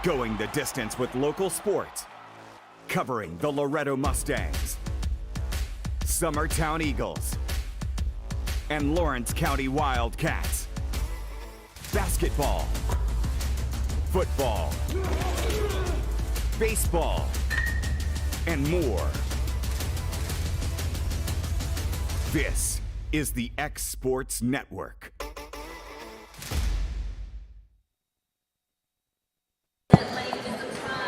Going the distance with local sports. Covering the Loretto Mustangs, Summertown Eagles, and Lawrence County Wildcats. Basketball, football, baseball, and more. This is the X Sports Network.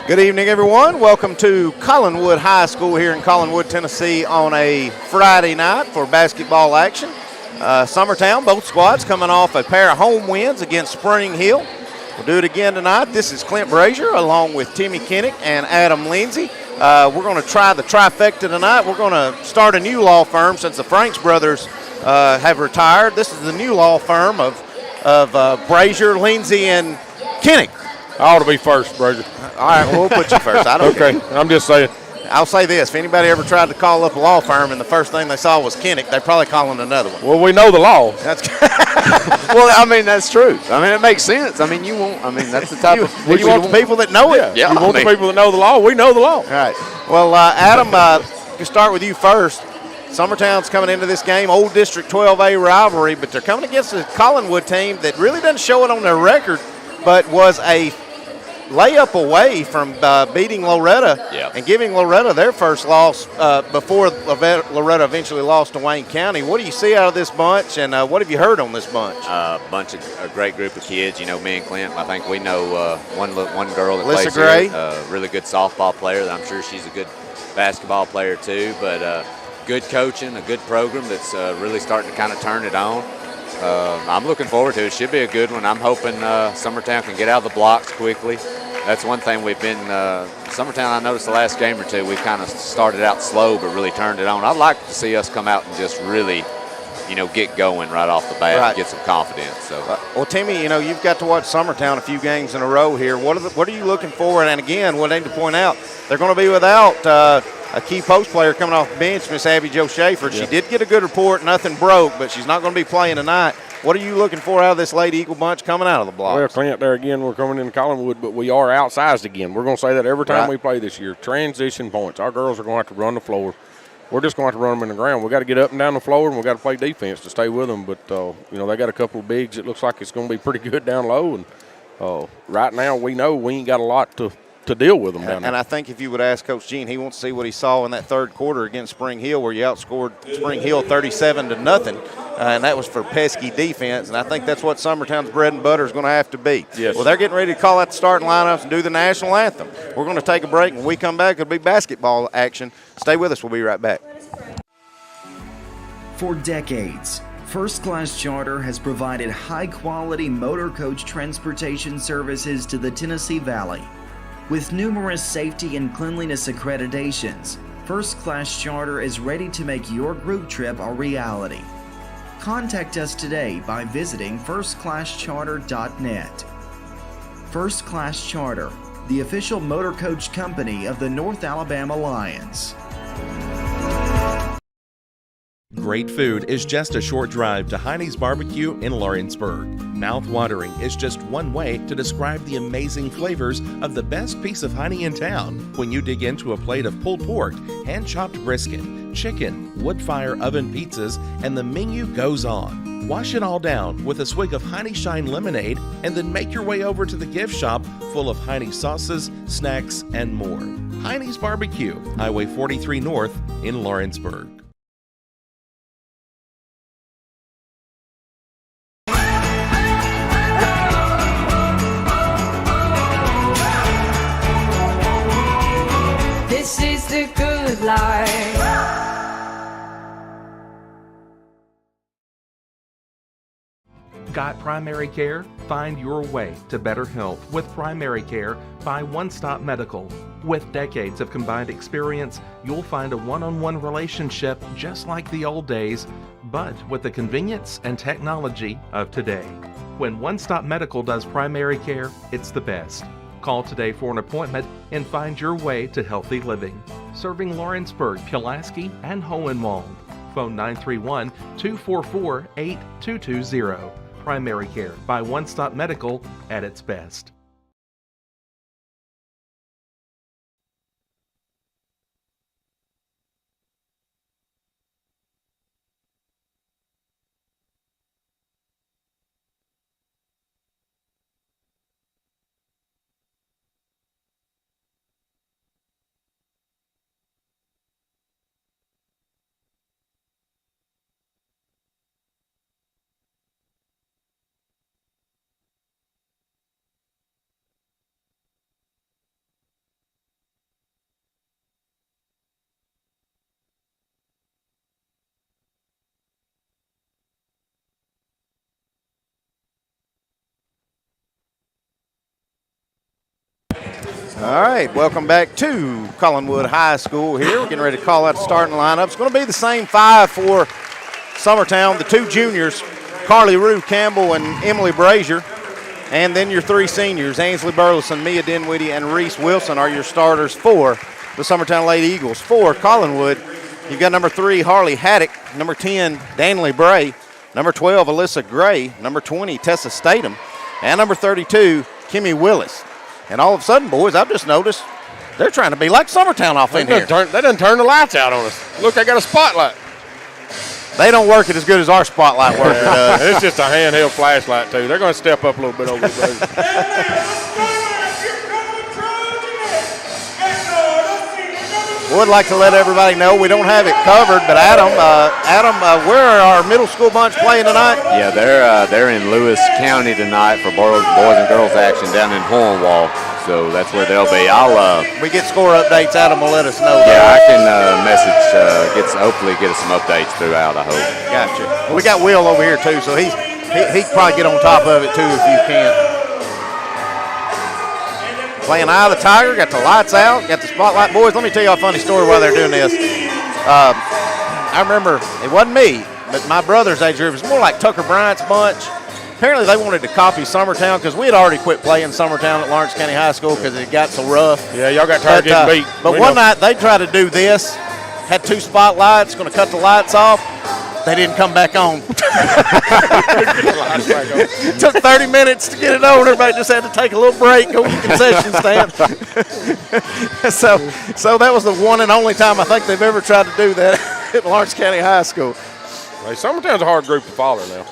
Good evening, everyone. Welcome to Collinwood High School here in Collinwood, Tennessee on a Friday night for basketball action. Summertown, both squads coming off a pair of home wins against Spring Hill. We'll do it again tonight. This is Clint Brazier along with Timmy Kinnick and Adam Lindsay. We're going to try the trifecta tonight. We're going to start a new law firm since the Franks brothers have retired. This is the new law firm of Brazier, Lindsay, and Kinnick. I ought to be first, Brazier. All right, well, we'll put you first. I don't Okay, care. I'm just saying. I'll say this. If anybody ever tried to call up a law firm and the first thing they saw was Kinnick, they're probably calling another one. Well, we know the law. That's Well, I mean, that's true. I mean, it makes sense. I mean, that's the type of. you want the people that know it? Yeah, You want I mean, the people that know the law? We know the law. All right. Well, Adam, we'll start with you first. Summertown's coming into this game, Old District 12A rivalry, but they're coming against a Collinwood team that really doesn't show it on their record, but was a layup away from beating Loretto and giving Loretto their first loss before Loretto eventually lost to Wayne County. What do you see out of this bunch, and what have you heard on this bunch? a great group of kids. You know, me and Clint, I think we know one girl that Alyssa plays Gray. here, a really good softball player. I'm sure she's a good basketball player too, but good coaching, a good program that's really starting to kind of turn it on. I'm looking forward to it. It should be a good one. I'm hoping Summertown can get out of the blocks quickly. That's one thing we've been Summertown, I noticed the last game or two, we've kind of started out slow but really turned it on. I'd like to see us come out and just really, get going right off the bat and get some confidence. So, well, Timmy, you've got to watch Summertown a few games in a row here. What are you looking for? And again, what I need to point out, they're going to be without a key post player coming off the bench, Miss Abby Jo Schaefer. She did get a good report, nothing broke, but she's not going to be playing tonight. What are you looking for out of this Lady Eagle bunch coming out of the blocks? Well, Clint, there again, we're coming into Collinwood, but we are outsized again. We're going to say that every time we play this year. Transition points. Our girls are going to have to run the floor. We're just going to have to run them in the ground. We've got to get up and down the floor, and we've got to play defense to stay with them. But, they got a couple of bigs. It looks like it's going to be pretty good down low. And right now we know we ain't got a lot to deal with them down there. And I think if you would ask Coach Gene, he wants to see what he saw in that third quarter against Spring Hill, where you outscored Spring Hill 37-0, and that was for pesky defense. And I think that's what Summertown's bread and butter is going to have to be. Yes. Well, they're getting ready to call out the starting lineups and do the national anthem. We're going to take a break. When we come back, it'll be basketball action. Stay with us. We'll be right back. For decades, First Class Charter has provided high-quality motor coach transportation services to the Tennessee Valley. With numerous safety and cleanliness accreditations, First Class Charter is ready to make your group trip a reality. Contact us today by visiting firstclasscharter.net. First Class Charter, the official motor coach company of the North Alabama Lions. Great food is just a short drive to Heine's Barbecue in Lawrenceburg. Mouth-watering is just one way to describe the amazing flavors of the best piece of Heine in town when you dig into a plate of pulled pork, hand-chopped brisket, chicken, wood-fire oven pizzas, and the menu goes on. Wash it all down with a swig of Heine Shine lemonade and then make your way over to the gift shop full of Heine sauces, snacks, and more. Heine's Barbecue, Highway 43 North in Lawrenceburg. This is the good life. Got primary care? Find your way to better health with primary care by One Stop Medical. With decades of combined experience, you'll find a one-on-one relationship just like the old days, but with the convenience and technology of today. When One Stop Medical does primary care, it's the best. Call today for an appointment and find your way to healthy living. Serving Lawrenceburg, Pulaski, and Hohenwald. Phone 931-244-8220. Primary care by One Stop Medical at its best. All right, welcome back to Collinwood High School here. We're getting ready to call out the starting lineup. It's going to be the same 5 for Summertown. The 2 juniors, Carly Rue Campbell and Emily Brazier. And then your 3 seniors, Ainsley Burleson, Mia Dinwiddie, and Reese Wilson are your starters for the Summertown Lady Eagles. For Collinwood, you've got number 3, Harley Haddock, number 10, Danley Bray, number 12, Alyssa Gray, number 20, Tessa Statham, and number 32, Kimmy Willis. And all of a sudden, boys, I've just noticed they're trying to be like Summertown off in here. They done turned the lights out on us. Look, they got a spotlight. They don't work it as good as our spotlight worker does. It's just a handheld flashlight, too. They're going to step up a little bit over the Would like to let everybody know we don't have it covered, but Adam, where are our middle school bunch playing tonight? Yeah, they're in Lewis County tonight for boys and girls action down in Hornwall. So that's where they'll be. We get score updates. Adam will let us know. Yeah, I can hopefully get us some updates throughout, I hope. Gotcha. We got Will over here too, so he can probably get on top of it too if you can. Playing Eye of the Tiger, got the lights out, got the spotlight. Boys, let me tell you a funny story while they're doing this. I remember, it wasn't me, but my brother's age group. It was more like Tucker Bryant's bunch. Apparently they wanted to copy Summertown because we had already quit playing Summertown at Lawrence County High School because it got so rough. Yeah, y'all got tired of getting beat. But one night they tried to do this, had 2 spotlights, going to cut the lights off. They didn't come back on. It took 30 minutes to get it on. Everybody just had to take a little break, go to the concession stand. So that was the one and only time I think they've ever tried to do that at Lawrence County High School. Hey, Summertown's a hard group to follow now.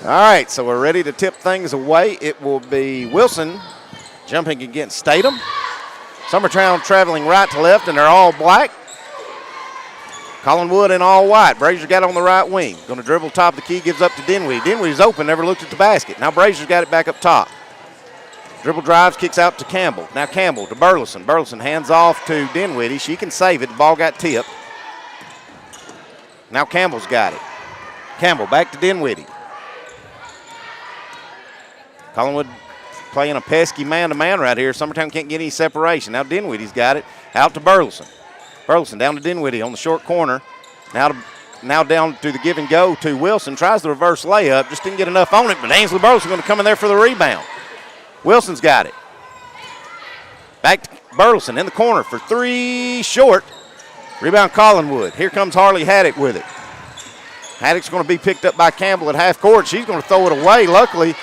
All right, so we're ready to tip things away. It will be Wilson jumping against Statham. Summertown traveling right to left, and they're all black. Collinwood in all white. Brazier got on the right wing. Going to dribble top of the key, gives up to Dinwiddie. Dinwiddie's open, never looked at the basket. Now Brazier's got it back up top. Dribble drives, kicks out to Campbell. Now Campbell to Burleson. Burleson hands off to Dinwiddie. She can save it. The ball got tipped. Now Campbell's got it. Campbell back to Dinwiddie. Collinwood playing a pesky man-to-man right here. Summertown can't get any separation. Now Dinwiddie's got it. Out to Burleson. Burleson down to Dinwiddie on the short corner. Now down to the give and go to Wilson. Tries the reverse layup. Just didn't get enough on it, but Ainsley Burleson going to come in there for the rebound. Wilson's got it. Back to Burleson in the corner for 3, short. Rebound Collinwood. Here comes Harley Haddock with it. Haddock's going to be picked up by Campbell at half court. She's going to throw it away. Luckily,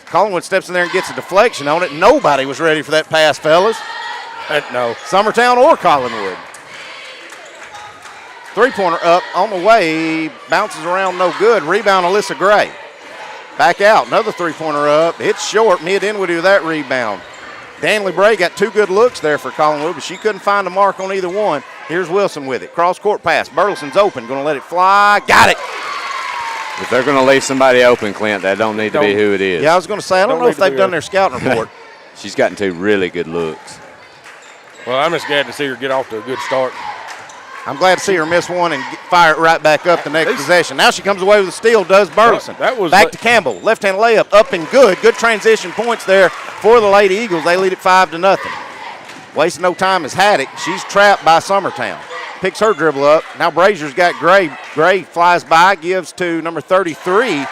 Collinwood steps in there and gets a deflection on it. Nobody was ready for that pass, fellas. No. Summertown or Collinwood. 3-pointer up on the way. Bounces around, no good. Rebound, Alyssa Gray. Back out. Another 3-pointer up. It's short. Mia Dinwiddie with that rebound. Danley Bray got 2 good looks there for Collinwood, but she couldn't find a mark on either one. Here's Wilson with it. Cross-court pass. Burleson's open. Going to let it fly. Got it. If they're going to leave somebody open, Clint, that don't need to be who it is. Yeah, I was going to say, I don't know if they've done their scouting report. She's gotten 2 really good looks. Well, I'm just glad to see her get off to a good start. I'm glad to see her miss one and fire it right back up the next possession. Now she comes away with a steal, does Burleson. That was back to Campbell. Left-hand layup, up and good. Good transition points there for the Lady Eagles. They lead it 5-0. Wasting no time is Haddock. She's trapped by Summertown. Picks her dribble up. Now Brazier's got Gray. Gray flies by, gives to number 33,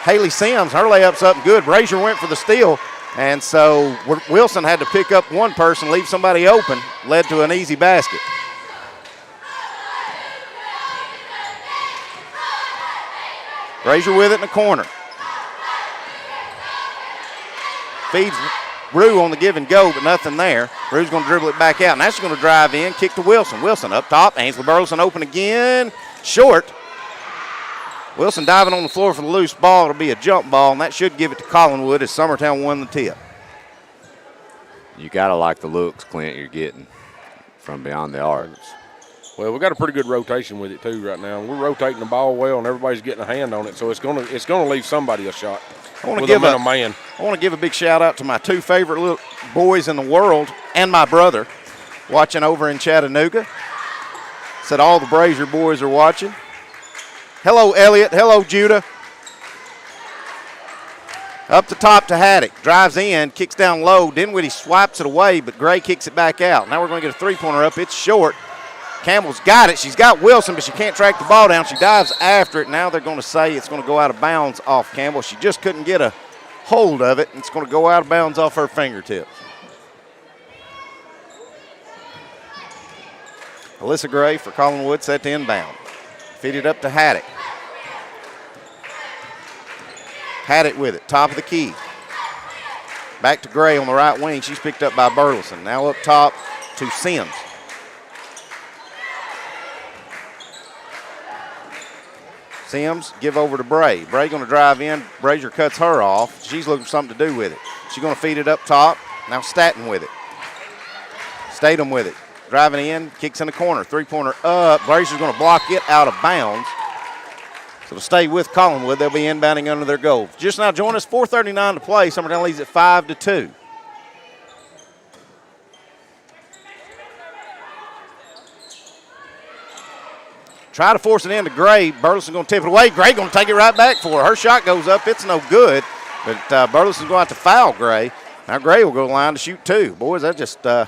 Haley Sims. Her layup's up and good. Brazier went for the steal. And so Wilson had to pick up one person, leave somebody open, led to an easy basket. Brazier with it in the corner. Feeds Rue on the give and go, but nothing there. Rue's going to dribble it back out. Now she's going to drive in, kick to Wilson. Wilson up top. Ainsley Burleson open again. Short. Wilson diving on the floor for the loose ball. It'll be a jump ball, and that should give it to Collinwood as Summertown won the tip. You got to like the looks, Clint, you're getting from beyond the arc. Well, we got a pretty good rotation with it too right now. We're rotating the ball well, and everybody's getting a hand on it, so it's gonna leave somebody a shot. I want to give a big shout out to my 2 favorite little boys in the world and my brother watching over in Chattanooga. Said all the Brazier boys are watching. Hello, Elliot. Hello, Judah. Up the top to Haddock. Drives in, kicks down low. Dinwiddie swipes it away, but Gray kicks it back out. Now we're going to get a three-pointer up. It's short. Campbell's got it. She's got Wilson, but she can't track the ball down. She dives after it. Now they're going to say it's going to go out of bounds off Campbell. She just couldn't get a hold of it. It's going to go out of bounds off her fingertips. Alyssa Gray for Collinwood set to inbound. Feed it up to Haddock. Haddock with it, top of the key. Back to Gray on the right wing. She's picked up by Burleson. Now up top to Sims. Sims give over to Bray. Bray going to drive in. Brazier cuts her off. She's looking for something to do with it. She's going to feed it up top. Now Staten with it. Statham with it. Driving in, kicks in the corner. Three-pointer up. Brazier's going to block it out of bounds. So to stay with Collinwood, they'll be inbounding under their goal. Just now join us, 4:39 to play. Summertown leads at 5-2. Try to force it into Gray. Burleson going to tip it away. Gray going to take it right back for her. Her shot goes up. It's no good. But Burleson's going to have to foul Gray. Now Gray will go to the line to shoot two. Boys, that just I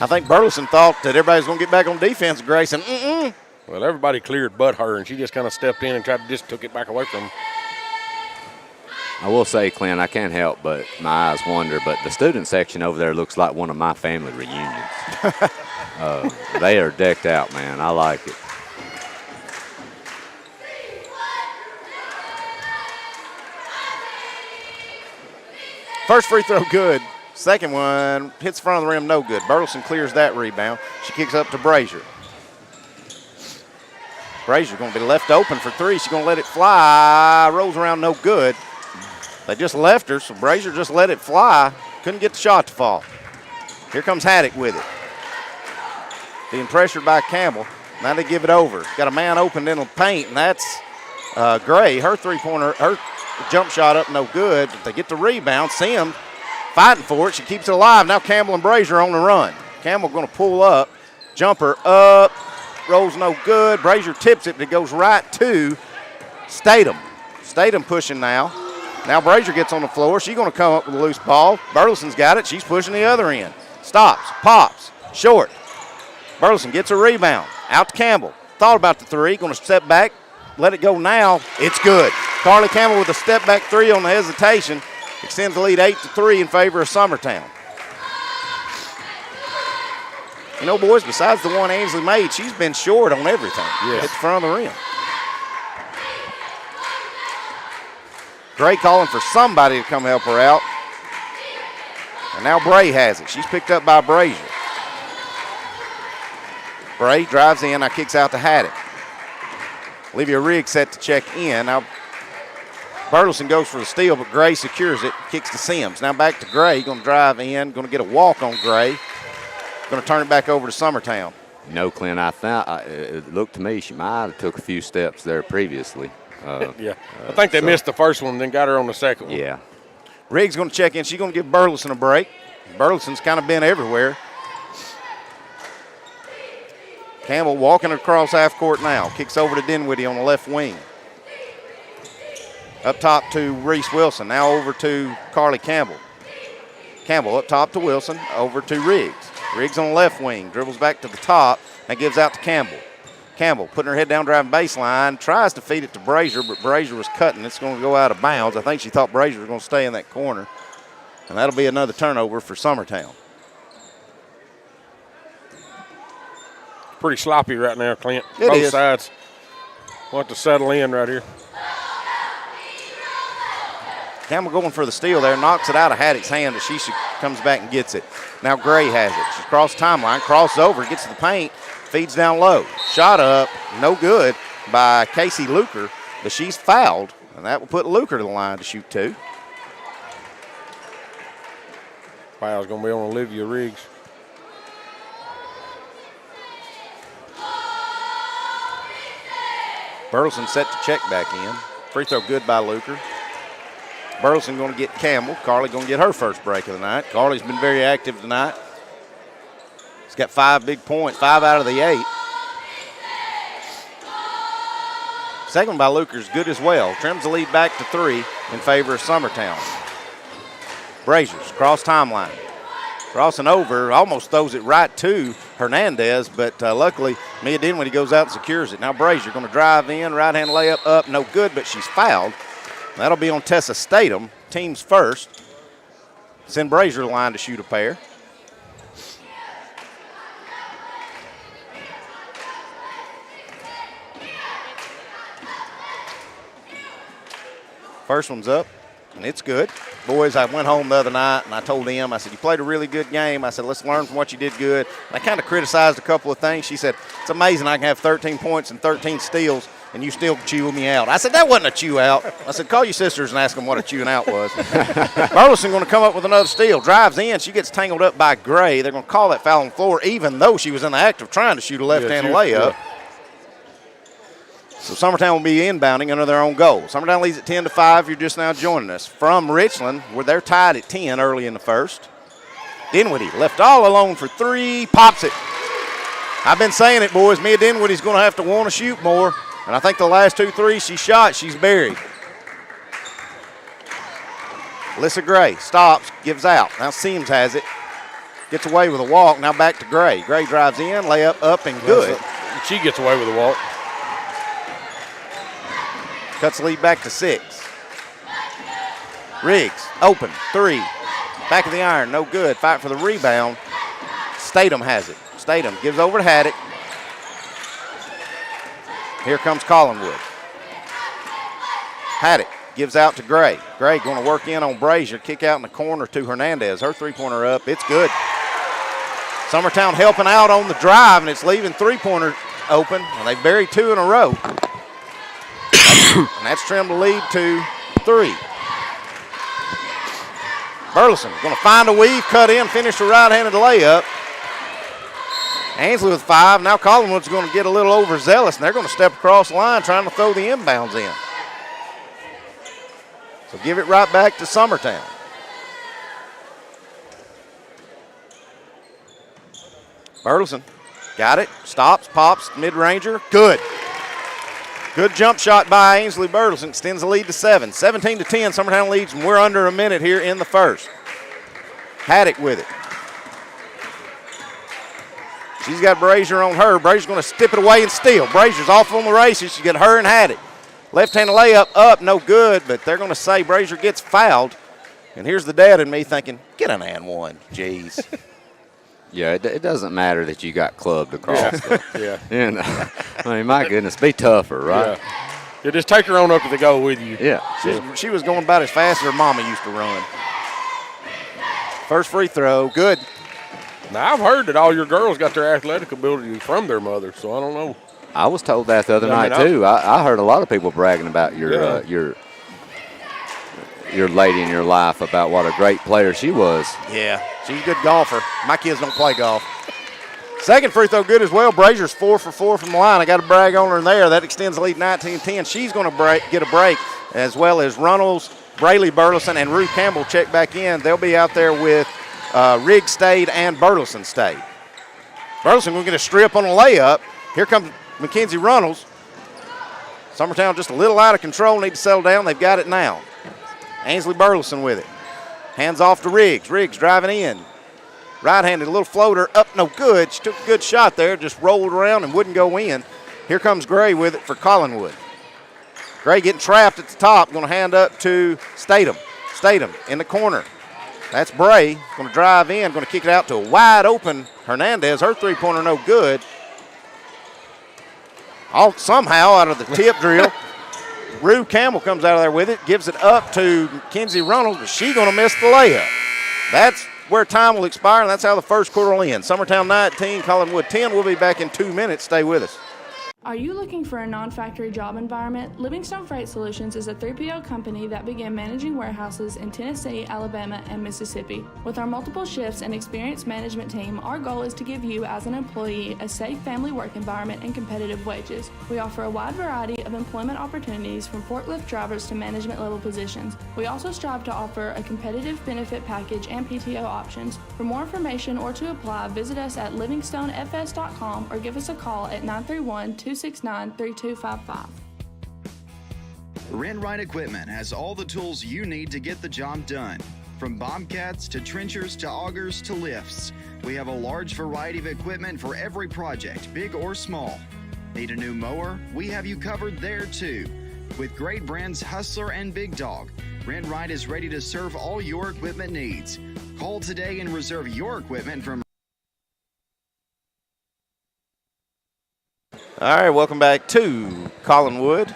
think Burleson thought that everybody's going to get back on defense. Gray said, mm-mm. Well, everybody cleared but her, and she just kind of stepped in and tried to just took it back away from them. I will say, Clint, I can't help but my eyes wander, but the student section over there looks like one of my family reunions. They are decked out, man. I like it. First free throw good. Second one hits the front of the rim, no good. Burleson clears that rebound. She kicks up to Brazier. Brazier's going to be left open for three. She's going to let it fly. Rolls around, no good. They just left her, so Brazier just let it fly. Couldn't get the shot to fall. Here comes Haddock with it. Being pressured by Campbell. Now they give it over. Got a man open in the paint, and that's Gray. Her three-pointer, her jump shot up, no good. But they get the rebound. Sims fighting for it. She keeps it alive. Now Campbell and Brazier on the run. Campbell going to pull up. Jumper up. Rolls no good. Brazier tips it, but it goes right to Statham. Statham pushing now. Now Brazier gets on the floor. She's going to come up with a loose ball. Burleson's got it. She's pushing the other end. Stops, pops, short. Burleson gets a rebound. Out to Campbell. Thought about the three. Going to step back. Let it go now. It's good. Carly Campbell with a step back three on the hesitation. Extends the lead 8-3 in favor of Summertown. You know, boys, besides the one Ainsley made, she's been short on everything. Yes. Hit the front of the rim. Gray calling for somebody to come help her out. And now Bray has it. She's picked up by Brazier. Bray drives in, now kicks out to Haddock. Olivia Riggs set to check in. Now Burleson goes for the steal, but Gray secures it, kicks to Sims. Now back to Gray, going to drive in, going to get a walk on Gray. Going to turn it back over to Summertown. You know, Clint, it looked to me she might have took a few steps there previously. Yeah, I think they missed the first one, then got her on the second one. Yeah. Riggs going to check in. She's going to give Burleson a break. Burleson's kind of been everywhere. Campbell walking across half court now. Kicks over to Dinwiddie on the left wing. Up top to Reese Wilson. Now over to Carly Campbell. Campbell up top to Wilson. Over to Riggs. Riggs on the left wing. Dribbles back to the top and gives out to Campbell. Campbell putting her head down, driving baseline. Tries to feed it to Brazier, but Brazier was cutting. It's going to go out of bounds. I think she thought Brazier was going to stay in that corner. And that'll be another turnover for Summertown. Pretty sloppy right now, Clint. It is. Both sides want to settle in right here. Campbell going for the steal there, knocks it out of Haddock's hand, but she comes back and gets it. Now Gray has it. She's crossed the timeline, crosses over, gets to the paint, feeds down low. Shot up, no good by Casey Luker, but she's fouled, and that will put Luker to the line to shoot two. Foul's going to be on Olivia Riggs. Burleson set to check back in. Free throw good by Luker. Burleson going to get Campbell. Carly going to get her first break of the night. Carly's been very active tonight. He's got 5 big points, 5 out of the 8. Second one by Luker is good as well. Trims the lead back to 3 in favor of Summertown. Braziers cross timeline. Crossing over, almost throws it right to Hernandez, but luckily Mia Dinwiddie goes out and secures it. Now Brazier going to drive in, right-hand layup up, no good, but she's fouled. That'll be on Tessa Statham, team's first. Send Brazier line to shoot a pair. First one's up, and it's good. Boys, I went home the other night, and I told him, I said, you played a really good game. I said, let's learn from what you did good. And I kind of criticized a couple of things. She said, it's amazing I can have 13 points and 13 steals, and you still chew me out. I said, that wasn't a chew out. I said, call your sisters and ask them what a chewing out was. Burleson going to come up with another steal. Drives in. She gets tangled up by Gray. They're going to call that foul on the floor, even though she was in the act of trying to shoot a left-hand layup. Yeah. So Summertown will be inbounding under their own goal. Summertown leads at 10-5. You're just now joining us. From Richland, where they're tied at 10 early in the first. Dinwiddie left all alone for 3, pops it. I've been saying it, boys. Mia Dinwiddie's going to have to want to shoot more. And I think the last 2 threes she shot, she's buried. Alyssa Gray stops, gives out. Now Seams has it. Gets away with a walk. Now back to Gray. Gray drives in, layup up and good. She gets away with a walk. Cuts the lead back to 6. Riggs, open, 3. Back of the iron, no good. Fight for the rebound. Statham has it. Statham gives over to Haddock. Here comes Collinwood. Haddock gives out to Gray. Gray going to work in on Brazier. Kick out in the corner to Hernandez. Her three-pointer up. It's good. Summertown helping out on the drive, and it's leaving three-pointer open, and they buried 2 in a row. And that's trimmed the lead to 3. Burleson going to find a weave, cut in, finish the right-handed layup. Ainsley with 5. Now Collinwood's going to get a little overzealous, and they're going to step across the line trying to throw the inbounds in. So give it right back to Summertown. Burleson got it, stops, pops, mid-ranger, good. Good jump shot by Ainsley Burleson, extends the lead to 7. 17-10, Summertown leads, and we're under a minute here in the first. Haddock with it. She's got Brazier on her. Brazier's going to stip it away and steal. Brazier's off on the races. She's got her and Haddock. Left-handed layup up, no good, but they're going to say Brazier gets fouled. And here's the dad in me thinking, get an and one, jeez. Yeah, it doesn't matter that you got clubbed across. Yeah. And, I mean, my goodness, be tougher, right? Yeah, just take her on up to the goal with you. Yeah. She was going about as fast as her mama used to run. First free throw, good. Now, I've heard that all your girls got their athletic ability from their mother, so I don't know. I was told that the other night, too. I heard a lot of people bragging about your lady in your life, about what a great player she was. Yeah, she's a good golfer. My kids don't play golf. Second free throw good as well. Brazier's 4 for 4 from the line. I got to brag on her there. That extends the lead 19-10. She's going to get a break, as well as Runnels, Braley Burleson, and Ruth Campbell check back in. They'll be out there with Riggs stayed and Burleson stayed. Burleson going to get a strip on a layup. Here comes Mackenzie Runnels. Summertown just a little out of control. Need to settle down. They've got it now. Ainsley Burleson with it. Hands off to Riggs. Riggs driving in. Right-handed, a little floater, up no good. She took a good shot there, just rolled around and wouldn't go in. Here comes Gray with it for Collinwood. Gray getting trapped at the top, going to hand up to Statham. Statham in the corner. That's Bray, going to drive in, going to kick it out to a wide open Hernandez. Her three-pointer no good. All somehow out of the tip drill. Rue Campbell comes out of there with it, gives it up to Mackenzie Runnels, but she's going to miss the layup. That's where time will expire, and that's how the first quarter will end. Summertown 19, Collinwood 10. We'll be back in 2 minutes. Stay with us. Are you looking for a non-factory job environment? Livingstone Freight Solutions is a 3PL company that began managing warehouses in Tennessee, Alabama, and Mississippi. With our multiple shifts and experienced management team, our goal is to give you, as an employee, a safe family work environment and competitive wages. We offer a wide variety of employment opportunities from forklift drivers to management level positions. We also strive to offer a competitive benefit package and PTO options. For more information or to apply, visit us at livingstonefs.com or give us a call at 931-269-3255. Rent-Right Equipment has all the tools you need to get the job done. From bobcats to trenchers to augers to lifts, we have a large variety of equipment for every project, big or small. Need a new mower? We have you covered there too. With great brands Hustler and Big Dog, Rent-Right is ready to serve all your equipment needs. Call today and reserve your equipment from. All right, welcome back to Collinwood.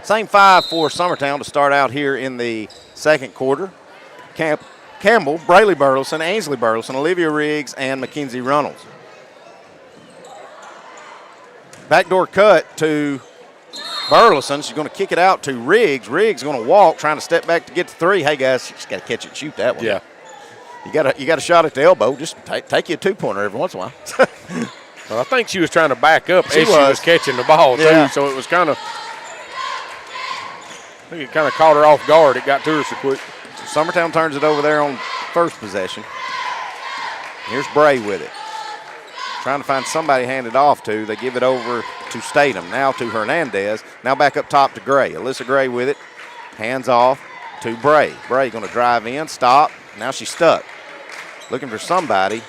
Same five for Summertown to start out here in the second quarter. Campbell, Braley Burleson, Ainsley Burleson, Olivia Riggs, and Mackenzie Runnels. Backdoor cut to Burleson. She's going to kick it out to Riggs. Riggs going to walk, trying to step back to get to three. Hey, guys, she's got to catch it and shoot that one. Yeah. You got a shot at the elbow. Just take you a two-pointer every once in a while. Well, I think she was trying to back up She as she was catching the ball, too. So it was kind of – I think it kind of caught her off guard. It got to her so quick. So Summertown turns it over there on first possession. Here's Bray with it. Trying to find somebody to hand it off to. They give it over to Statham. Now to Hernandez. Now back up top to Gray. Alyssa Gray with it. Hands off to Bray. Bray going to drive in, stop. Now she's stuck. Looking for somebody.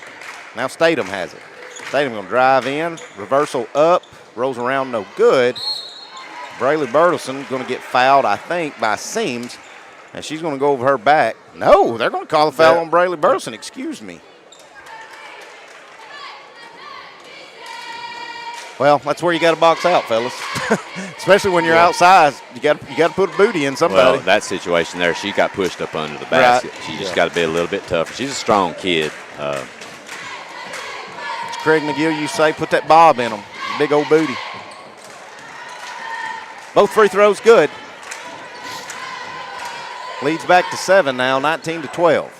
Now Statham has it. Statham going to drive in. Reversal up. Rolls around, no good. Braley Burleson going to get fouled, I think, by Seams. And she's going to go over her back. No, they're going to call a foul on Braley Burleson. Excuse me. Well, that's where you got to box out, fellas. Especially when you're outside, you got to put a booty in somebody. Well, that situation there, she got pushed up under the basket. Right. She just got to be a little bit tougher. She's a strong kid. It's Craig McGill, you say, put that bob in them. Big old booty. Both free throws good. Leads back to 7 now, 19-12.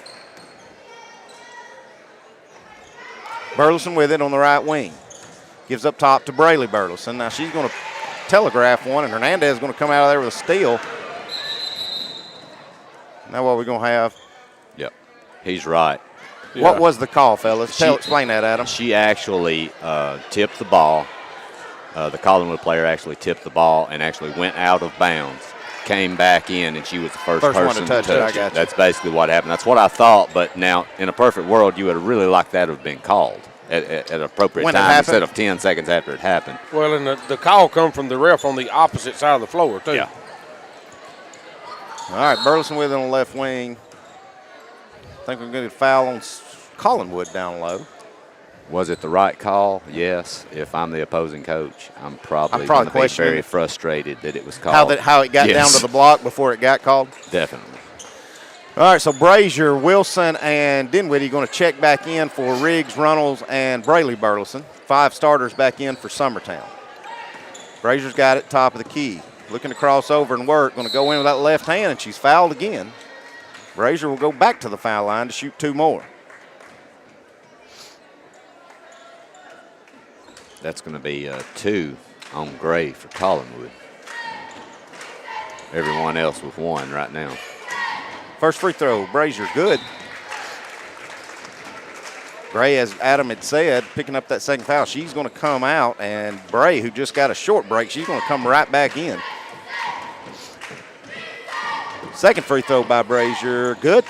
Burleson with it on the right wing. Gives up top to Braley Burleson. Now she's going to telegraph one, and Hernandez is going to come out of there with a steal. Now what are we going to have? Yep, he's right. Yeah. What was the call, fellas? Explain that, Adam. She actually tipped the ball. The Collinwood player actually tipped the ball and actually went out of bounds, came back in, and she was the first person one to touch it. I got you. That's basically what happened. That's what I thought, but now in a perfect world, you would have really liked that to have been called at an appropriate time instead of 10 seconds after it happened. Well, and the call come from the ref on the opposite side of the floor, too. Yeah. All right, Burleson with it on the left wing. I think we're going to get a foul on Collinwood down low. Was it the right call? Yes. If I'm the opposing coach, I'm probably going to be very frustrated that it was called. How it got down to the block before it got called? Definitely. All right, so Brazier, Wilson, and Dinwiddie going to check back in for Riggs, Runnels, and Braley Burleson. 5 starters back in for Summertown. Brazier's got it, top of the key. Looking to cross over and work. Going to go in with that left hand, and she's fouled again. Brazier will go back to the foul line to shoot 2 more. That's going to be 2 on Gray for Collinwood. Everyone else with 1 right now. First free throw, Brazier, good. Gray, as Adam had said, picking up that second foul. She's going to come out, and Bray, who just got a short break, she's going to come right back in. Second free throw by Brazier, good.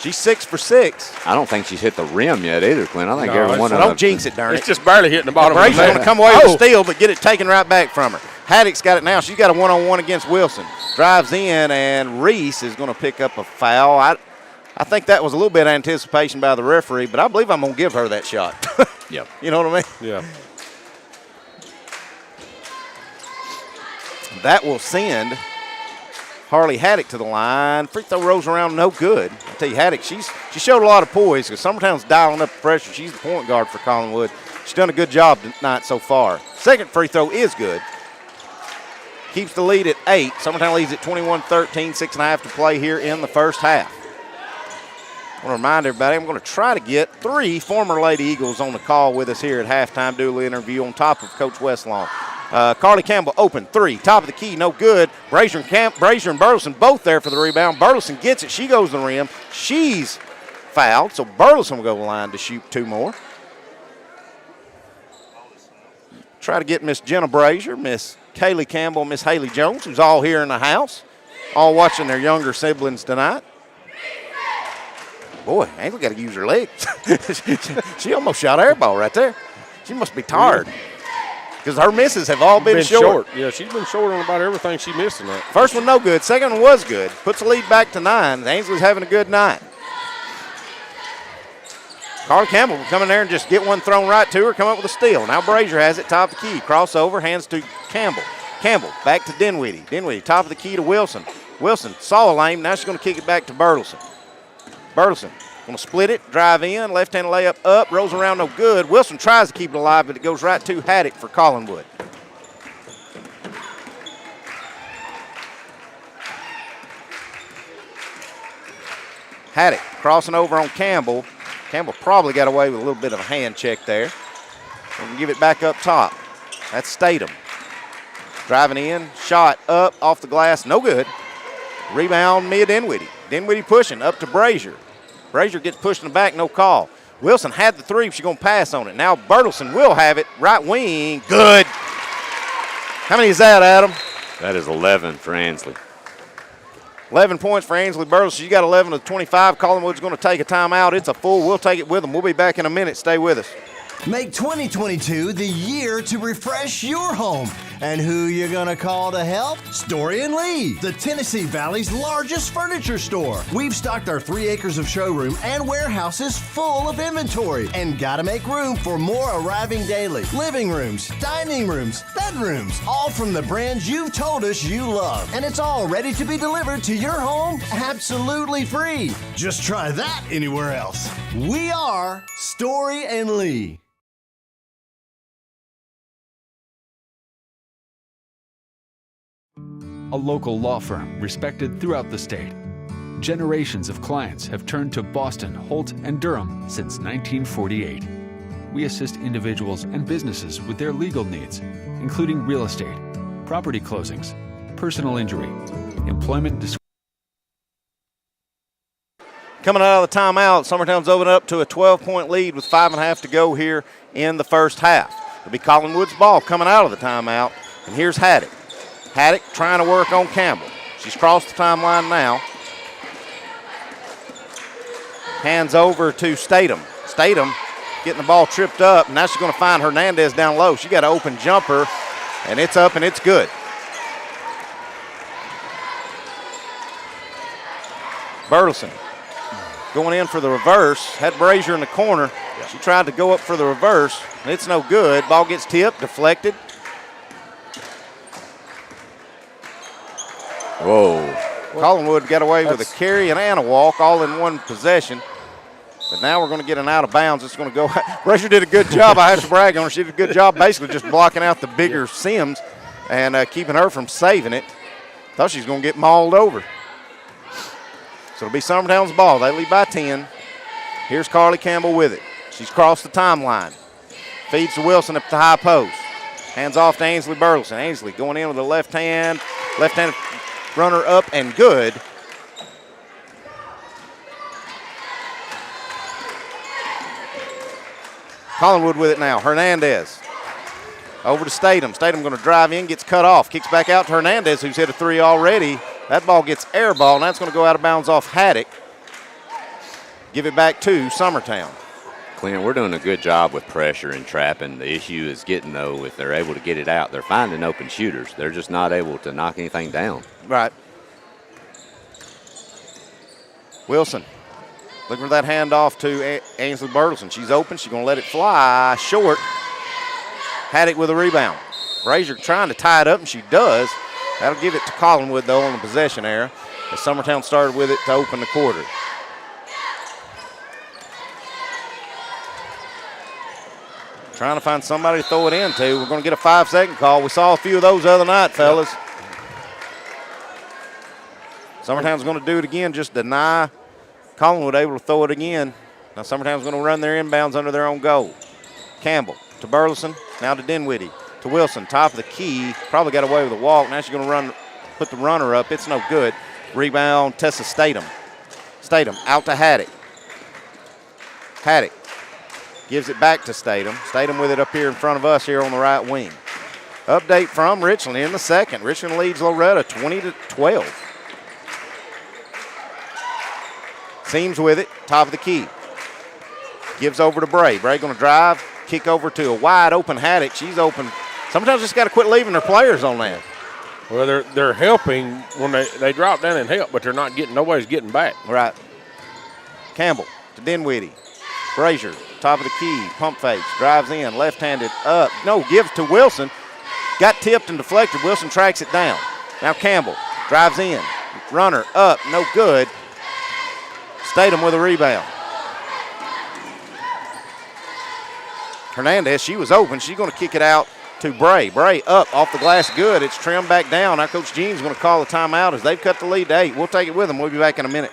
She's 6 for 6. I don't think she's hit the rim yet either, Clint. I think everyone. Don't jinx it, darn it. It's just barely hitting the bottom. Brazier's going to come away with a steal, but get it taken right back from her. Haddock's got it now. She's got a one-on-one against Wilson. Drives in, and Reese is going to pick up a foul. I think that was a little bit of anticipation by the referee, but I believe I'm going to give her that shot. Yep. You know what I mean? Yeah. That will send Harley Haddock to the line. Free throw rolls around, no good. I tell you, Haddock, she showed a lot of poise because Summertown's dialing up the pressure. She's the point guard for Collinwood. She's done a good job tonight so far. Second free throw is good. Keeps the lead at 8. Summertown leads at 21-13, 6.5 to play here in the first half. I want to remind everybody, I'm going to try to get 3 former Lady Eagles on the call with us here at halftime, do a little interview on top of Coach Westlawn. Carly Campbell, open 3, top of the key, no good. Brazier and Burleson both there for the rebound. Burleson gets it. She goes to the rim. She's fouled, so Burleson will go to the line to shoot 2 more. Try to get Miss Jenna Brazier, Miss Kaylee Campbell, Miss Haley Jones, who's all here in the house, all watching their younger siblings tonight. Boy, Ainsley got to use her legs. She almost shot air ball right there. She must be tired because her misses have all been short. Yeah, she's been short on about everything she missed in that. First one no good. Second one was good. Puts the lead back to 9. Ainsley's having a good night. Carly Campbell will come in there and just get one thrown right to her, come up with a steal. Now Brazier has it, top of the key. Crossover, hands to Campbell. Campbell back to Dinwiddie. Dinwiddie, top of the key to Wilson. Wilson saw a lane. Now she's going to kick it back to Burleson. Burleson going to split it, drive in, left-hand layup up, rolls around no good. Wilson tries to keep it alive, but it goes right to Haddock for Collinwood. Haddock crossing over on Campbell. Campbell probably got away with a little bit of a hand check there. We can give it back up top. That's Statham. Driving in, shot up, off the glass, no good. Rebound, Mia Dinwiddie. Dinwiddie pushing up to Brazier. Brazier gets pushed in the back, no call. Wilson had the three, she's going to pass on it. Now Bertelson will have it, right wing, good. How many is that, Adam? That is 11 for Ansley. 11 points for Ainsley Burleson. You got 11 to 25. Collinwood's going to take a timeout. It's a full. We'll take it with them. We'll be back in a minute. Stay with us. Make 2022 the year to refresh your home. And who you gonna call to help? Story & Lee, the Tennessee Valley's largest furniture store. We've stocked our 3 acres of showroom and warehouses full of inventory. And gotta make room for more arriving daily. Living rooms, dining rooms, bedrooms, all from the brands you've told us you love. And it's all ready to be delivered to your home absolutely free. Just try that anywhere else. We are Story & Lee. A local law firm respected throughout the state. Generations of clients have turned to Boston, Holt, and Durham since 1948. We assist individuals and businesses with their legal needs, including real estate, property closings, personal injury, employment discrimination. Coming out of the timeout, Summertown's opened up to a 12-point lead with 5.5 to go here in the first half. It'll be Collinwood's ball coming out of the timeout, and here's Haddock. Haddock trying to work on Campbell. She's crossed the timeline now. Hands over to Statham. Statham getting the ball tripped up, and now she's going to find Hernandez down low. She got an open jumper, and it's up and it's good. Burleson going in for the reverse. Had Brazier in the corner. She tried to go up for the reverse, and it's no good. Ball gets tipped, deflected. Whoa. Collinwood got away with a carry and a walk all in one possession. But now we're going to get an out of bounds. It's going to go. Brazier did a good job. I have to brag on her. She did a good job basically just blocking out the bigger Sims and keeping her from saving it. Thought she was going to get mauled over. So it'll be Summertown's ball. They lead by 10. Here's Carly Campbell with it. She's crossed the timeline. Feeds to Wilson up the high post. Hands off to Ainsley Burleson. Ainsley going in with a left hand runner up and good. Collinwood with it now. Hernandez over to Statham. Statham going to drive in, gets cut off. Kicks back out to Hernandez, who's hit a three already. That ball gets air ball, and that's going to go out of bounds off Haddock. Give it back to Summertown. Clint, we're doing a good job with pressure and trapping. The issue is getting, though, if they're able to get it out, they're finding open shooters. They're just not able to knock anything down. Right. Wilson looking for that handoff to Ainsley Burleson. She's open. She's going to let it fly short. Haddock with a rebound. Brazier trying to tie it up, and she does. That'll give it to Collinwood, though, on the possession error, as Summertown started with it to open the quarter. Trying to find somebody to throw it into. We're going to get a 5-second call. We saw a few of those the other night, fellas. Summertown's going to do it again, just deny Collinwood able to throw it again. Now Summertown's going to run their inbounds under their own goal. Campbell to Burleson, now to Dinwiddie. To Wilson, top of the key, probably got away with a walk. Now she's going to put the runner up. It's no good. Rebound, Tessa Statham. Statham out to Haddock. Haddock gives it back to Statham. Statham with it up here in front of us here on the right wing. Update from Richland in the second. Richland leads Loretta 20-12. Seams with it, top of the key. Gives over to Bray. Bray going to drive, kick over to a wide open Haddock. She's open. Sometimes just got to quit leaving their players on that. Well, they're helping when they drop down and help, but they're not getting. Nobody's getting back. Right. Campbell to Dinwiddie. Brazier, top of the key, pump fakes, drives in, left-handed up. No, gives to Wilson. Got tipped and deflected. Wilson tracks it down. Now Campbell drives in. Runner up, no good. Statham with a rebound. Hernandez, she was open. She's going to kick it out to Bray. Bray up off the glass, good. It's trimmed back down. Now Coach Jean's going to call a timeout as they've cut the lead to 8. We'll take it with them. We'll be back in a minute.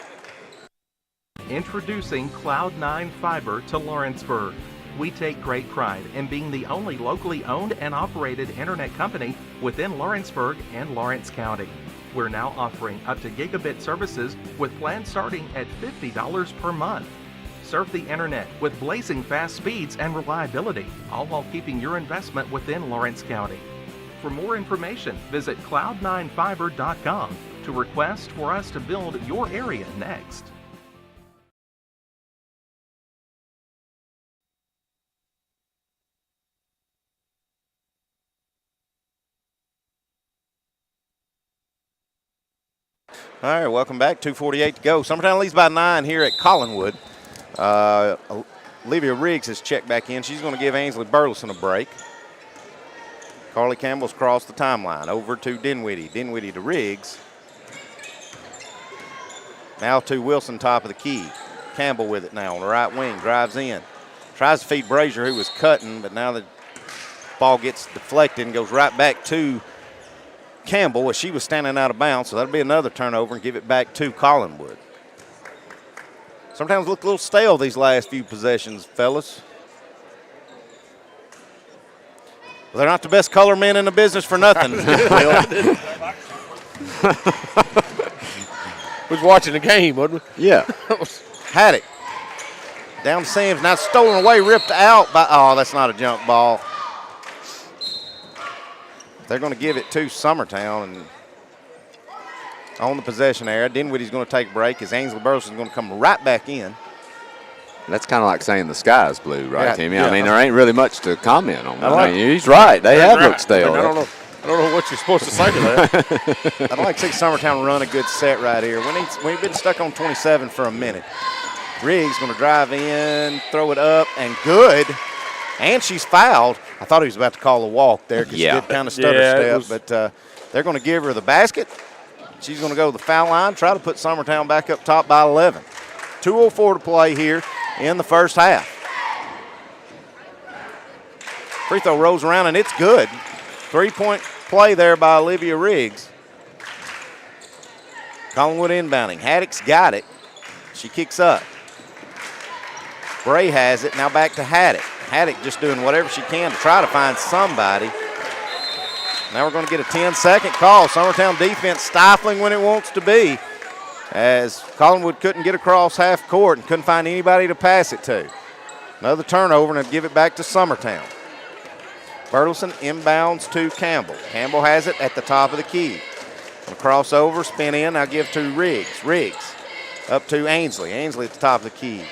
Introducing Cloud9 Fiber to Lawrenceburg. We take great pride in being the only locally owned and operated internet company within Lawrenceburg and Lawrence County. We're now offering up to gigabit services with plans starting at $50 per month. Surf the internet with blazing fast speeds and reliability, all while keeping your investment within Lawrence County. For more information, visit cloud9fiber.com to request for us to build your area next. All right, welcome back. 2:48 to go. Summertown leads by 9 here at Collinwood. Olivia Riggs has checked back in. She's going to give Ainsley Burleson a break. Carly Campbell's crossed the timeline. Over to Dinwiddie. Dinwiddie to Riggs. Now to Wilson, top of the key. Campbell with it now on the right wing. Drives in. Tries to feed Brazier, who was cutting, but now the ball gets deflected and goes right back to Campbell as she was standing out of bounds, so that'll be another turnover and give it back to Collinwood. Sometimes look a little stale these last few possessions, fellas. Well, they're not the best color men in the business for nothing. Was watching the game, wasn't we? Yeah. Haddock. Down to Sims, now stolen away, ripped out by, oh, that's not a jump ball. They're going to give it to Summertown and on the possession area. Dinwiddie's going to take a break as Ainsley Burleson's going to come right back in. That's kind of like saying the sky is blue, right, Yeah, Timmy? yeah. I mean, there ain't really much to comment on. I like- I mean, he's right. They have looked stale. I don't know what you're supposed to say to that. I'd like to see Summertown run a good set right here. We've been stuck on 27 for a minute. Riggs going to drive in, throw it up, and good. And she's fouled. I thought he was about to call a walk there because she did kind of stutter step, but they're going to give her the basket. She's going to go to the foul line, try to put Summertown back up top by 11. 2:04 to play here in the first half. Free throw rolls around, and it's good. 3-point play there by Olivia Riggs. Collinwood inbounding. Haddock's got it. She kicks up. Bray has it. Now back to Haddock. Haddock just doing whatever she can to try to find somebody. Now we're going to get a 10-second call. Summertown defense stifling when it wants to be, as Collinwood couldn't get across half court and couldn't find anybody to pass it to. Another turnover, and it'll give it back to Summertown. Burleson inbounds to Campbell. Campbell has it at the top of the key. Cross over, spin in, now give to Riggs. Riggs up to Ainsley. Ainsley at the top of the key.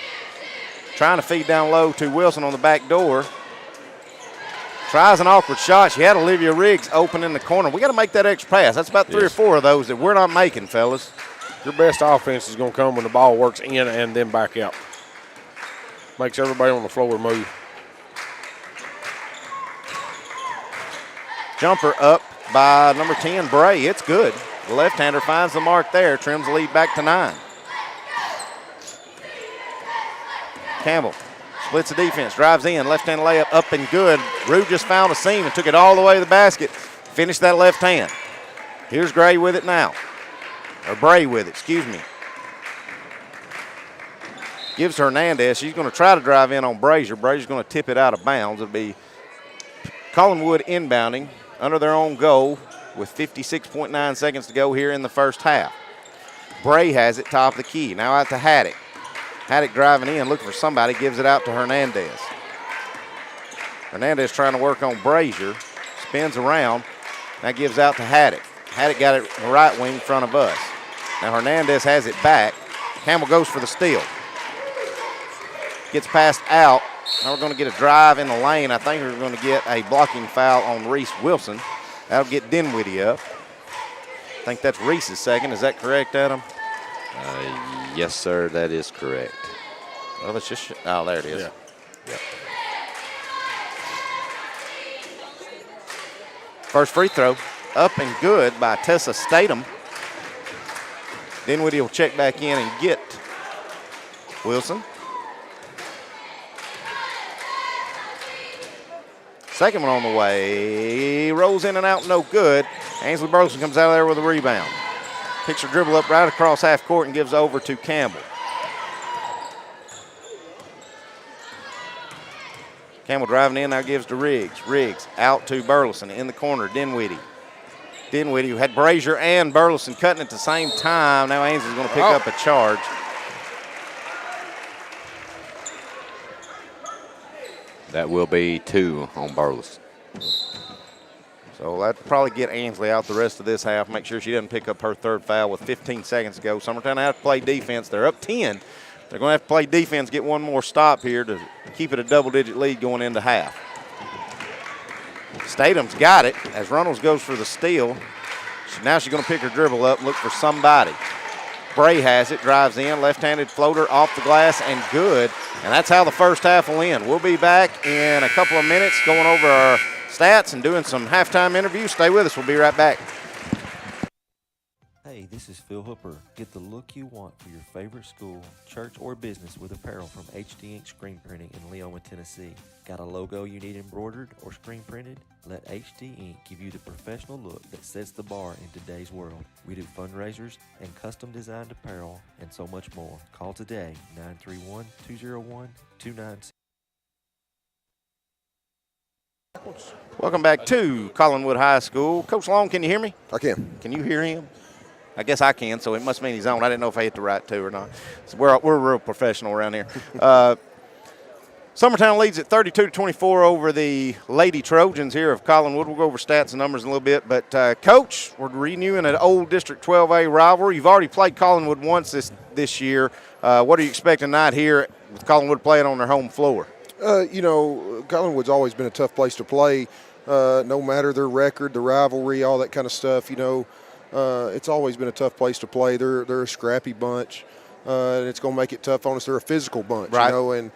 Trying to feed down low to Wilson on the back door. Tries an awkward shot. She had Olivia Riggs open in the corner. We got to make that extra pass. That's about 3 or 4 of those that we're not making, fellas. Your best offense is going to come when the ball works in and then back out. Makes everybody on the floor move. Jumper up by number 10, Bray. It's good. The left-hander finds the mark there, trims the lead back to 9. Campbell splits the defense, drives in, left-hand layup up and good. Rue just found a seam and took it all the way to the basket. Finished that left hand. Here's Gray with it now. Or Bray with it, excuse me. Gives to Hernandez. She's going to try to drive in on Brazier. Brazier's going to tip it out of bounds. It'll be Collinwood inbounding under their own goal with 56.9 seconds to go here in the first half. Bray has it top of the key. Now out to Haddock. Haddock driving in, looking for somebody, gives it out to Hernandez. Hernandez trying to work on Brazier. spins around. That gives out to Haddock. Haddock got it in the right wing in front of us. Now Hernandez has it back. Campbell goes for the steal. Gets passed out. Now we're going to get a drive in the lane. I think we're going to get a blocking foul on Reese Wilson. That'll get Dinwiddie up. I think that's Reese's second. Is that correct, Adam? Yes, sir, that is correct. Well, let's just, oh, there it is. Yeah. Yep. First free throw, up and good by Tessa Statham. Dinwiddie will check back in and get Wilson. Second one on the way, rolls in and out, no good. Ainsley Burleson comes out of there with a rebound. Picks her dribble up right across half court and gives over to Campbell. Campbell driving in, now gives to Riggs. Riggs out to Burleson in the corner, Dinwiddie. Dinwiddie, who had Brazier and Burleson cutting at the same time. Now Ainsley's going to pick up a charge. That will be 2 on Burleson. So that'll probably get Ainsley out the rest of this half. Make sure she doesn't pick up her third foul with 15 seconds to go. Summertown have to play defense. They're up 10. They're going to have to play defense, get one more stop here to keep it a double-digit lead going into half. Statham's got it as Runnels goes for the steal. Now she's going to pick her dribble up and look for somebody. Bray has it, drives in, left-handed floater off the glass and good. And that's how the first half will end. We'll be back in a couple of minutes going over our stats and doing some halftime interviews. Stay with us. We'll be right back. Hey, this is Phil Hooper. Get the look you want for your favorite school, church, or business with apparel from HD Ink Screen Printing in Leoma, Tennessee. Got a logo you need embroidered or screen printed? Let HD Ink give you the professional look that sets the bar in today's world. We do fundraisers and custom designed apparel and so much more. Call today, 931-201-296. Welcome back to Collinwood High School. Coach Long, can you hear me? I can. Can you hear him? I guess I can, so it must mean he's on. I didn't know if I hit the right two or not. So we're real professional around here. Summertown leads at 32-24 over the Lady Trojans here of Collinwood. We'll go over stats and numbers in a little bit. But, Coach, we're renewing an old District 12A rivalry. You've already played Collinwood once this year. What are you expecting tonight here with Collinwood playing on their home floor? Collinwood's always been a tough place to play, no matter their record, the rivalry, all that kind of stuff. It's always been a tough place to play. They're a scrappy bunch, and it's going to make it tough on us. They're a physical bunch, right.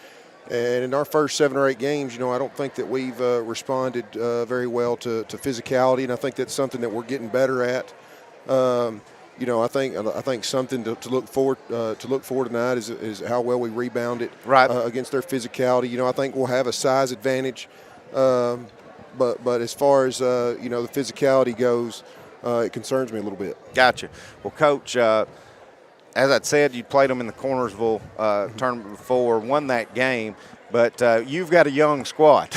And in our first 7 or 8 games, I don't think that we've responded very well to physicality, and I think that's something that we're getting better at. I think something to look forward tonight is how well we rebounded against their physicality. I think we'll have a size advantage, but as far as the physicality goes, it concerns me a little bit. Gotcha. Well, Coach, as I said, you played them in the Cornersville tournament before, won that game, but you've got a young squad,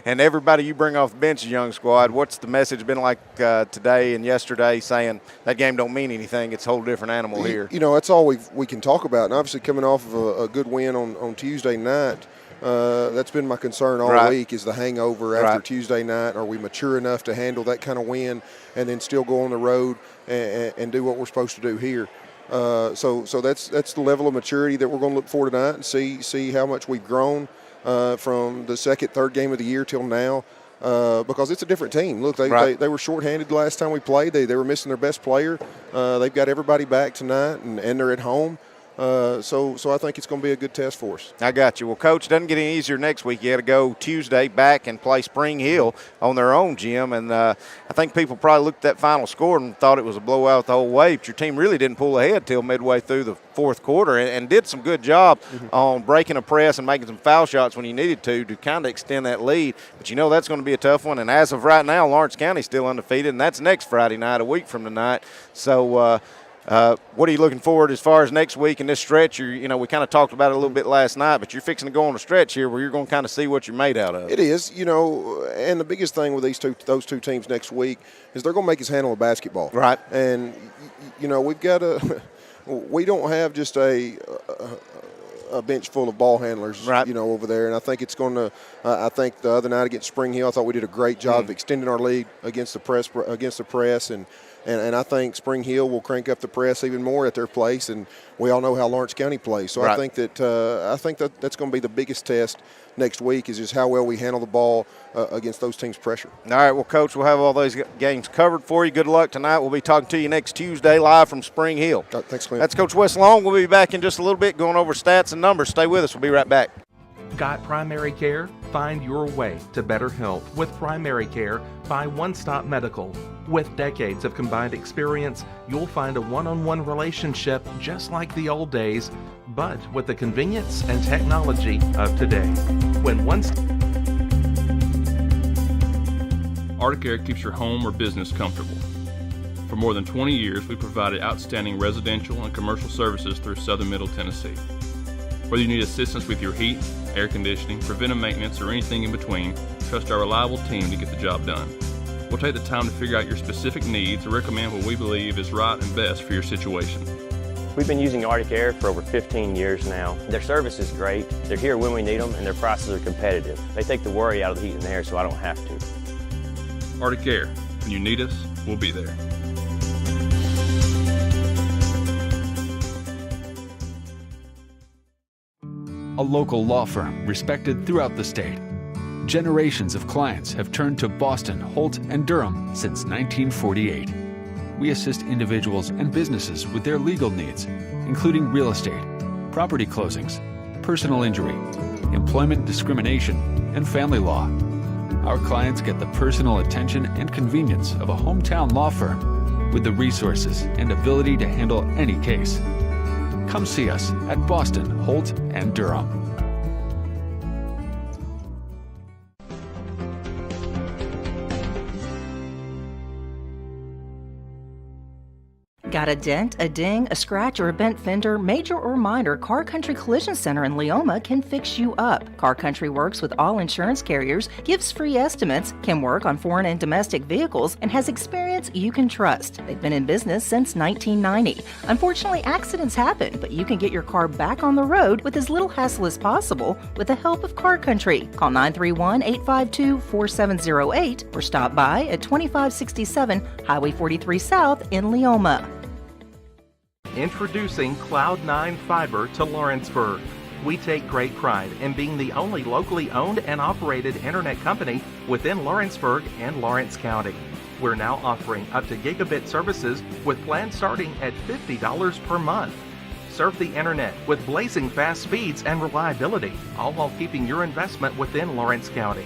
and everybody you bring off the bench is a young squad. What's the message been like today and yesterday, saying that game don't mean anything, it's a whole different animal here? That's all we can talk about, and obviously coming off of a good win on Tuesday night, that's been my concern all week is the hangover after Tuesday night. Are we mature enough to handle that kind of win and then still go on the road and do what we're supposed to do here? So that's the level of maturity that we're going to look for tonight and see how much we've grown from the second, third game of the year till now. Because it's a different team. Look, they were shorthanded the last time we played. They were missing their best player. They've got everybody back tonight, and they're at home. So I think it's going to be a good test for us. I got you. Well, Coach, it doesn't get any easier next week. You got to go Tuesday back and play Spring Hill on their own gym. And I think people probably looked at that final score and thought it was a blowout the whole way. But your team really didn't pull ahead till midway through the fourth quarter and did some good job on breaking a press and making some foul shots when you needed to kind of extend that lead. But that's going to be a tough one. And as of right now, Lawrence County's still undefeated, and that's next Friday night, a week from tonight. So what are you looking forward as far as next week in this stretch? We kind of talked about it a little bit last night, but you're fixing to go on a stretch here where you're going to kind of see what you're made out of. It is, and the biggest thing with those two teams next week is they're going to make us handle a basketball. Right. And, we've got we don't have just a a bench full of ball handlers, over there. And I think it's going to. I think the other night against Spring Hill, I thought we did a great job of extending our lead against the press, and I think Spring Hill will crank up the press even more at their place. And we all know how Lawrence County plays, so I think that's going to be the biggest test next week is just how well we handle the ball against those teams' pressure. All right, well, Coach, we'll have all those games covered for you. Good luck tonight. We'll be talking to you next Tuesday live from Spring Hill. Thanks, Clint. That's Coach Wes Long. We'll be back in just a little bit going over stats and numbers. Stay with us. We'll be right back. Got primary care? Find your way to better health with primary care by One Stop Medical. With decades of combined experience, you'll find a one-on-one relationship just like the old days, but with the convenience and technology of today. When ArcticAir keeps your home or business comfortable. For more than 20 years, we provided outstanding residential and commercial services through Southern Middle Tennessee. Whether you need assistance with your heat, air conditioning, preventive maintenance, or anything in between, trust our reliable team to get the job done. We'll take the time to figure out your specific needs and recommend what we believe is right and best for your situation. We've been using ArcticAir for over 15 years now. Their service is great, they're here when we need them, and their prices are competitive. They take the worry out of the heat and air so I don't have to. ArcticAir, when you need us, we'll be there. A local law firm respected throughout the state. Generations of clients have turned to Boston, Holt, and Durham since 1948. We assist individuals and businesses with their legal needs, including real estate, property closings, personal injury, employment discrimination, and family law. Our clients get the personal attention and convenience of a hometown law firm with the resources and ability to handle any case. Come see us at Boston, Holt, and Durham. Got a dent, a ding, a scratch, or a bent fender? Major or minor, Car Country Collision Center in Leoma can fix you up. Car Country works with all insurance carriers, gives free estimates, can work on foreign and domestic vehicles, and has experience you can trust. They've been in business since 1990. Unfortunately, accidents happen, but you can get your car back on the road with as little hassle as possible with the help of Car Country. Call 931-852-4708 or stop by at 2567 Highway 43 South in Leoma. Introducing Cloud9 Fiber to Lawrenceburg. We take great pride in being the only locally owned and operated internet company within Lawrenceburg and Lawrence County. We're now offering up to gigabit services with plans starting at $50 per month. Surf the internet with blazing fast speeds and reliability, all while keeping your investment within Lawrence County.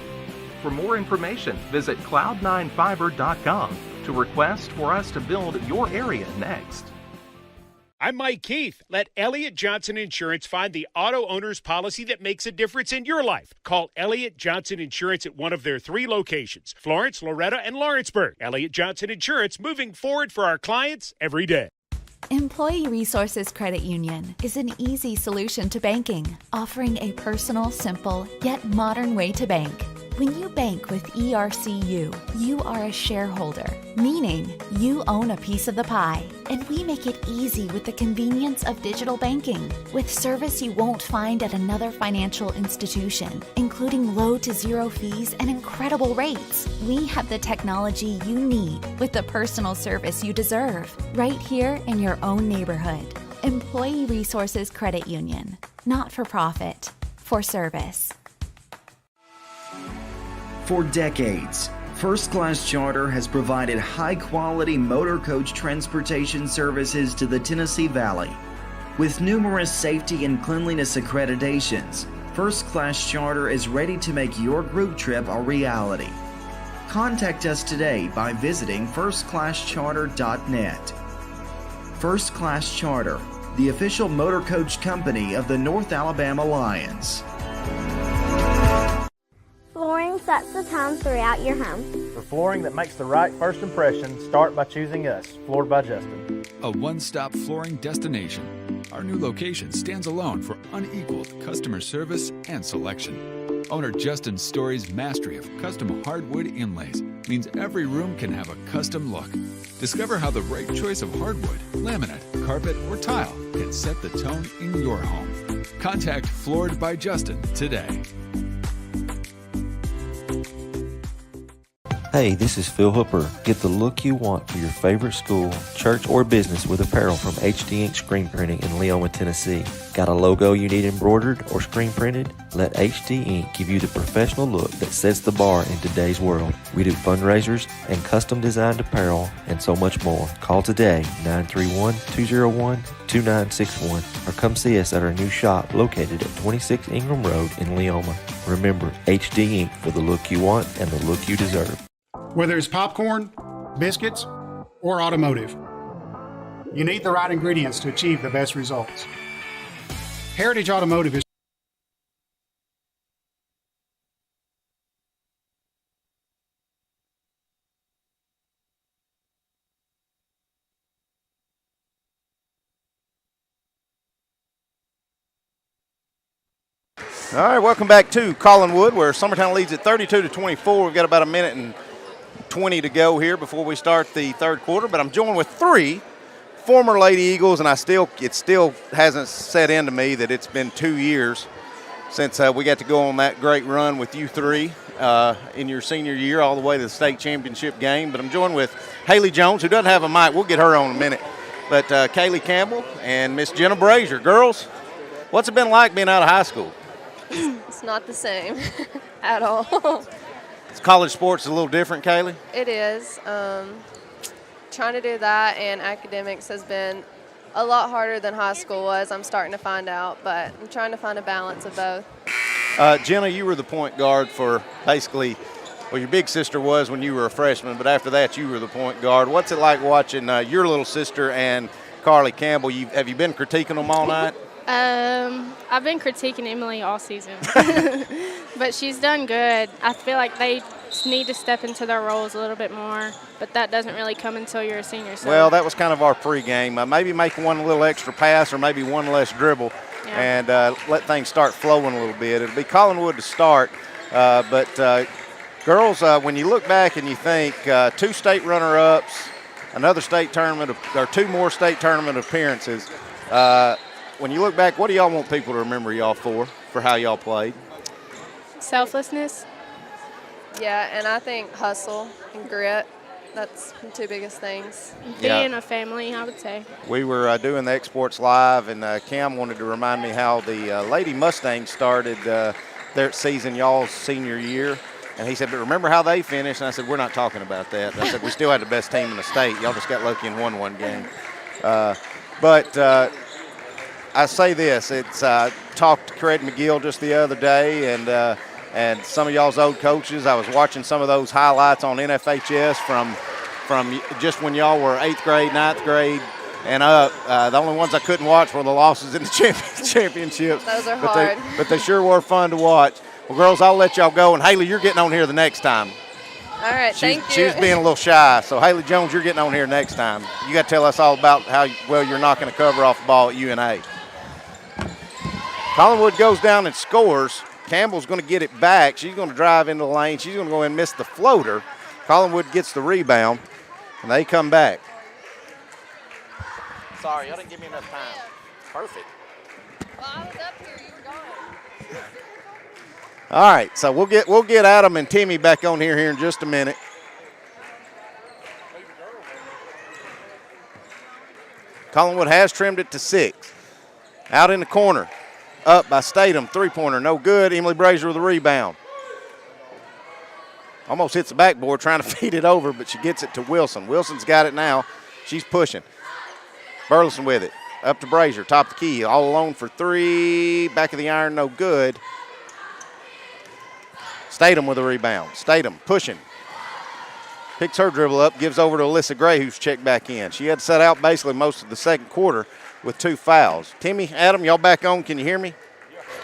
For more information, visit cloud9fiber.com to request for us to build your area next. I'm Mike Keith. Let Elliott Johnson Insurance find the auto owner's policy that makes a difference in your life. Call Elliott Johnson Insurance at one of their 3 locations, Florence, Loretta, and Lawrenceburg. Elliott Johnson Insurance, moving forward for our clients every day. Employee Resources Credit Union is an easy solution to banking, offering a personal, simple, yet modern way to bank. When you bank with ERCU, you are a shareholder, meaning you own a piece of the pie. And we make it easy with the convenience of digital banking, with service you won't find at another financial institution, including low to zero fees and incredible rates. We have the technology you need with the personal service you deserve, right here in your own neighborhood. Employee Resources Credit Union, not for profit, for service. For decades, First Class Charter has provided high-quality motor coach transportation services to the Tennessee Valley. With numerous safety and cleanliness accreditations, First Class Charter is ready to make your group trip a reality. Contact us today by visiting firstclasscharter.net. First Class Charter, the official motor coach company of the North Alabama Lions. Flooring sets the tone throughout your home. For flooring that makes the right first impression, start by choosing us, Floored by Justin. A one-stop flooring destination. Our new location stands alone for unequaled customer service and selection. Owner Justin Story's mastery of custom hardwood inlays means every room can have a custom look. Discover how the right choice of hardwood, laminate, carpet, or tile can set the tone in your home. Contact Floored by Justin today. Hey, this is Phil Hooper. Get the look you want for your favorite school, church, or business with apparel from HD Ink Screen Printing in Leoma, Tennessee. Got a logo you need embroidered or screen printed? Let HD Ink give you the professional look that sets the bar in today's world. We do fundraisers and custom designed apparel and so much more. Call today, 931-201-2961, or come see us at our new shop located at 26 Ingram Road in Leoma. Remember, HD Ink for the look you want and the look you deserve. Whether it's popcorn, biscuits, or automotive, you need the right ingredients to achieve the best results. Heritage Automotive is All right, welcome back to Collinwood, where Summertown leads at 32-24. We've got about a minute and 20 to go here before we start the third quarter, but I'm joined with three former Lady Eagles, and it still hasn't set into me that it's been 2 years since we got to go on that great run with you three in your senior year all the way to the state championship game. But I'm joined with Haley Jones, who doesn't have a mic. We'll get her on in a minute. But Kaylee Campbell and Miss Jenna Brazier. Girls, what's it been like being out of high school? It's not the same at all. College sports is a little different, Kaylee? It is. Trying to do that and academics has been a lot harder than high school was. I'm starting to find out, but I'm trying to find a balance of both. Jenna, you were the point guard for basically, well, your big sister was when you were a freshman, but after that you were the point guard. What's it like watching your little sister and Carly Campbell? Have you been critiquing them all night? I've been critiquing Emily all season, but she's done good. I feel like they need to step into their roles a little bit more, but that doesn't really come until you're a senior. So. Well, that was kind of our pregame. Maybe make one little extra pass or maybe one less dribble and let things start flowing a little bit. It'll be Collinwood to start, but girls, when you look back and you think 2 state runner-ups, another state tournament, or 2 more state tournament appearances, when you look back, what do y'all want people to remember y'all for how y'all played? Selflessness. Yeah, and I think hustle and grit. That's the 2 biggest things. Being a family, I would say. We were doing the Exports Live, and Cam wanted to remind me how the Lady Mustangs started their season, y'all's senior year. And he said, but remember how they finished? And I said, we're not talking about that. And I said, we still had the best team in the state. Y'all just got lucky and won one game. But I say this, talked to Craig McGill just the other day, and some of y'all's old coaches. I was watching some of those highlights on NFHS from just when y'all were 8th grade, 9th grade, and up. The only ones I couldn't watch were the losses in the championships. Those are hard. But they sure were fun to watch. Well, girls, I'll let y'all go, and Haley, you're getting on here the next time. All right, thank you. She was being a little shy, so Haley Jones, you're getting on here next time. You got to tell us all about how well you're knocking the cover off the ball at UNA. Collinwood goes down and scores. Campbell's going to get it back. She's going to drive into the lane. She's going to go and miss the floater. Collinwood gets the rebound, and they come back. Sorry, y'all didn't give me enough time. Perfect. Well, I was up here. You were going. All right, so we'll get Adam and Timmy back on here in just a minute. Collinwood has trimmed it to 6. Out in the corner. Up by Statham, 3-pointer, no good. Emily Brazier with the rebound. Almost hits the backboard trying to feed it over, but she gets it to Wilson. Wilson's got it now. She's pushing. Burleson with it. Up to Brazier, top of the key. All alone for 3. Back of the iron, no good. Statham with a rebound. Statham pushing. Picks her dribble up, gives over to Alyssa Gray, who's checked back in. She had set out basically most of the second quarter with 2 fouls. Timmy, Adam, y'all back on? Can you hear me?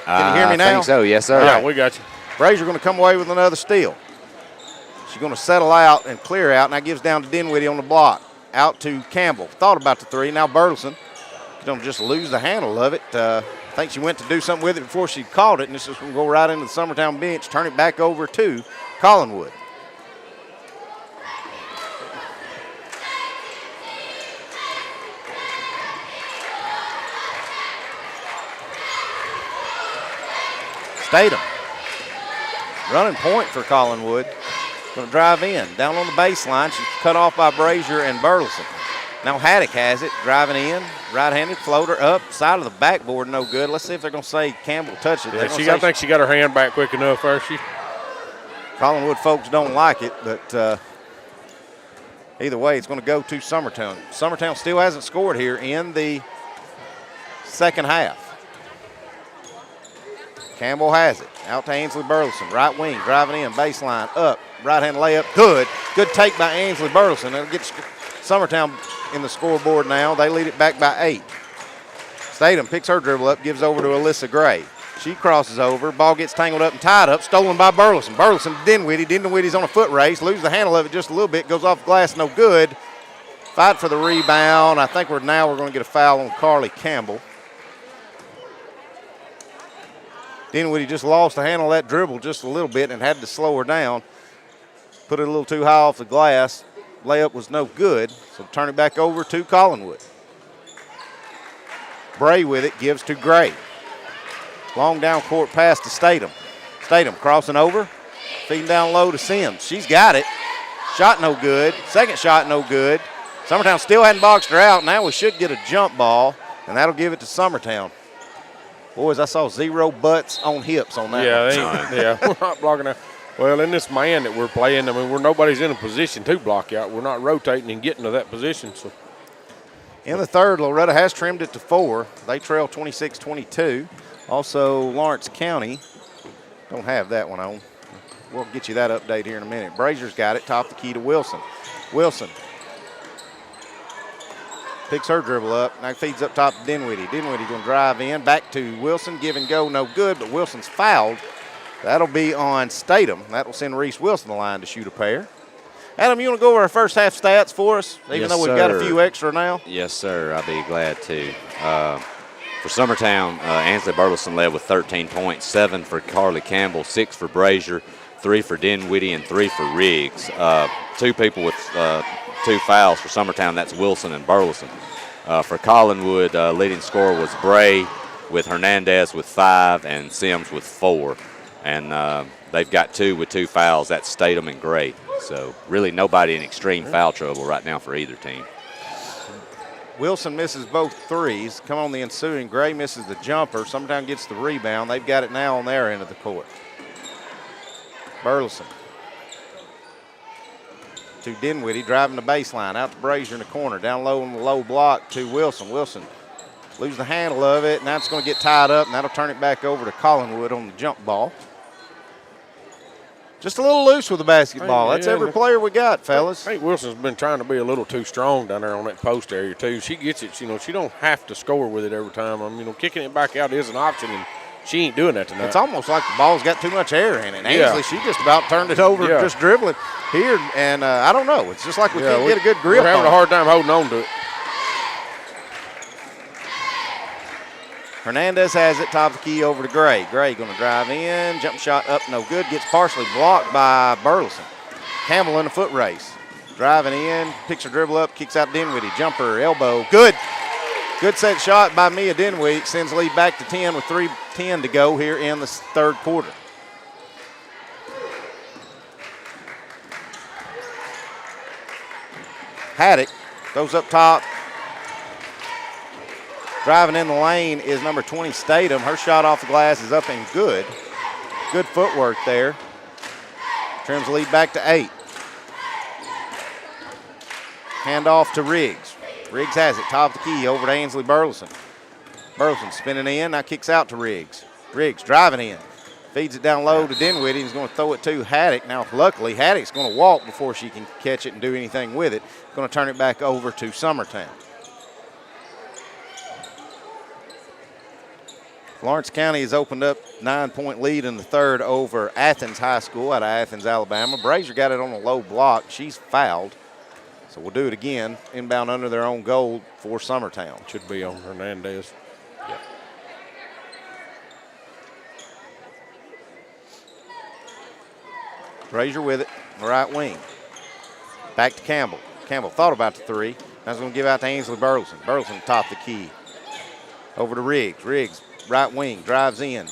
Can you hear me now? I think so, yes, sir. Yeah, we got you. Brazier going to come away with another steal. She's going to settle out and clear out. Now gives down to Dinwiddie on the block. Out to Campbell. Thought about the 3. Now Burleson. Don't just lose the handle of it. I think she went to do something with it before she caught it, and this is going to go right into the Summertown bench, turn it back over to Collinwood. Statham. Running point for Collinwood. Going to drive in. Down on the baseline. She's cut off by Brazier and Burleson. Now Haddock has it. Driving in. Right-handed floater up. Side of the backboard. No good. Let's see if they're going to say Campbell touched it. Yeah, I think she got her hand back quick enough there. Collinwood folks don't like it, but either way, it's going to go to Summertown. Summertown still hasn't scored here in the second half. Campbell has it. Out to Ainsley Burleson. Right wing, driving in, baseline, up. Right-hand layup, good. Good take by Ainsley Burleson. It'll get Summertown in the scoreboard now. They lead it back by 8. Statham picks her dribble up, gives over to Alyssa Gray. She crosses over. Ball gets tangled up and tied up. Stolen by Burleson. Burleson to Dinwiddie. Dinwiddie's on a foot race. Loses the handle of it just a little bit. Goes off glass. No good. Fight for the rebound. I think we're going to get a foul on Carly Campbell. Dinwiddie just lost the handle of that dribble just a little bit and had to slow her down. Put it a little too high off the glass. Layup was no good. So turn it back over to Collinwood. Bray with it. Gives to Gray. Long down court pass to Statham. Statham crossing over. Feeding down low to Sims. She's got it. Shot no good. Second shot no good. Summertown still hadn't boxed her out. Now we should get a jump ball, and that'll give it to Summertown. Boys, I saw 0 butts on hips on that one. We're not blocking out. Well, in this man that we're playing, I mean, nobody's in a position to block out. We're not rotating and getting to that position. So, in the third, Loretta has trimmed it to 4. They trail 26-22. Also, Lawrence County don't have that one on. We'll get you that update here in a minute. Brazier's got it, top the key to Wilson. Wilson picks her dribble up. Now feeds up top to Dinwiddie. Dinwiddie going to drive in. Back to Wilson. Give and go, no good, but Wilson's fouled. That'll be on Statham. That'll send Reese Wilson the line to shoot a pair. Adam, you want to go over our first half stats for us, even though we've got a few extra now? Yes, sir. I'll be glad to. For Summertown, Ainsley Burleson led with 13 points, 7 for Carly Campbell, 6 for Brazier, 3 for Dinwiddie, and 3 for Riggs. 2 people with 2 fouls for Summertown. That's Wilson and Burleson. For Collinwood, leading scorer was Bray with Hernandez with 5 and Sims with 4. And they've got 2 with 2 fouls. That's Statham and Gray. So really nobody in extreme foul trouble right now for either team. Wilson misses both threes. Come on the ensuing. Gray misses the jumper. Summertown gets the rebound. They've got it now on their end of the court. Burleson to Dinwiddie, driving the baseline. Out to Brazier in the corner. Down low on the low block to Wilson. Wilson loses the handle of it. Now it's going to get tied up, and that'll turn it back over to Collinwood on the jump ball. Just a little loose with the basketball. That's every player we got, fellas. I think Wilson's been trying to be a little too strong down there on that post area, too. She gets it. She don't have to score with it every time. I mean, kicking it back out is an option, and she ain't doing that tonight. It's almost like the ball's got too much air in it. Ainsley, she just about turned it over, just dribbling here, and I don't know. It's just like we can't get a good grip on it. We're having a hard time holding on to it. Hernandez has it, top of the key over to Gray. Gray going to drive in, jump shot up, no good. Gets partially blocked by Burleson. Campbell in a foot race. Driving in, picks her dribble up, kicks out Dinwiddie. Jumper, elbow, good. Good set shot by Mia Dinwiddie. Sends lead back to 10 with 3:10 to go here in the third quarter. Haddock goes up top. Driving in the lane is number 20, Statham. Her shot off the glass is up and good. Good footwork there. Trims the lead back to 8. Handoff to Riggs. Riggs has it, top of the key, over to Ainsley Burleson. Burleson spinning in, now kicks out to Riggs. Riggs driving in. Feeds it down low to Dinwiddie. He's going to throw it to Haddock. Now, luckily, Haddock's going to walk before she can catch it and do anything with it. Going to turn it back over to Summertown. Lawrence County has opened up 9-point lead in the third over Athens High School out of Athens, Alabama. Brazier got it on a low block. She's fouled. So we'll do it again. Inbound under their own goal for Summertown. Should be on Hernandez. Yeah. Brazier with it, right wing. Back to Campbell. Campbell thought about the 3. Now he's going to give out to Ainsley Burleson. Burleson top the key. Over to Riggs. Riggs, right wing, drives in.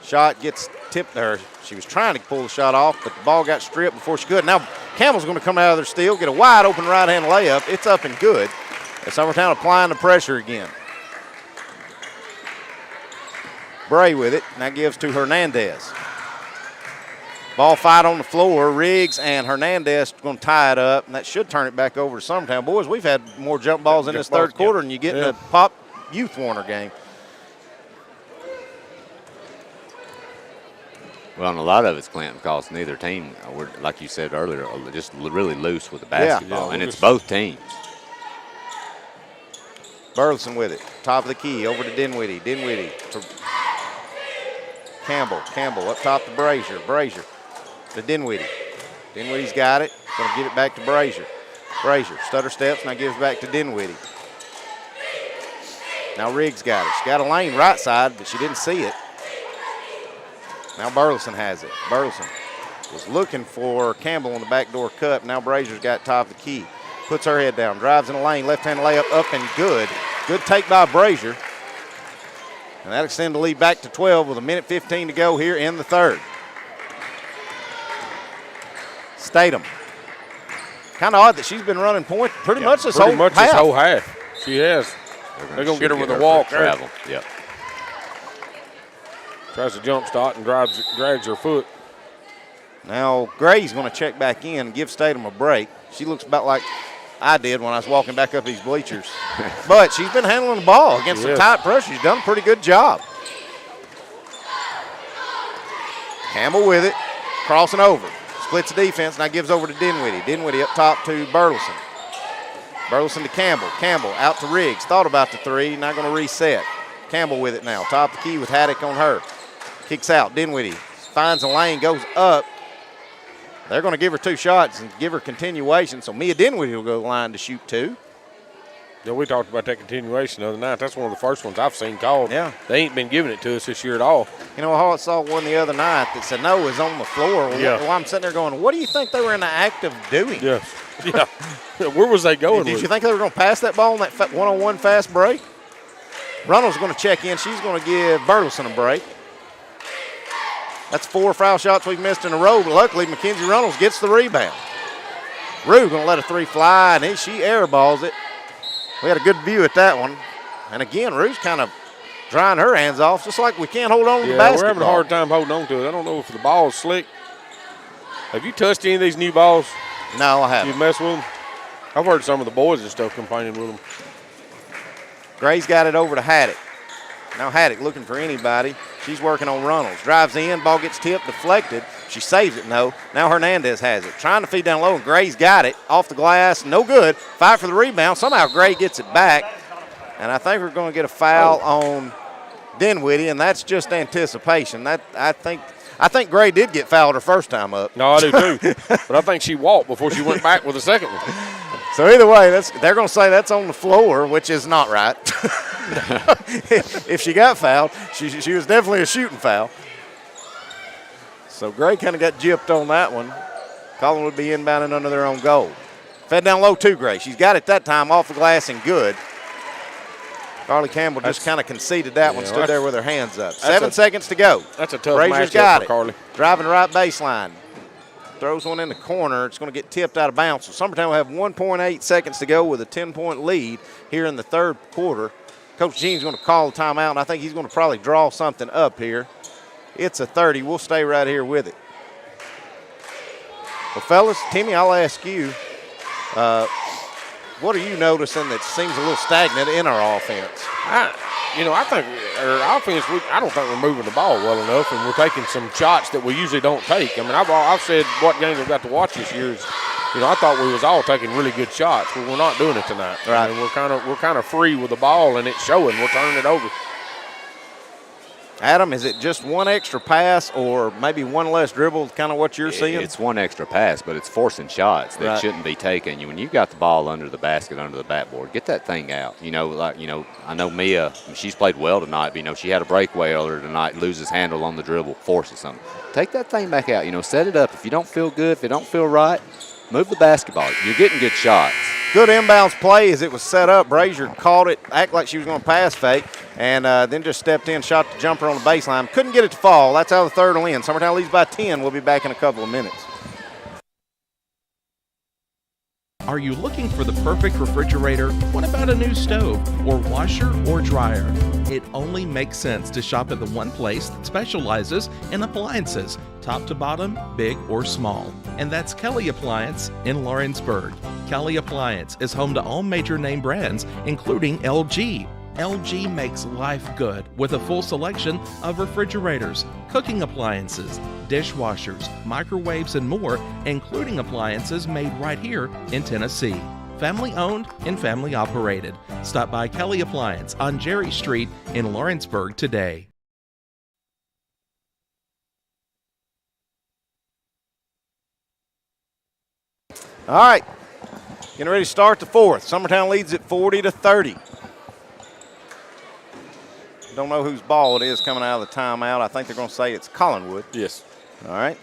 Shot gets tipped there. She was trying to pull the shot off, but the ball got stripped before she could. Now Campbell's going to come out of their steal, get a wide open right-hand layup. It's up and good. And Summertown applying the pressure again. Bray with it. Now gives to Hernandez. Ball fight on the floor. Riggs and Hernandez going to tie it up, and that should turn it back over to Summertown. Boys, we've had more jump balls in this third quarter than you get in a Pop Youth Warner game. Well, and a lot of it's, Clinton, because neither team, were, like you said earlier, just really loose with the basketball, and it's both teams. Burleson with it. Top of the key, over to Dinwiddie. Dinwiddie to Campbell. Campbell up top to Brazier. Brazier to Dinwiddie. Dinwiddie's got it. Going to get it back to Brazier. Brazier stutter steps, now gives back to Dinwiddie. Now Riggs got it. She got a lane right side, but she didn't see it. Now Burleson has it. Burleson was looking for Campbell on the backdoor cut. Now Brazier's got top of the key. Puts her head down, drives in the lane, left-hand layup up and good. Good take by Brazier. And that extends the lead back to 12 with 1:15 to go here in the third. Statham. Kind of odd that she's been running point pretty much this whole half. She has. They're going to get her with a walk. Travel. Yep. Tries to jump start and drags her foot. Now Gray's going to check back in and give Statham a break. She looks about like I did when I was walking back up these bleachers. But she's been handling the ball against some tight pressure. She's done a pretty good job. Campbell with it, crossing over. Splits the defense, now gives over to Dinwiddie. Dinwiddie up top to Burleson. Burleson to Campbell. Campbell out to Riggs. Thought about the three, not going to reset. Campbell with it now. Top of the key with Haddock on her. Kicks out. Dinwiddie finds a lane, goes up. They're going to give her two shots and give her continuation. So Mia Dinwiddie will go to the line to shoot two. Yeah, we talked about that continuation the other night. That's one of the first ones I've seen called. Yeah. They ain't been giving it to us this year at all. You know, I saw one the other night that said no is on the floor. Yeah. Well, I'm sitting there going, what do you think they were in the act of doing? Yeah. Yeah. Where was they going Did with you think they were going to pass that ball on that one-on-one fast break? Runnels going to check in. She's going to give Burleson a break. That's 4 foul shots we've missed in a row, but luckily Mackenzie Runnels gets the rebound. Rue going to let a three fly, and she airballs it. We had a good view at that one. And again, Rue's kind of drying her hands off, just like we can't hold on to the basketball. We're having a hard time holding on to it. I don't know if the ball's slick. Have you touched any of these new balls? No, I haven't. You mess with them? I've heard some of the boys and stuff complaining with them. Gray's got it over to Haddock. Now Haddock looking for anybody. She's working on Runnels. Drives in, ball gets tipped, deflected. She saves it, no. Now Hernandez has it. Trying to feed down low, and Gray's got it. Off the glass, no good. Fight for the rebound. Somehow Gray gets it back. And I think we're going to get a foul on Dinwiddie, and that's just anticipation. I think Gray did get fouled her first time up. No, I do too. But I think she walked before she went back with the second one. So either way, they're going to say that's on the floor, which is not right. If she got fouled, she was definitely a shooting foul. So Gray kind of got gypped on that one. Collinwood would be inbounding under their own goal. Fed down low to Gray. She's got it that time off the glass and good. Carly Campbell just kind of conceded that one, stood there with her hands up. 7 seconds to go. That's a tough Brazier's matchup got for it. Carly. Driving the right baseline. Throws one in the corner. It's going to get tipped out of bounds. So Summertown will have 1.8 seconds to go with a 10-point lead here in the third quarter. Coach Gene's going to call the timeout, and I think he's going to probably draw something up here. It's a 30. We'll stay right here with it. Well, fellas, Timmy, I'll ask you, what are you noticing that seems a little stagnant in our offense? I think our offense, I don't think we're moving the ball well enough, and we're taking some shots that we usually don't take. I mean, I've said what games I've got to watch this year is, I thought we was all taking really good shots, but we're not doing it tonight. Right. And we're kind of free with the ball, and it's showing. We're turning it over. Adam, is it just one extra pass or maybe one less dribble, kind of what you're seeing? It's one extra pass, but it's forcing shots that shouldn't be taken. When you've got the ball under the basket, under the backboard, get that thing out. I know Mia, she's played well tonight, but, she had a breakaway earlier tonight, loses handle on the dribble, forces something. Take that thing back out, set it up. If you don't feel good, if it don't feel right, move the basketball. You're getting good shots. Good inbounds play as it was set up. Brazier caught it, acted like she was going to pass fake, and then just stepped in, shot the jumper on the baseline. Couldn't get it to fall. That's how the third will end. Summertown leads by 10. We'll be back in a couple of minutes. Are you looking for the perfect refrigerator? What about a new stove or washer or dryer? It only makes sense to shop at the one place that specializes in appliances, top to bottom, big or small. And that's Kelly Appliance in Lawrenceburg. Kelly Appliance is home to all major name brands, including LG. LG makes life good with a full selection of refrigerators, cooking appliances, dishwashers, microwaves, and more, including appliances made right here in Tennessee. Family owned and family operated. Stop by Kelly Appliance on Jerry Street in Lawrenceburg today. All right, getting ready to start the fourth. Summertown leads at 40-30. Don't know whose ball it is coming out of the timeout. I think they're going to say it's Collinwood. Yes. All right.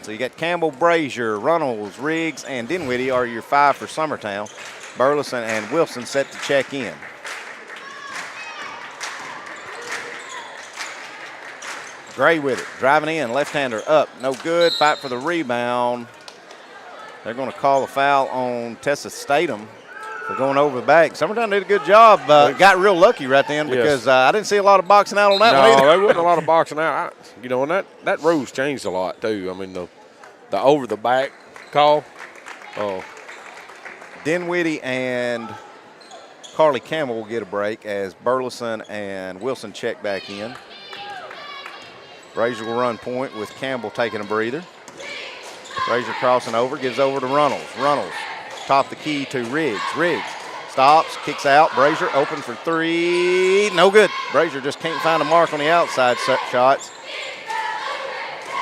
So you got Campbell, Brazier, Runnels, Riggs, and Dinwiddie are your 5 for Summertown. Burleson and Wilson set to check in. Gray with it, driving in, left-hander up, no good. Fight for the rebound. They're going to call a foul on Tessa Statham for going over the back. Summertown did a good job. Got real lucky right then because I didn't see a lot of boxing out on that one either. No, there wasn't a lot of boxing out. And that rule's changed a lot too. I mean, the over the back call. Oh, Dinwiddie and Carly Campbell will get a break as Burleson and Wilson check back in. Brazier will run point with Campbell taking a breather. Brazier crossing over, gives over to Runnels. Runnels top the key to Riggs. Riggs stops, kicks out. Brazier open for 3. No good. Brazier just can't find a mark on the outside shots.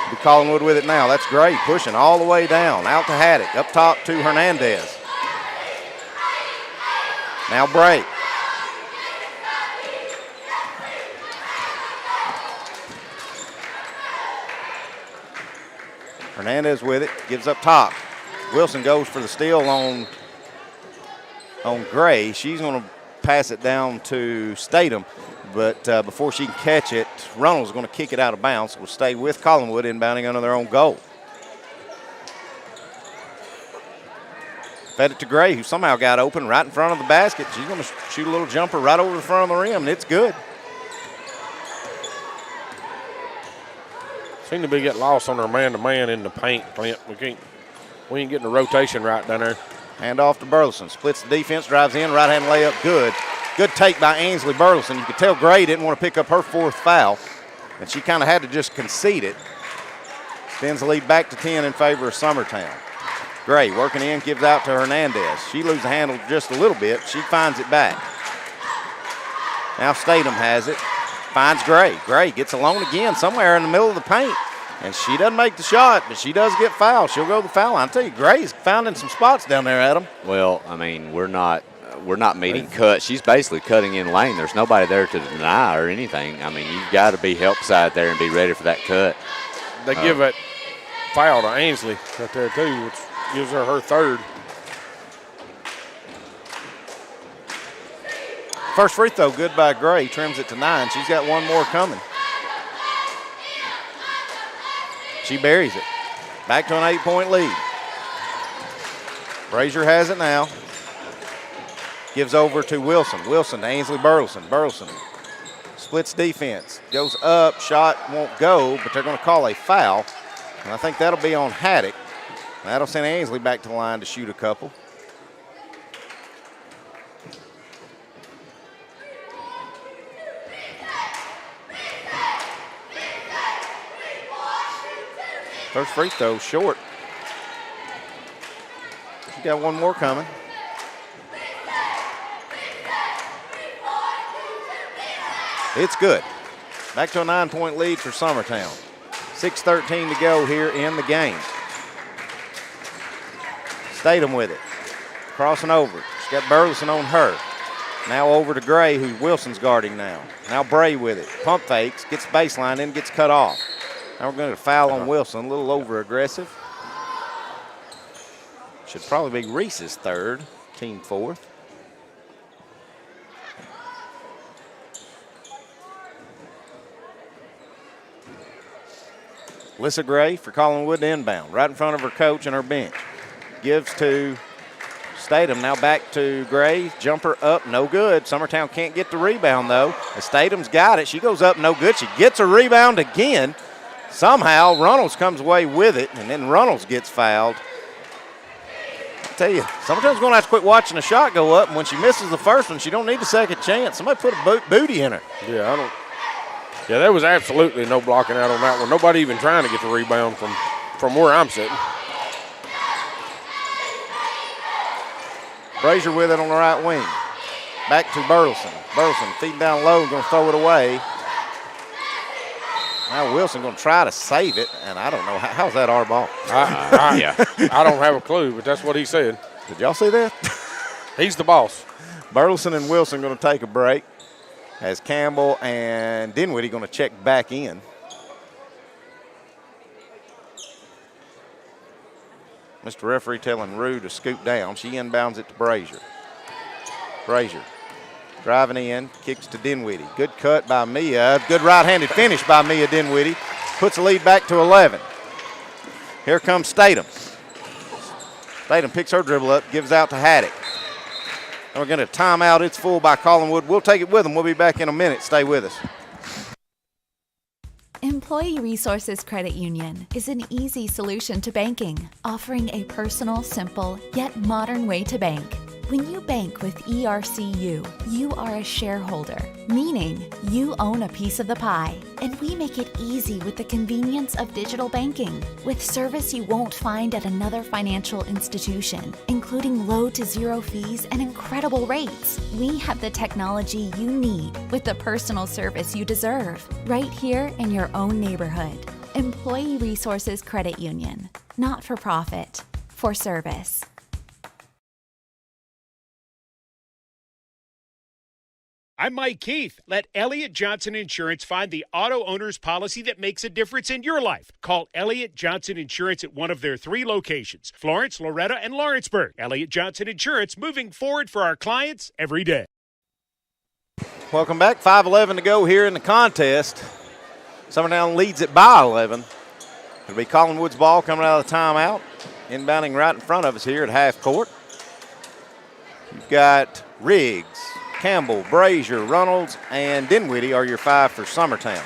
Be Collinwood with it now. That's Gray pushing all the way down. Out to Haddock. Up top to Hernandez. Now Bray. Hernandez with it. Gives up top. Wilson goes for the steal on Gray. She's going to pass it down to Statham, but before she can catch it, Runnels is going to kick it out of bounds. Will stay with Collinwood, inbounding under their own goal. Fed it to Gray, who somehow got open right in front of the basket. She's going to shoot a little jumper right over the front of the rim, and it's good. Seem to be getting lost on our man-to-man in the paint, Clint. We ain't getting the rotation right down there. Hand off to Burleson. Splits the defense, drives in, right-hand layup, good. Good take by Ainsley Burleson. You could tell Gray didn't want to pick up her 4th foul, and she kind of had to just concede it. Extends the lead back to 10 in favor of Summertown. Gray working in, gives out to Hernandez. She loses the handle just a little bit. She finds it back. Now Statham has it. Finds Gray. Gray gets alone again somewhere in the middle of the paint. And she doesn't make the shot, but she does get fouled. She'll go to the foul line. I tell you, Gray's found in some spots down there, Adam. Well, I mean, we're not meeting cut. She's basically cutting in lane. There's nobody there to deny or anything. I mean, you've got to be help side there and be ready for that cut. They give that foul to Ainsley right there too, which gives her 3rd. First free throw, good by Gray. Trims it to 9. She's got one more coming. She buries it. Back to an 8-point lead. Brazier has it now. Gives over to Wilson. Wilson to Ainsley Burleson. Burleson splits defense. Goes up. Shot won't go, but they're going to call a foul. And I think that'll be on Haddock. That'll send Ainsley back to the line to shoot a couple. First free throw short. She got one more coming. It's good. Back to a 9-point lead for Summertown. 6:13 to go here in the game. Statham with it. Crossing over. She's got Burleson on her. Now over to Gray, who Wilson's guarding now. Now Bray with it. Pump fakes, gets baseline, then gets cut off. Now we're going to foul on Wilson, a little over aggressive. Should probably be Reese's 3rd. team fourth. Alyssa Gray for Collinwood inbound, right in front of her coach and her bench. Gives to Statham, now back to Gray. Jumper up, no good. Summertown can't get the rebound, though. As Statham's got it, she goes up, no good. She gets a rebound again. Somehow, Runnels comes away with it, and then Runnels gets fouled. I tell you, Summertown's going to have to quit watching the shot go up, and when she misses the first one, she don't need a second chance. Somebody put a booty in her. Yeah, there was absolutely no blocking out on that one. Nobody even trying to get the rebound from where I'm sitting. Brazier with it on the right wing. Back to Burleson. Burleson feeding down low, going to throw it away. Now Wilson going to try to save it, and I don't know. How's that our ball? Yeah. I don't have a clue, but that's what he said. Did y'all see that? He's the boss. Burleson and Wilson going to take a break as Campbell and Dinwiddie going to check back in. Mr. Referee telling Rue to scoot down. She inbounds it to Brazier. Brazier driving in, kicks to Dinwiddie. Good cut by Mia. Good right-handed finish by Mia Dinwiddie. Puts the lead back to 11. Here comes Statham. Statham picks her dribble up, gives out to Haddock. And we're going to time out. It's full by Collinwood. We'll take it with them. We'll be back in a minute. Stay with us. Employee Resources Credit Union is an easy solution to banking, offering a personal, simple, yet modern way to bank. When you bank with ERCU, you are a shareholder, meaning you own a piece of the pie. And we make it easy with the convenience of digital banking, with service you won't find at another financial institution, including low to zero fees and incredible rates. We have the technology you need with the personal service you deserve, right here in your own neighborhood. Employee Resources Credit Union, not for profit, for service. I'm Mike Keith. Let Elliott Johnson Insurance find the auto owner's policy that makes a difference in your life. Call Elliott Johnson Insurance at one of their 3 locations, Florence, Loretta, and Lawrenceburg. Elliott Johnson Insurance, moving forward for our clients every day. Welcome back. 5:11 to go here in the contest. Summertown leads it by 11. It'll be Collinwood's ball coming out of the timeout. Inbounding right in front of us here at half court. You've got Riggs, Campbell, Brazier, Runnels, and Dinwiddie are your 5 for Summertown.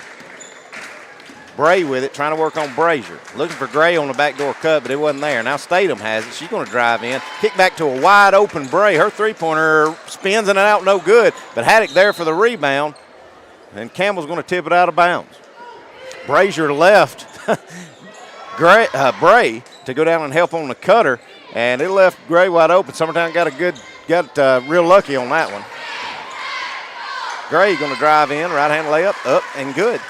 Bray with it, trying to work on Brazier. Looking for Gray on the backdoor cut, but it wasn't there. Now Statham has it. She's going to drive in. Kick back to a wide open Bray. Her three-pointer spins in and out, no good. But Haddock there for the rebound. And Campbell's going to tip it out of bounds. Brazier left Bray to go down and help on the cutter. And it left Gray wide open. Summertown got real lucky on that one. Gray going to drive in, right-hand layup, up and good.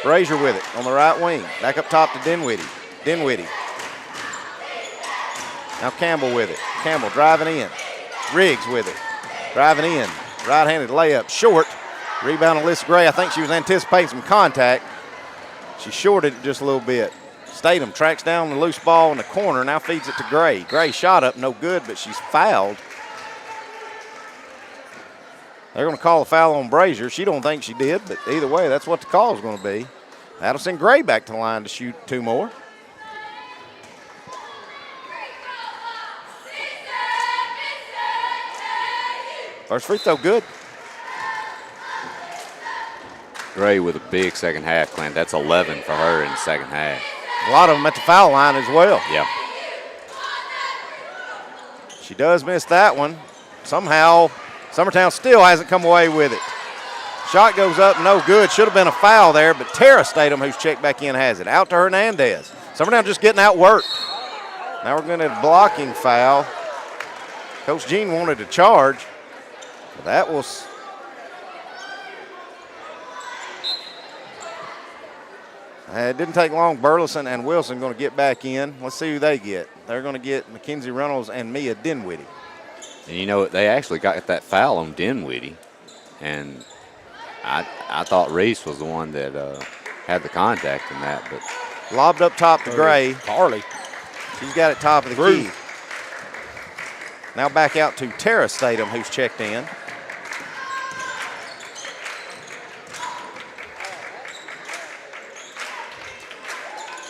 Brazier with it on the right wing. Back up top to Dinwiddie. Dinwiddie. Now Campbell with it. Campbell driving in. Riggs with it. Driving in. Right-handed layup, short. Rebound Alyssa Gray. I think she was anticipating some contact. She shorted it just a little bit. Statham tracks down the loose ball in the corner, now feeds it to Gray. Gray shot up, no good, but she's fouled. They're going to call a foul on Brazier. She don't think she did, but either way, that's what the call is going to be. That'll send Gray back to the line to shoot 2 more. First free throw, good. Gray with a big second half, Clint. That's 11 for her in the second half. A lot of them at the foul line as well. Yeah. She does miss that one. Somehow, Summertown still hasn't come away with it. Shot goes up, no good. Should have been a foul there, but Tara Statham, who's checked back in, has it. Out to Hernandez. Summertown just getting outworked. Now we're going to have a blocking foul. Coach Jean wanted to charge, but that was... It didn't take long. Burleson and Wilson going to get back in. Let's see who they get. They're going to get Mackenzie Runnels and Mia Dinwiddie. And you know, they actually got that foul on Dinwiddie, and I thought Reese was the one that had the contact in that. But lobbed up top to Gray. Harley. She's got it top of the key. Now back out to Tara Statham, who's checked in.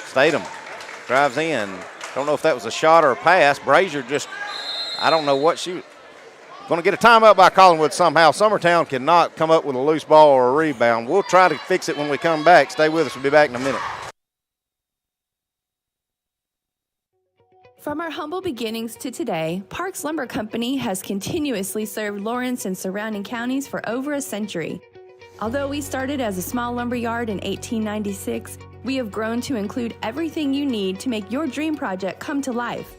Statham drives in. Don't know if that was a shot or a pass. Brazier just, I don't know what she, going to get a timeout by Collinwood somehow. Summertown cannot come up with a loose ball or a rebound. We'll try to fix it when we come back. Stay with us. We'll be back in a minute. From our humble beginnings to today, Parks Lumber Company has continuously served Lawrence and surrounding counties for over a century. Although we started as a small lumber yard in 1896, we have grown to include everything you need to make your dream project come to life.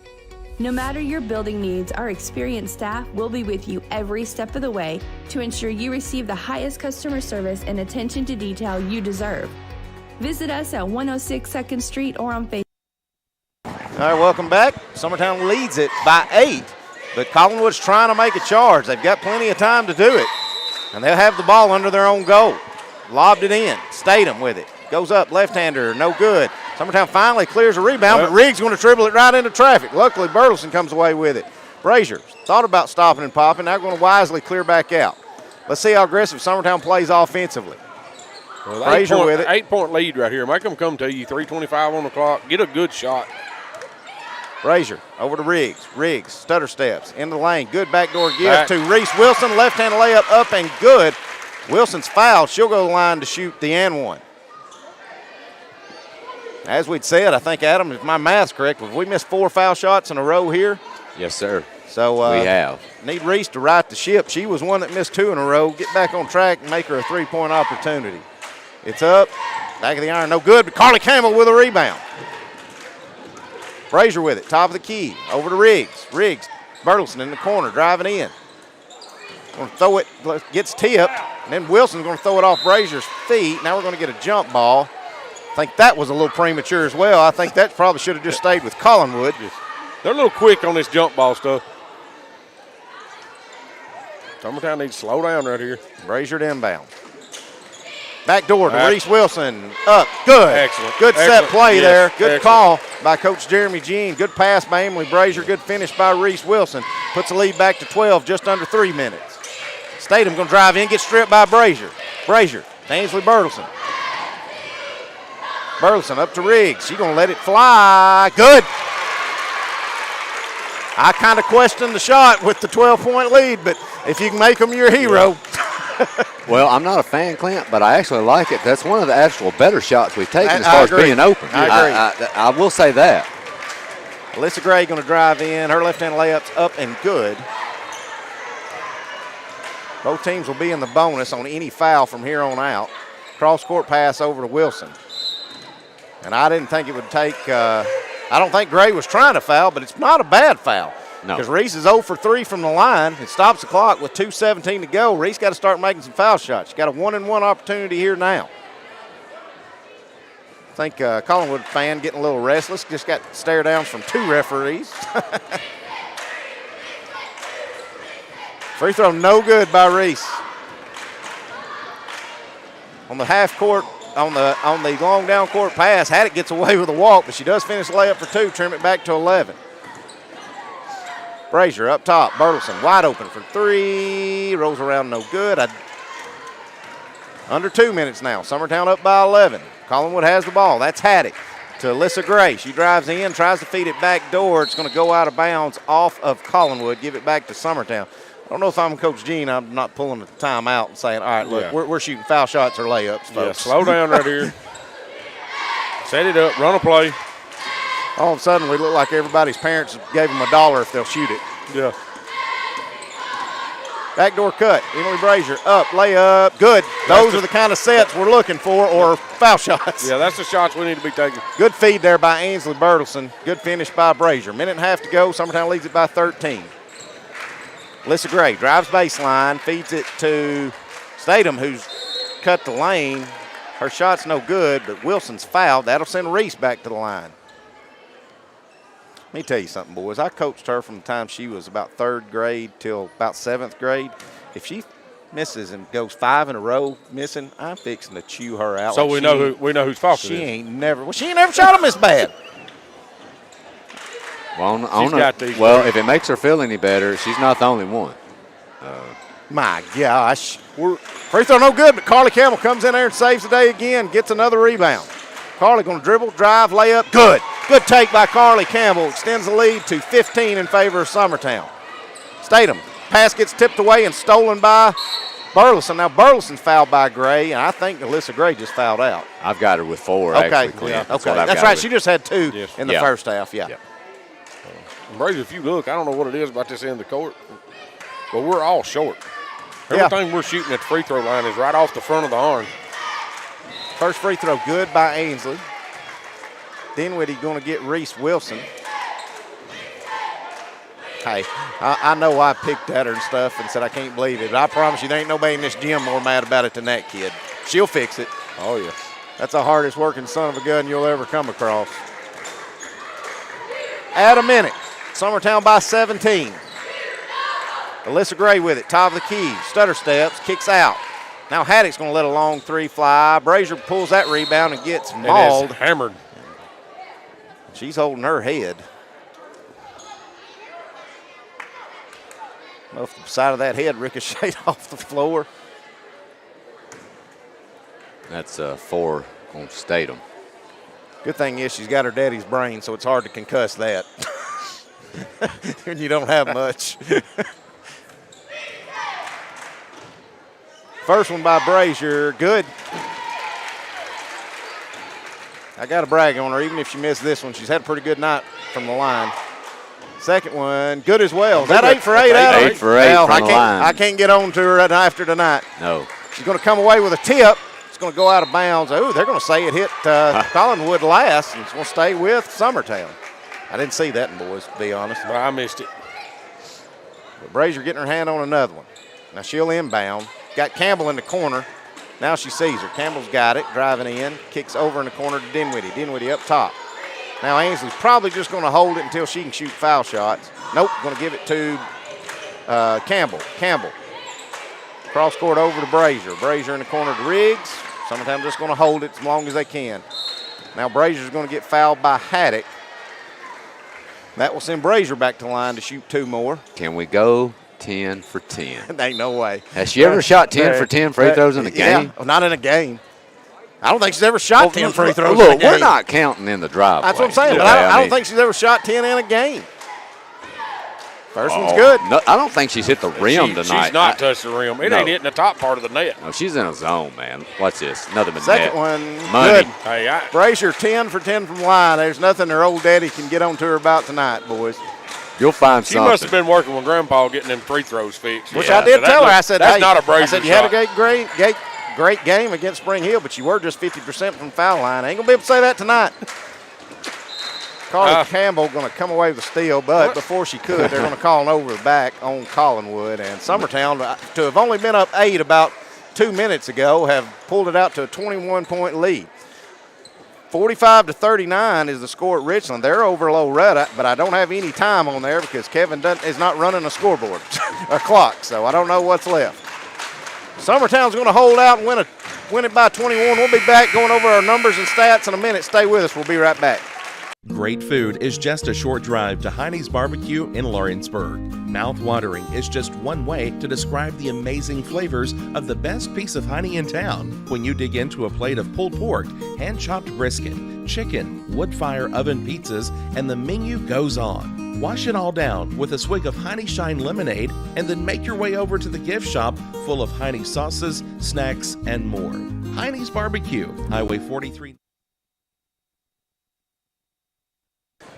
No matter your building needs, our experienced staff will be with you every step of the way to ensure you receive the highest customer service and attention to detail you deserve. Visit us at 106 2nd Street or on Facebook. All right, welcome back. Summertown leads it by 8, but Collinwood's trying to make a charge. They've got plenty of time to do it, and they'll have the ball under their own goal. Lobbed it in. Statham with it. Goes up, left-hander, no good. Summertown finally clears a rebound, but Riggs going to dribble it right into traffic. Luckily, Burleson comes away with it. Brazier thought about stopping and popping. Now going to wisely clear back out. Let's see how aggressive Summertown plays offensively. Well, Brazier with it. 8-point lead right here. Make them come to you. 3:25 on the clock. Get a good shot. Brazier over to Riggs. Riggs, stutter steps, into the lane. Good backdoor give to Reese Wilson. Left-hand layup up and good. Wilson's fouled. She'll go to the line to shoot the and one. As we'd said, I think, Adam, if my math's correct, have we missed 4 foul shots in a row here? Yes, sir. So we have. Need Reese to right the ship. She was one that missed 2 in a row. Get back on track and make her a 3-point opportunity. It's up. Back of the iron, no good, but Carly Campbell with a rebound. Brazier with it, top of the key, over to Riggs. Riggs, Burleson in the corner, driving in. Going to throw it, gets tipped, and then Wilson's going to throw it off Brazier's feet. Now we're going to get a jump ball. I think that was a little premature as well. I think that probably should have just stayed with Collinwood. They're a little quick on this jump ball stuff. Summertown needs to slow down right here. Brazier to inbound. Back door to Reese Wilson. Up. Good. Excellent. Good set play there. Good excellent call by Coach Jeremy Jean. Good pass by Emily Brazier. Good finish by Reese Wilson. Puts the lead back to 12, just under 3 minutes. Statham going to drive in, get stripped by Brazier. Brazier to Ainsley Burleson. Burleson up to Riggs. She's going to let it fly. Good. I kind of questioned the shot with the 12-point lead, but if you can make them your hero. Well, I'm not a fan, Clint, but I actually like it. That's one of the actual better shots we've taken as far as being open. I agree. I will say that. Alyssa Gray going to drive in. Her left-hand layup's up and good. Both teams will be in the bonus on any foul from here on out. Cross-court pass over to Wilson. And I didn't think it would take I don't think Gray was trying to foul, but it's not a bad foul. No. Because Reese is 0 for 3 from the line. It stops the clock with 2:17 to go. Reese got to start making some foul shots. She's got a 1-and-1 opportunity here now. I think Collinwood fan getting a little restless. Just got stare downs from 2 referees. Free throw no good by Reese. On the half court, on the long down court pass, Haddock gets away with a walk, but she does finish the layup for 2, trim it back to 11. Brazier up top, Burleson wide open for 3, rolls around no good. Under 2 minutes now, Summertown up by 11. Collinwood has the ball, that's Haddock to Alyssa Gray. She drives in, tries to feed it back door. It's going to go out of bounds off of Collinwood, give it back to Summertown. I don't know if I'm Coach Gene, I'm not pulling the timeout and saying, all right, look, we're shooting foul shots or layups, folks. Yeah, slow down right here. Set it up, run a play. All of a sudden, we look like everybody's parents gave them $1 if they'll shoot it. Yeah. Backdoor cut. Emily Brazier up, layup, good. Those are the kind of sets we're looking for, or foul shots. Yeah, that's the shots we need to be taking. Good feed there by Ainsley Burleson. Good finish by Brazier. Minute and a half to go. Summertown leads it by 13. Alyssa Gray drives baseline, feeds it to Statham, who's cut the lane. Her shot's no good, but Wilson's fouled. That'll send Reese back to the line. Let me tell you something, boys. I coached her from the time she was about 3rd grade till about 7th grade. If she misses and goes 5 in a row missing, I'm fixing to chew her out. So like we know whose fault it is. She ain't never shot them this bad. Well, if it makes her feel any better, she's not the only one. My gosh. Free throw no good, but Carly Campbell comes in there and saves the day again, gets another rebound. Carly going to dribble, drive, layup. Good. Good take by Carly Campbell. Extends the lead to 15 in favor of Summertown. Statham. Pass gets tipped away and stolen by Burleson. Now Burleson's fouled by Gray, and I think Alyssa Gray just fouled out. I've got her with 4, okay. actually, Clint. Yeah. Okay, that's right. She just had 2 in the first half, yeah. Brady, if you look, I don't know what it is about this end of the court, but we're all short. Everything we're shooting at the free throw line is right off the front of the arm. First free throw good by Ainsley. Dinwiddie going to get Reese Wilson. Hey, I know I picked at her and stuff and said I can't believe it, but I promise you there ain't nobody in this gym more mad about it than that kid. She'll fix it. Oh, yeah. That's the hardest working son of a gun you'll ever come across. Add a minute. Summertown by 17. Alyssa Gray with it, top of the key, stutter steps, kicks out. Now Haddock's going to let a long 3 fly. Brazier pulls that rebound and gets mauled. Hammered. She's holding her head. Well, if the side of that head ricocheted off the floor. That's 4 on Statham. Good thing is she's got her daddy's brain, so it's hard to concuss that. When you don't have much. First one by Brazier, good. I got to brag on her, even if she missed this one. She's had a pretty good night from the line. Second one, good as well. Is that 8 for 8, Adam? 8 for 8 well, from the line. I can't get on to her after tonight. No. She's going to come away with a tip. It's going to go out of bounds. Oh, they're going to say it hit Collinwood last, and it's going to stay with Summertown. I didn't see that, boys, to be honest. Well, I missed it. But Brazier getting her hand on another one. Now she'll inbound. Got Campbell in the corner. Now she sees her. Campbell's got it, driving in, kicks over in the corner to Dinwiddie. Dinwiddie up top. Now Ainsley's probably just going to hold it until she can shoot foul shots. Nope, going to give it to Campbell. Campbell. Cross court over to Brazier. Brazier in the corner to Riggs. Sometimes just going to hold it as long as they can. Now Brazier's going to get fouled by Haddock. That will send Brazier back to the line to shoot 2 more. Can we go 10 for 10? Ain't no way. Has she ever shot 10 for 10 free throws in a game? Yeah, not in a game. I don't think she's ever shot 10 free throws look, in a game. We're not counting in the driveway. That's what I'm saying, but I don't think she's ever shot 10 in a game. First one's good. No, I don't think she's hit the rim tonight. She's not touched the rim. It ain't hitting the top part of the net. No, she's in a zone, man. Watch this. Nothing but Second net. one, Money. good. Hey, Brazier 10 for 10 from line. There's nothing her old daddy can get on to her about tonight, boys. You'll find she something. Must have been working with Grandpa getting them free throws fixed. Which I did tell her. I said, that's hey, not a Brazier I said, you shot. had a great game against Spring Hill, but you were just 50% from foul line. I ain't going to be able to say that tonight. Carly Campbell going to come away with a steal, but before she could, they're going to call an over the back on Collinwood. And Summertown, to have only been up 8 about 2 minutes ago, have pulled it out to a 21-point lead. 45-39 is the score at Richland. They're over Loretta, but I don't have any time on there because Kevin is not running a scoreboard, a clock, so I don't know what's left. Summertown's going to hold out and win it by 21. We'll be back going over our numbers and stats in a minute. Stay with us. We'll be right back. Great food is just a short drive to Heine's Barbecue in Lawrenceburg. Mouth-watering is just one way to describe the amazing flavors of the best piece of Heine in town. When you dig into a plate of pulled pork, hand-chopped brisket, chicken, wood-fire oven pizzas, and the menu goes on. Wash it all down with a swig of Heine Shine lemonade and then make your way over to the gift shop full of Heine sauces, snacks, and more. Heine's Barbecue, Highway 43.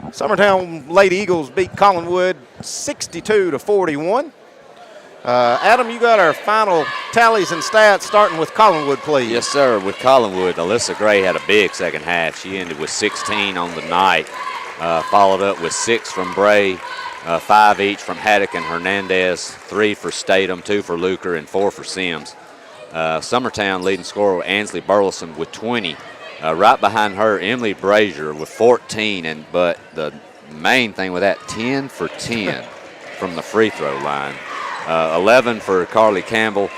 Summertown Lady Eagles beat Collinwood 62-41. Adam, you got our final tallies and stats starting with Collinwood, please. Yes, sir. With Collinwood, Alyssa Gray had a big second half. She ended with 16 on the night, followed up with 6 from Bray, 5 each from Haddock and Hernandez, 3 for Statham, 2 for Luker, and 4 for Sims. Summertown leading scorer Ansley Burleson with 20. Right behind her, Emily Brazier with 14, but the main thing with that, 10 for 10 from the free throw line. 11 for Carly Campbell,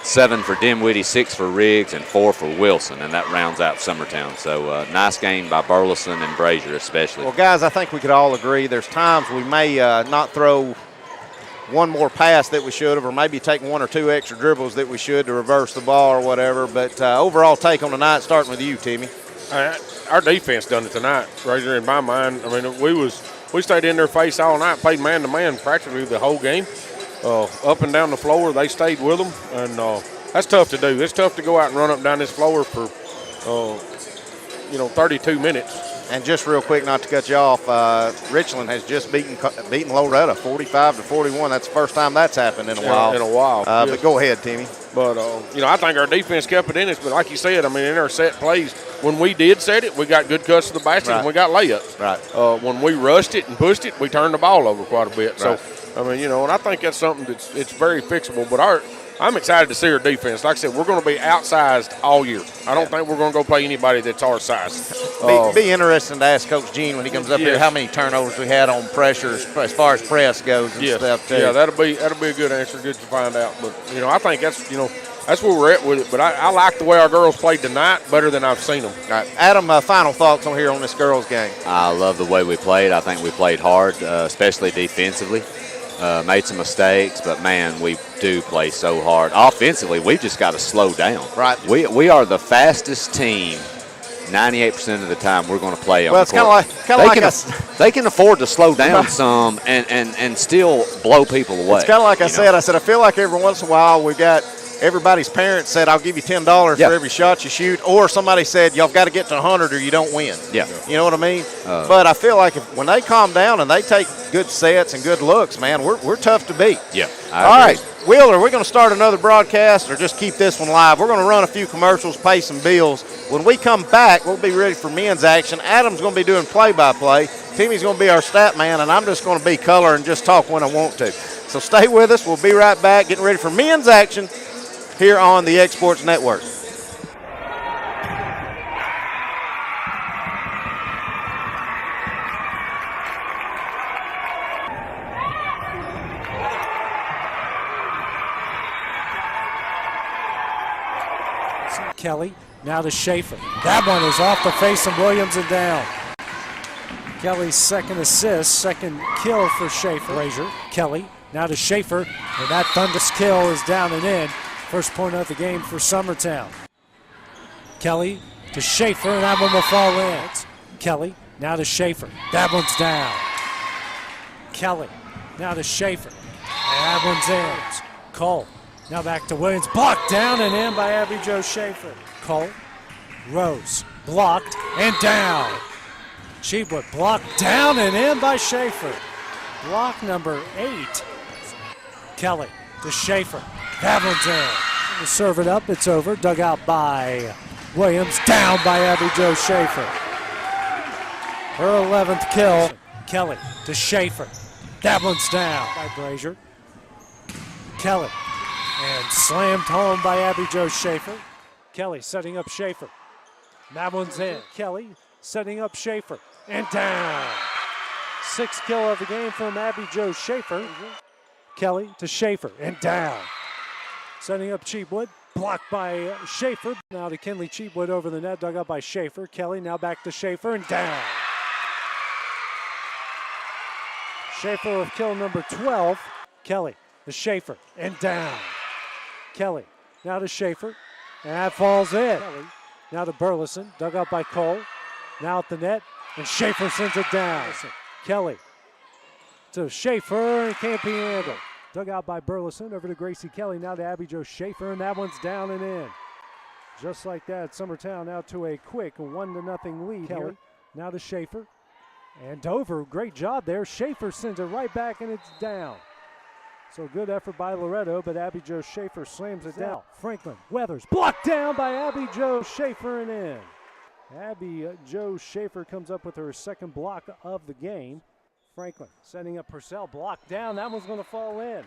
7 for Dinwiddie, 6 for Riggs, and 4 for Wilson, and that rounds out Summertown. So nice game by Burleson and Brazier especially. Well, guys, I think we could all agree there's times we may not throw one more pass that we should have, or maybe take 1 or 2 extra dribbles that we should to reverse the ball or whatever. But overall take on the night, starting with you, Timmy. Our defense done it tonight, Razor, in my mind. I mean, we stayed in their face all night, played man-to-man practically the whole game. Up and down the floor, they stayed with them, and that's tough to do. It's tough to go out and run up and down this floor for, 32 minutes. And just real quick, not to cut you off, Richland has just beaten Loretta 45-41. That's the first time that's happened in a while. In a while. Yes. But go ahead, Timmy. But, I think our defense kept it in us. But like you said, I mean, in our set plays, when we did set it, we got good cuts to the basket and we got layups. Right. When we rushed it and pushed it, we turned the ball over quite a bit. Right. So, I mean, and I think that's something it's very fixable. But I'm excited to see our defense. Like I said, we're going to be outsized all year. I don't think we're going to go play anybody that's our size. Be interesting to ask Coach Gene when he comes up here how many turnovers we had on pressure as far as press goes and stuff too. Yeah, that'll be a good answer. Good to find out. But I think that's where we're at with it. But I like the way our girls played tonight better than I've seen them. All right, Adam, final thoughts on here on this girls game. I love the way we played. I think we played hard, especially defensively. Made some mistakes, but man, we do play so hard. Offensively, we've just got to slow down. Right. We are the fastest team 98% of the time we're going to play on well, the court. It's kind of like they can afford to slow down some and still blow people away. It's kind of like I said. I feel like every once in a while we got everybody's parents said, I'll give you $10 for every shot you shoot, or somebody said, y'all got to get to 100 or you don't win. Yeah. You know what I mean? But I feel like when they calm down and they take good sets and good looks, man, we're tough to beat. Yeah. All right, Wheeler, we're going to start another broadcast or just keep this one live. We're going to run a few commercials, pay some bills. When we come back, we'll be ready for men's action. Adam's going to be doing play-by-play. Timmy's going to be our stat man, and I'm just going to be color and just talk when I want to. So stay with us. We'll be right back, getting ready for men's action here on the Exports Network. Kelly, now to Schaefer. That one is off the face of Williams and down. Kelly's second assist, second kill for Schaefer. Brazier, Kelly, now to Schaefer, and that thunderous kill is down and in. First point of the game for Summertown. Kelly to Schaefer, and that one will fall in. Kelly, now to Schaefer. That one's down. Kelly, now to Schaefer. And that one's in. Cole, now back to Williams. Blocked down and in by Abby Jo Schaefer. Cole, Rose, blocked and down. Cheapwood blocked down and in by Schaefer. Block number 8. Kelly to Schaefer. That one's in. To serve it up, it's over. Dug out by Williams. Down by Abby Jo Schaefer. Her 11th kill. Kelly to Schaefer. That one's down by Brazier. Kelly. And slammed home by Abby Jo Schaefer. Kelly setting up Schaefer. That one's in. Kelly setting up Schaefer. And down. 6th kill of the game from Abby Jo Schaefer. Kelly to Schaefer. And down. Setting up Cheapwood. Blocked by Schaefer. Now to Kinley Cheapwood over the net. Dug up by Schaefer. Kelly now back to Schaefer. And down. Schaefer with kill number 12. Kelly to Schaefer. And down. Kelly now to Schaefer. And that falls in. Kelly now to Burleson. Dug up by Cole. Now at the net. And Schaefer sends it down. Kelly to Schaefer. And can't be handled. Dug out by Burleson. Over to Gracie Kelly. Now to Abby Jo Schaefer. And that one's down and in. Just like that, Summertown now to a quick 1-0 lead. Kelly now to Schaefer. And Dover, great job there. Schaefer sends it right back and it's down. So good effort by Loretto, but Abby Jo Schaefer slams it down. Franklin Weathers blocked down by Abby Jo Schaefer and in. Abby Jo Schaefer comes up with her second block of the game. Franklin setting up Purcell, blocked down. That one's going to fall in.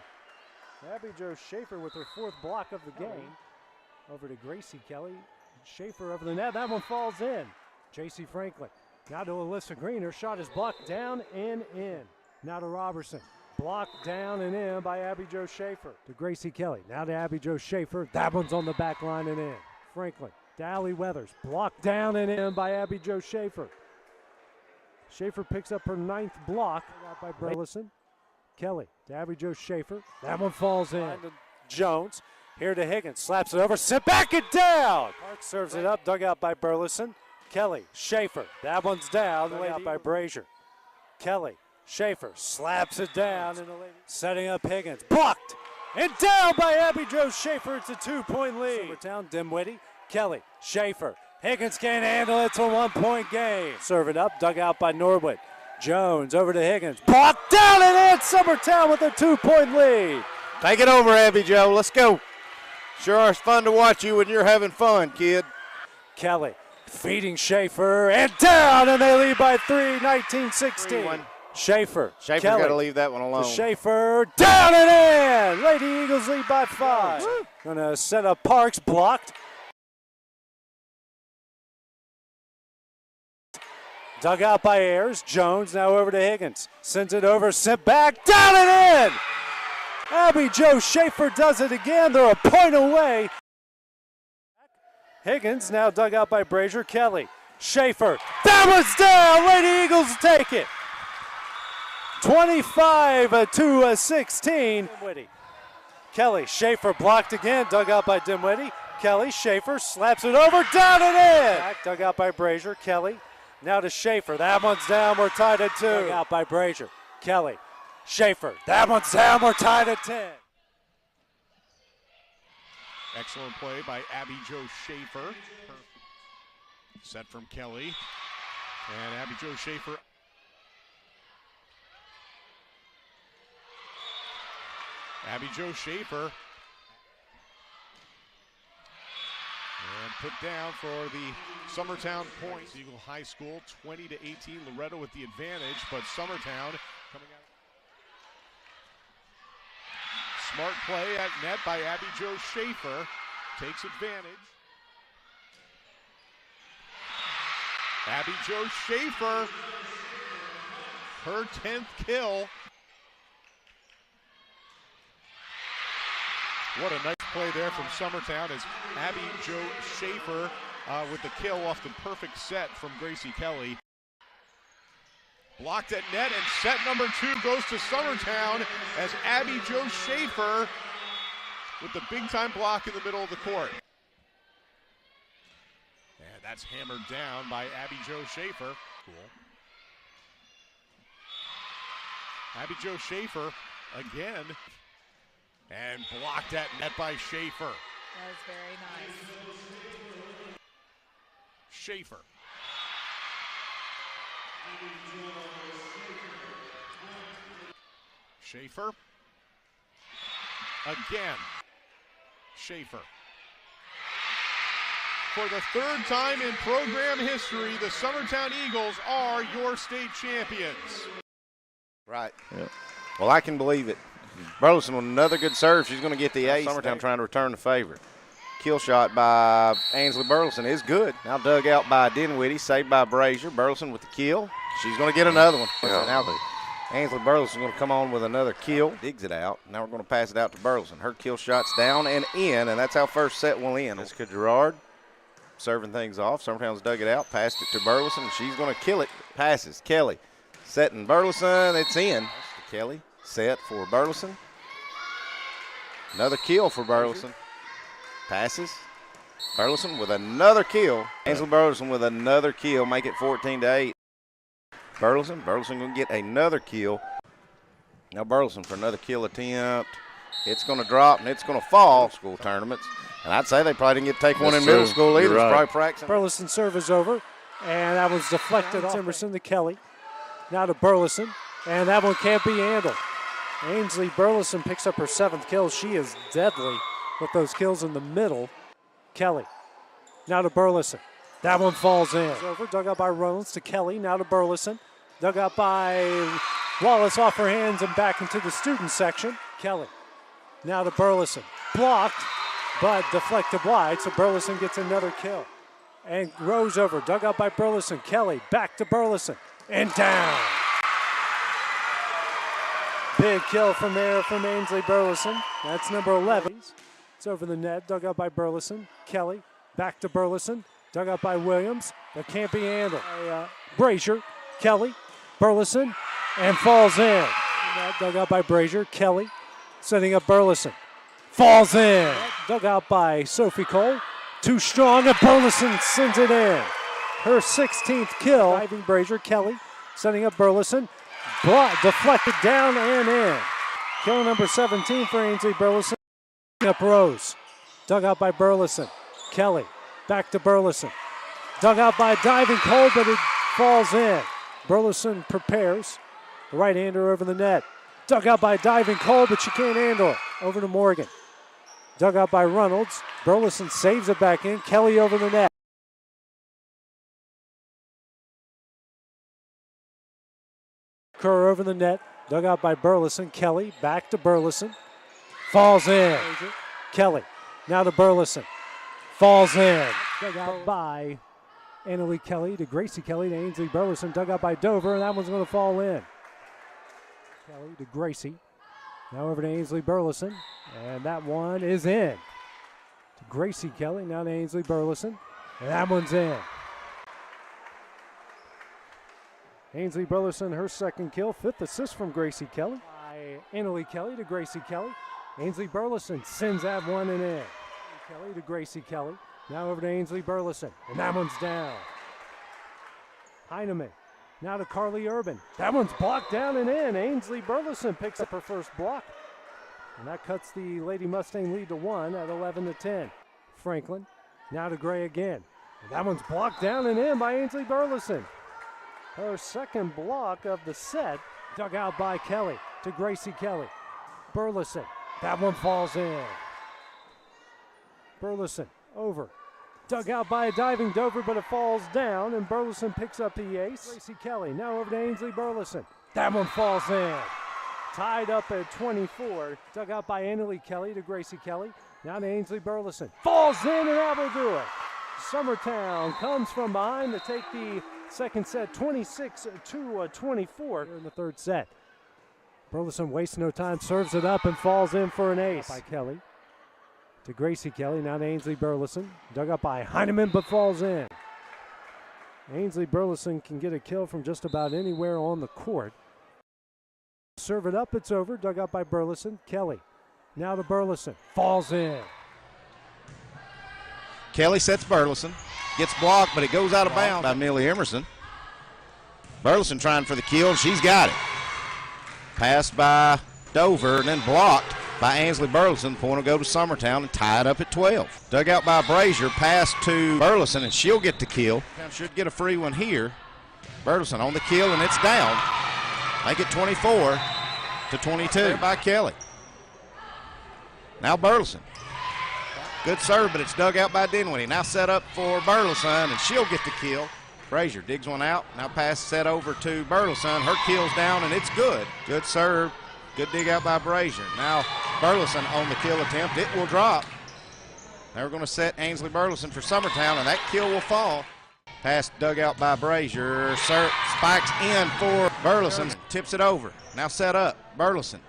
Abby Jo Schaefer with her 4th block of the game. Over to Gracie Kelly. Schaefer over the net. That one falls in. J.C. Franklin. Now to Alyssa Green. Her shot is blocked down and in. Now to Robertson. Blocked down and in by Abby Jo Schaefer to Gracie Kelly. Now to Abby Jo Schaefer. That one's on the back line and in. Franklin to Allie Weathers. Blocked down and in by Abby Jo Schaefer. Schaefer picks up her 9th block. Out by Burleson. Kelly to Abby Jo Schaefer. That one falls in. Jones. Here to Higgins. Slaps it over. Sent back and down. Park serves it up. Dug out by Burleson. Kelly. Schaefer. That one's down. Dug out by Brazier. Kelly. Schaefer slaps it down. Setting up Higgins. Blocked. And down by Abby Jo Schaefer. It's a 2-point lead. Summertown. Dimwitty. Kelly. Schaefer. Higgins can't handle it. It's a 1-point game. Serve it up. Dug out by Norwood. Jones over to Higgins. Blocked down and in. Summertown with a 2-point lead. Take it over, Abby Jo. Let's go. Sure, it's fun to watch you when you're having fun, kid. Kelly feeding Schaefer and down, and they lead by 3, 19-16. Schaefer Schaefer's got to leave that one alone. Schaefer down and in. Lady Eagles lead by 5. Gonna set up Parks, blocked. Dug out by Ayers. Jones now over to Higgins. Sends it over, sent back, down and in. Abby Jo Schaefer does it again. They're a point away. Higgins now dug out by Brazier. Kelly. Schaefer. That one's down. Lady Eagles take it. 25-16. Dimwitty. Kelly. Schaefer blocked again. Dug out by Dimwitty. Kelly. Schaefer slaps it over. Down and in. Back, dug out by Brazier. Kelly. Now to Schaefer. That one's down. We're tied at 2. Dug out by Brazier. Kelly. Schaefer. That one's down. We're tied at 10. Excellent play by Abby Jo Schaefer. Set from Kelly. And Abby Jo Schaefer. Abby Jo Schaefer. And put down for the Summertown points. Eagle High School 20-18. Loretto with the advantage, but Summertown coming out. Smart play at net by Abby Jo Schaefer. Takes advantage. Abby Jo Schaefer. Her 10th kill. What a nice play there from Summertown as Abby Jo Schaefer with the kill off the perfect set from Gracie Kelly. Blocked at net, and set number 2 goes to Summertown as Abby Jo Schaefer with the big-time block in the middle of the court. And that's hammered down by Abby Jo Schaefer. Cool. Abby Jo Schaefer again, and blocked at net by Schaefer. That was very nice. Schaefer. Schaefer. Again. Schaefer. For the 3rd time in program history, the Summertown Eagles are your state champions. Right. Yeah. Well, I can believe it. Burleson with another good serve. She's going to get the ace. Summertown trying to return the favor. Kill shot by Ainsley Burleson is good. Now dug out by Dinwiddie, saved by Brazier. Burleson with the kill. She's going to get another one. Yeah. Now Ainsley Burleson going to come on with another kill. Digs it out. Now we're going to pass it out to Burleson. Her kill shot's down and in, and that's how first set will end. Jessica Gerard serving things off. Summertown's dug it out, passed it to Burleson, and she's going to kill it. Passes. Kelly setting Burleson. It's in. Kelly set for Burleson. Another kill for Burleson. Passes. Burleson with another kill. Ainsley Burleson with another kill, make it 14-8. Burleson going to get another kill. Now Burleson for another kill attempt. It's going to drop and it's going to fall. School tournaments. And I'd say they probably didn't get to take one in middle school either. Right. Probably practicing. Burleson serve is over, and that was deflected off Emerson to Kelly. Now to Burleson, and that one can't be handled. Ainsley Burleson picks up her 7th kill. She is deadly with those kills in the middle. Kelly, now to Burleson. That one falls in. It's over, dug out by Reynolds to Kelly, now to Burleson. Dug out by Wallace off her hands and back into the student section. Kelly, now to Burleson. Blocked, but deflected wide, so Burleson gets another kill. And Rose over, dug out by Burleson. Kelly, back to Burleson, and down. Big kill from there from Ainsley Burleson. That's number 11. It's over the net, dug out by Burleson. Kelly, back to Burleson, dug out by Williams. That can't be handled by Brazier. Kelly, Burleson, and falls in. That dug out by Brazier. Kelly, setting up Burleson. Falls in. Dug out by Sophie Cole. Too strong, and Burleson sends it in. Her 16th kill. Diving Brazier. Kelly, setting up Burleson. Deflected down and in. Kill number 17 for Ainsley Burleson. Up Rose. Dug out by Burleson. Kelly, back to Burleson. Dug out by diving Cole, but it falls in. Burleson prepares. The right-hander over the net. Dug out by diving Cole, but she can't handle it. Over to Morgan. Dug out by Reynolds. Burleson saves it back in. Kelly over the net. Kerr over the net. Dug out by Burleson. Kelly back to Burleson. Falls in. Kelly now to Burleson. Falls in. Dug out by Annalie Kelly to Gracie Kelly to Ainsley Burleson. Dug out by Dover, and that one's going to fall in. Kelly to Gracie. Now over to Ainsley Burleson, and that one is in. To Gracie Kelly, now to Ainsley Burleson, and that one's in. Ainsley Burleson, her second kill, 5th assist from Gracie Kelly. By Annalie Kelly to Gracie Kelly. Ainsley Burleson sends that one and in. Kelly to Gracie Kelly. Now over to Ainsley Burleson, and that one's down. Heineman, now to Carly Urban. That one's blocked down and in. Ainsley Burleson picks up her first block. And that cuts the Lady Mustang lead to 1 at 11-10. Franklin, now to Gray again. And that one's blocked down and in by Ainsley Burleson. Her second block of the set, dug out by Kelly to Gracie Kelly. Burleson, that one falls in. Burleson over. Dug out by a diving Dover, but it falls down, and Burleson picks up the ace. Gracie Kelly now over to Ainsley Burleson. That one falls in. Tied up at 24. Dug out by Annalie Kelly to Gracie Kelly. Now to Ainsley Burleson. Falls in, and that will do it. Summertown comes from behind to take the second set, 26-24 in the third set. Burleson wastes no time, serves it up, and falls in for an ace. By Kelly to Gracie Kelly, now to Ainsley Burleson. Dug up by Heineman, but falls in. Ainsley Burleson can get a kill from just about anywhere on the court. Serve it up, it's over. Dug up by Burleson. Kelly, now to Burleson. Falls in. Kelly sets Burleson. Gets blocked, but it goes out of bounds by Millie Emerson. Burleson trying for the kill. She's got it. Passed by Dover and then blocked by Ainsley Burleson. Point will go to Summertown and tie it up at 12. Dug out by Brazier. Pass to Burleson, and she'll get the kill. Should get a free one here. Burleson on the kill, and it's down. Make it 24-22 by Kelly. Now Burleson. Good serve, but it's dug out by Dinwiddie. Now set up for Burleson, and she'll get the kill. Brazier digs one out. Now pass set over to Burleson. Her kill's down, and it's good. Good serve. Good dig out by Brazier. Now Burleson on the kill attempt. It will drop. Now we're going to set Ainsley Burleson for Summertown, and that kill will fall. Pass dug out by Brazier. Spikes in for Burleson. Tips it over. Now set up. Burleson.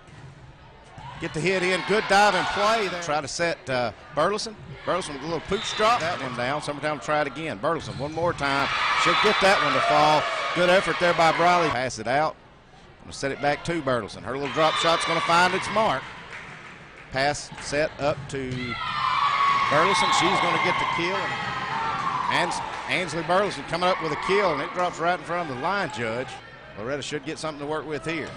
Get the hit in. Good dive and play there. Try to set Burleson. Burleson with a little pooch drop. That one down. Summertown will try it again. Burleson one more time. She'll get that one to fall. Good effort there by Briley. Pass it out. Going to set it back to Burleson. Her little drop shot's going to find its mark. Pass set up to Burleson. She's going to get the kill. And Ainsley Burleson coming up with a kill, and it drops right in front of the line judge. Loretta should get something to work with here.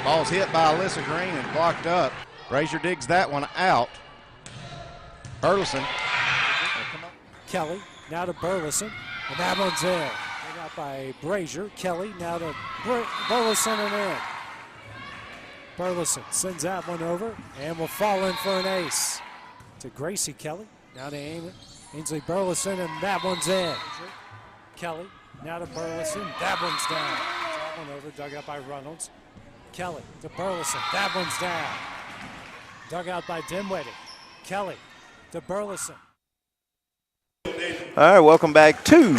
Ball's hit by Alyssa Green and blocked up. Brazier digs that one out. Burleson. Kelly now to Burleson, and that one's in. They got by Brazier. Kelly now to Burleson and in. Burleson sends that one over and will fall in for an ace. To Gracie Kelly, now to Ainsley Burleson, and that one's in. Kelly now to Burleson, that one's down. That one over, dug out by Reynolds. Kelly to Burleson, that one's down. Dug out by Dinwiddie. Kelly to Burleson. All right, welcome back to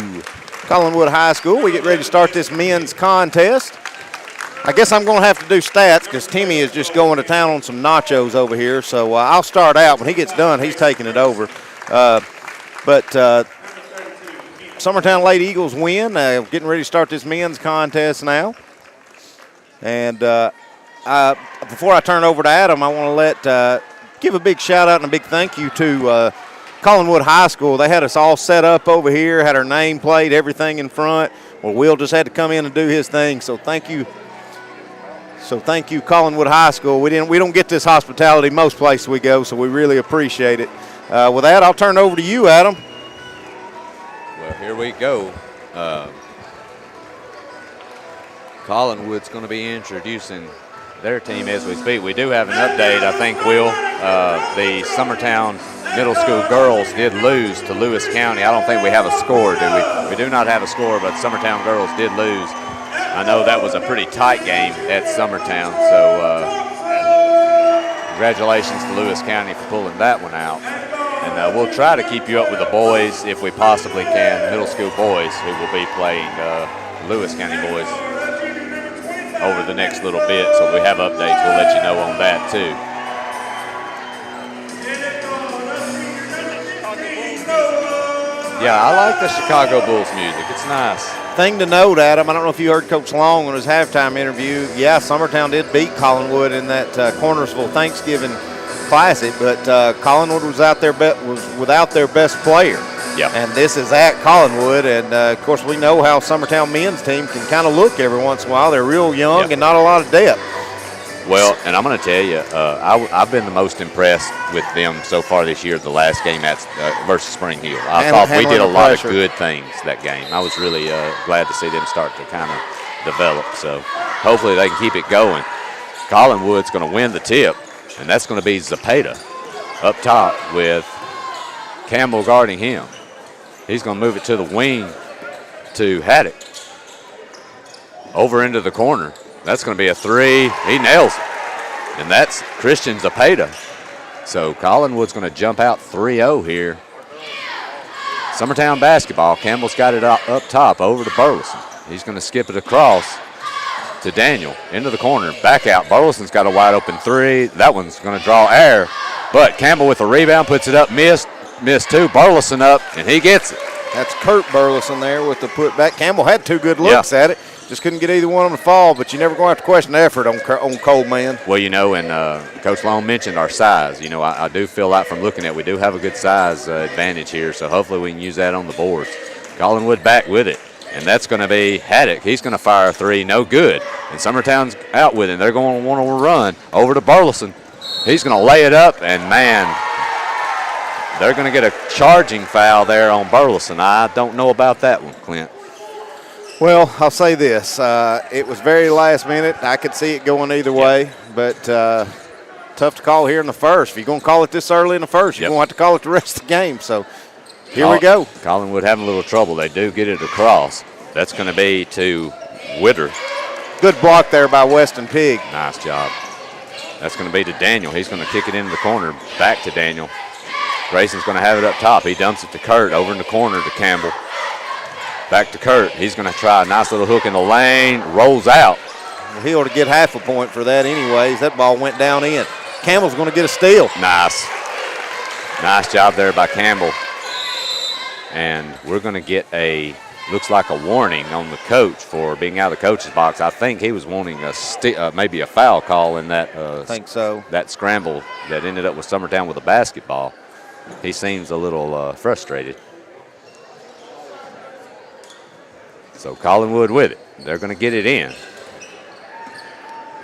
Collinwood High School. We get ready to start this men's contest. I guess I'm going to have to do stats because Timmy is just going to town on some nachos over here. So I'll start out. When he gets done, he's taking it over. But Summertown Lady Eagles win. Getting ready to start this men's contest now. And before I turn over to Adam, I want to give a big shout out and a big thank you to Collinwood High School. They had us all set up over here, had our name plate, everything in front. Well, Will just had to come in and do his thing. So thank you. So thank you, Collinwood High School. We don't get this hospitality most places we go, so we really appreciate it. With that, I'll turn it over to you, Adam. Well, here we go. Collinwood's going to be introducing their team as we speak. We do have an update, I think, Will. The Summertown Middle School girls did lose to Lewis County. I don't think we have a score, do we? We do not have a score, but Summertown girls did lose. I know that was a pretty tight game at Summertown, so congratulations to Lewis County for pulling that one out. And we'll try to keep you up with the boys if we possibly can, middle school boys who will be playing Lewis County boys over the next little bit. So if we have updates, we'll let you know on that too. Yeah, I like the Chicago Bulls music. It's nice. Thing to note, Adam, I don't know if you heard Coach Long on his halftime interview. Yeah, Summertown did beat Collinwood in that Cornersville Thanksgiving Classic, but Collinwood was without their best player. Yeah. And this is at Collinwood, and of course we know how Summertown men's team can kind of look every once in a while. They're real young and not a lot of depth. Well, and I'm going to tell you, I've been the most impressed with them so far this year, the last game at versus Spring Hill. I thought we did a lot of good things that game. I was really glad to see them start to kind of develop. So hopefully they can keep it going. Collinwood's going to win the tip, and that's going to be Zapata up top with Campbell guarding him. He's going to move it to the wing to Haddock. Over into the corner. That's going to be a three. He nails it. And that's Christian Zapata. So Collinwood's going to jump out 3-0 here. Summertown basketball. Campbell's got it up top over to Burleson. He's going to skip it across to Daniel. Into the corner. Back out. Burleson's got a wide open three. That one's going to draw air. But Campbell with a rebound puts it up. Missed two. Burleson up, and he gets it. That's Kurt Burleson there with the putback. Campbell had two good looks at it. Just couldn't get either one on the fall, but you're never going to have to question the effort on Coleman. Well, you know, and Coach Long mentioned our size. You know, I do feel like from looking at it, we do have a good size advantage here, so hopefully we can use that on the boards. Collinwood back with it, and that's going to be Haddock. He's going to fire a three, no good. And Summertown's out with him. They're going to want to run over to Burleson. He's going to lay it up, and, man, they're going to get a charging foul there on Burleson. I don't know about that one, Clint. Well, I'll say this. It was very last minute. I could see it going either way, but tough to call here in the first. If you're going to call it this early in the first, you're going to have to call it the rest of the game. So here we go. Collinwood having a little trouble. They do get it across. That's going to be to Witter. Good block there by Weston Pig. Nice job. That's going to be to Daniel. He's going to kick it into the corner. Back to Daniel. Grayson's going to have it up top. He dumps it to Kurt over in the corner to Campbell. Back to Kurt. He's going to try a nice little hook in the lane. Rolls out. Well, he ought to get half a point for that anyways. That ball went down in. Campbell's going to get a steal. Nice. Nice job there by Campbell. And we're going to get looks like a warning on the coach for being out of the coach's box. I think he was wanting maybe a foul call in that. I think so. That scramble that ended up with Summertown with a basketball. He seems a little frustrated. So Collinwood with it. They're going to get it in.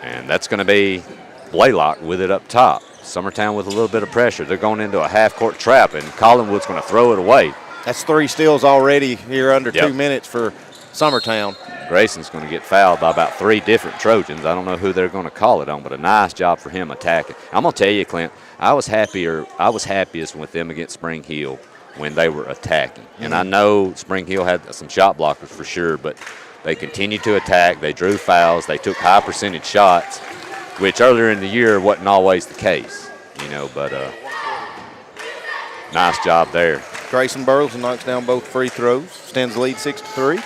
And that's going to be Blaylock with it up top. Summertown with a little bit of pressure. They're going into a half-court trap, and Collinwood's going to throw it away. That's 3 steals already here under 2 minutes for Summertown. Grayson's going to get fouled by about 3 different Trojans. I don't know who they're going to call it on, but a nice job for him attacking. I'm going to tell you, Clint, I was happiest with them against Spring Hill when they were attacking. And I know Spring Hill had some shot blockers for sure, but they continued to attack. They drew fouls. They took high percentage shots, which earlier in the year wasn't always the case, but nice job there. Grayson Burleson knocks down both free throws, extends the lead 6-3.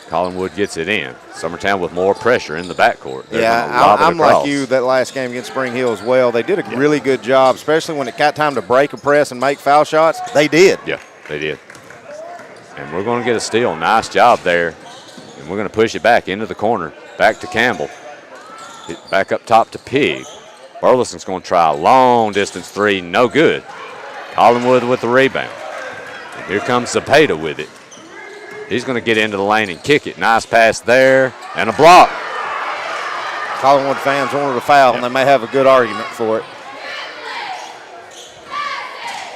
Collinwood gets it in. Summertown with more pressure in the backcourt. I'm like you that last game against Spring Hill as well. They did a really good job, especially when it got time to break a press and make foul shots. They did. Yeah, they did. And we're going to get a steal. Nice job there. And we're going to push it back into the corner. Back to Campbell. Back up top to Pig. Burleson's going to try a long distance three. No good. Collinwood with the rebound. And here comes Zepeda with it. He's going to get into the lane and kick it. Nice pass there and a block. Collinwood fans wanted a foul, and they may have a good argument for it.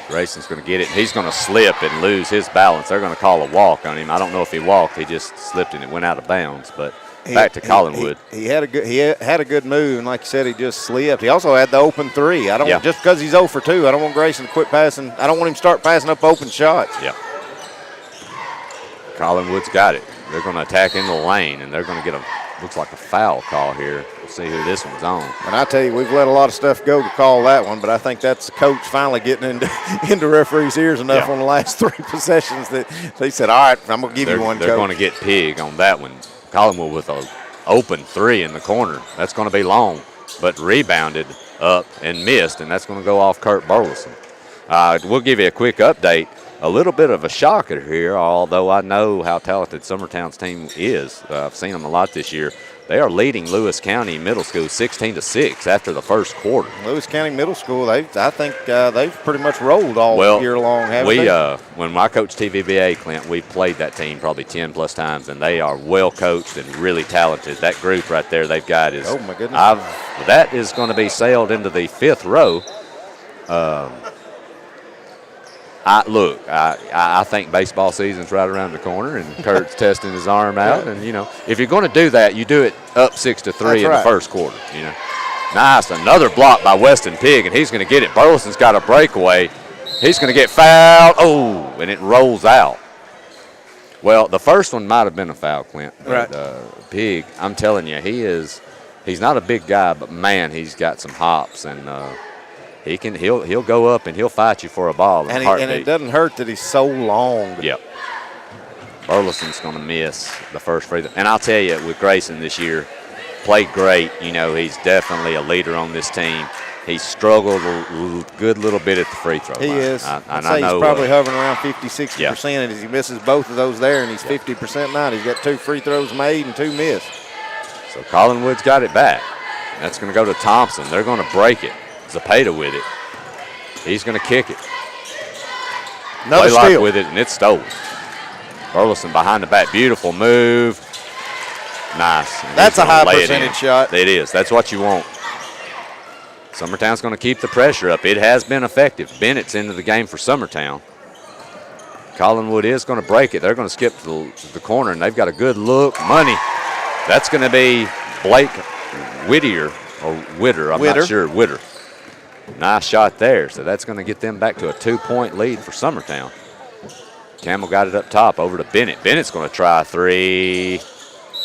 Grayson's going to get it. He's going to slip and lose his balance. They're going to call a walk on him. I don't know if he walked. He just slipped and it went out of bounds. But back to Collinwood. He had a good move, and like you said, he just slipped. He also had the open three. I don't just because he's 0 for 2. I don't want Grayson to quit passing. I don't want him to start passing up open shots. Yeah. Collinwood's got it. They're going to attack into the lane, and they're going to get looks like a foul call here. We'll see who this one's on. And I tell you, we've let a lot of stuff go to call that one, but I think that's the coach finally getting into referees' ears enough on the last 3 possessions that they said, all right, I'm going to give you one, They're Coach. going to get Pig on that one. Collinwood with an open three in the corner. That's going to be long, but rebounded up and missed, and that's going to go off Kurt Burleson. We'll give you a quick update. A little bit of a shocker here, although I know how talented Summertown's team is. I've seen them a lot this year. They are leading Lewis County Middle School 16-6 after the first quarter. Lewis County Middle School, I think they've pretty much rolled all year long, haven't they? When I coached TVBA, Clint, we played that team probably 10-plus times, and they are well coached and really talented. That group right there they've got is – oh, my goodness. That is going to be sailed into the 5th row. I think baseball season's right around the corner, and Kurt's testing his arm out. And, if you're going to do that, you do it up 6-3 in the first quarter, Nice. Another block by Weston Pig, and he's going to get it. Burleson's got a breakaway. He's going to get fouled. Oh, and it rolls out. Well, the first one might have been a foul, Clint. But, Pig, I'm telling you, he's not a big guy, but, man, he's got some hops. And he'll go up and he'll fight you for a ball. And it doesn't hurt that he's so long. Yep. Burleson's going to miss the first free throw. And I'll tell you, with Grayson this year, played great. He's definitely a leader on this team. He's struggled a good little bit at the free throw line. He is. I say know he's probably hovering around 50-60%, and as he misses both of those there, and he's 50% now. He's got 2 free throws made and 2 missed. So Collinwood's got it back. That's going to go to Thompson. They're going to break it. Zepeda with it. He's going to kick it. Another steal with it, and it's stolen. Burleson behind the back. Beautiful move. Nice. And that's a high percentage shot. It is. That's what you want. Summertown's going to keep the pressure up. It has been effective. Bennett's into the game for Summertown. Collinwood is going to break it. They're going to skip to the corner, and they've got a good look. Money. That's going to be Blake Whittier or Witter. I'm not sure. Witter. Nice shot there. So that's going to get them back to a 2-point lead for Summertown. Campbell got it up top over to Bennett. Bennett's going to try a three.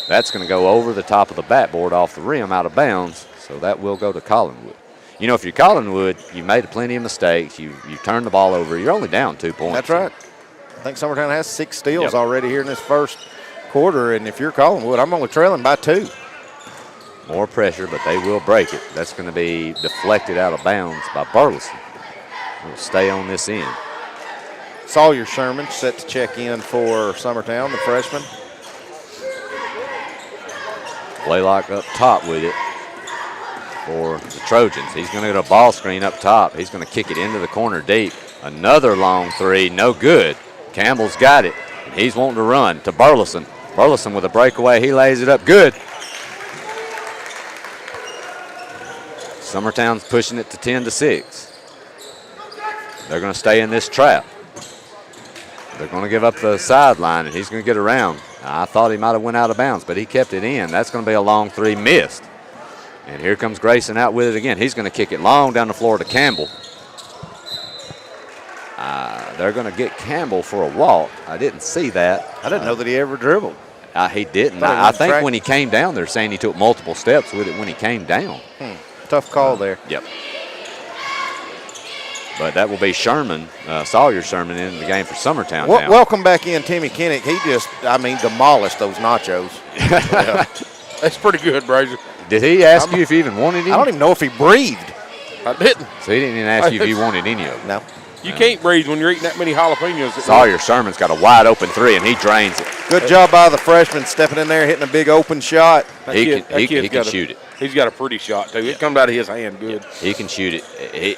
That's going to go over the top of the backboard off the rim out of bounds. So that will go to Collinwood. If you're Collinwood, you made plenty of mistakes. You turned the ball over. You're only down 2 points. That's right. I think Summertown has 6 steals already here in this first quarter. And if you're Collinwood, I'm only trailing by 2. More pressure, but they will break it. That's going to be deflected out of bounds by Burleson. We'll stay on this end. Sawyer Sherman set to check in for Summertown, the freshman. Blaylock up top with it for the Trojans. He's going to get a ball screen up top. He's going to kick it into the corner deep. Another long three, no good. Campbell's got it, and he's wanting to run to Burleson. Burleson with a breakaway. He lays it up good. Summertown's pushing it to 10-6. They're going to stay in this trap. They're going to give up the sideline, and he's going to get around. I thought he might have went out of bounds, but he kept it in. That's going to be a long three missed. And here comes Grayson out with it again. He's going to kick it long down the floor to Campbell. They're going to get Campbell for a walk. I didn't see that. I didn't know that he ever dribbled. He didn't. I think when he came down, they're saying he took multiple steps with it when he came down. Tough call there. Yep. But that will be Sherman, Sawyer Sherman in the game for Summertown now. Welcome back in, Timmy Kinnick. He just, demolished those nachos. Yeah. That's pretty good, Brazier. Did he ask you if you even wanted any? I don't even know if he breathed. I didn't. So he didn't even ask you if you wanted any of them. No. You can't breathe when you're eating that many jalapenos. Sawyer Sherman's got a wide open three, and he drains it. Good job by the freshman stepping in there, hitting a big open shot. He can shoot it. He's got a pretty shot, too. It comes out of his hand good. He can shoot it.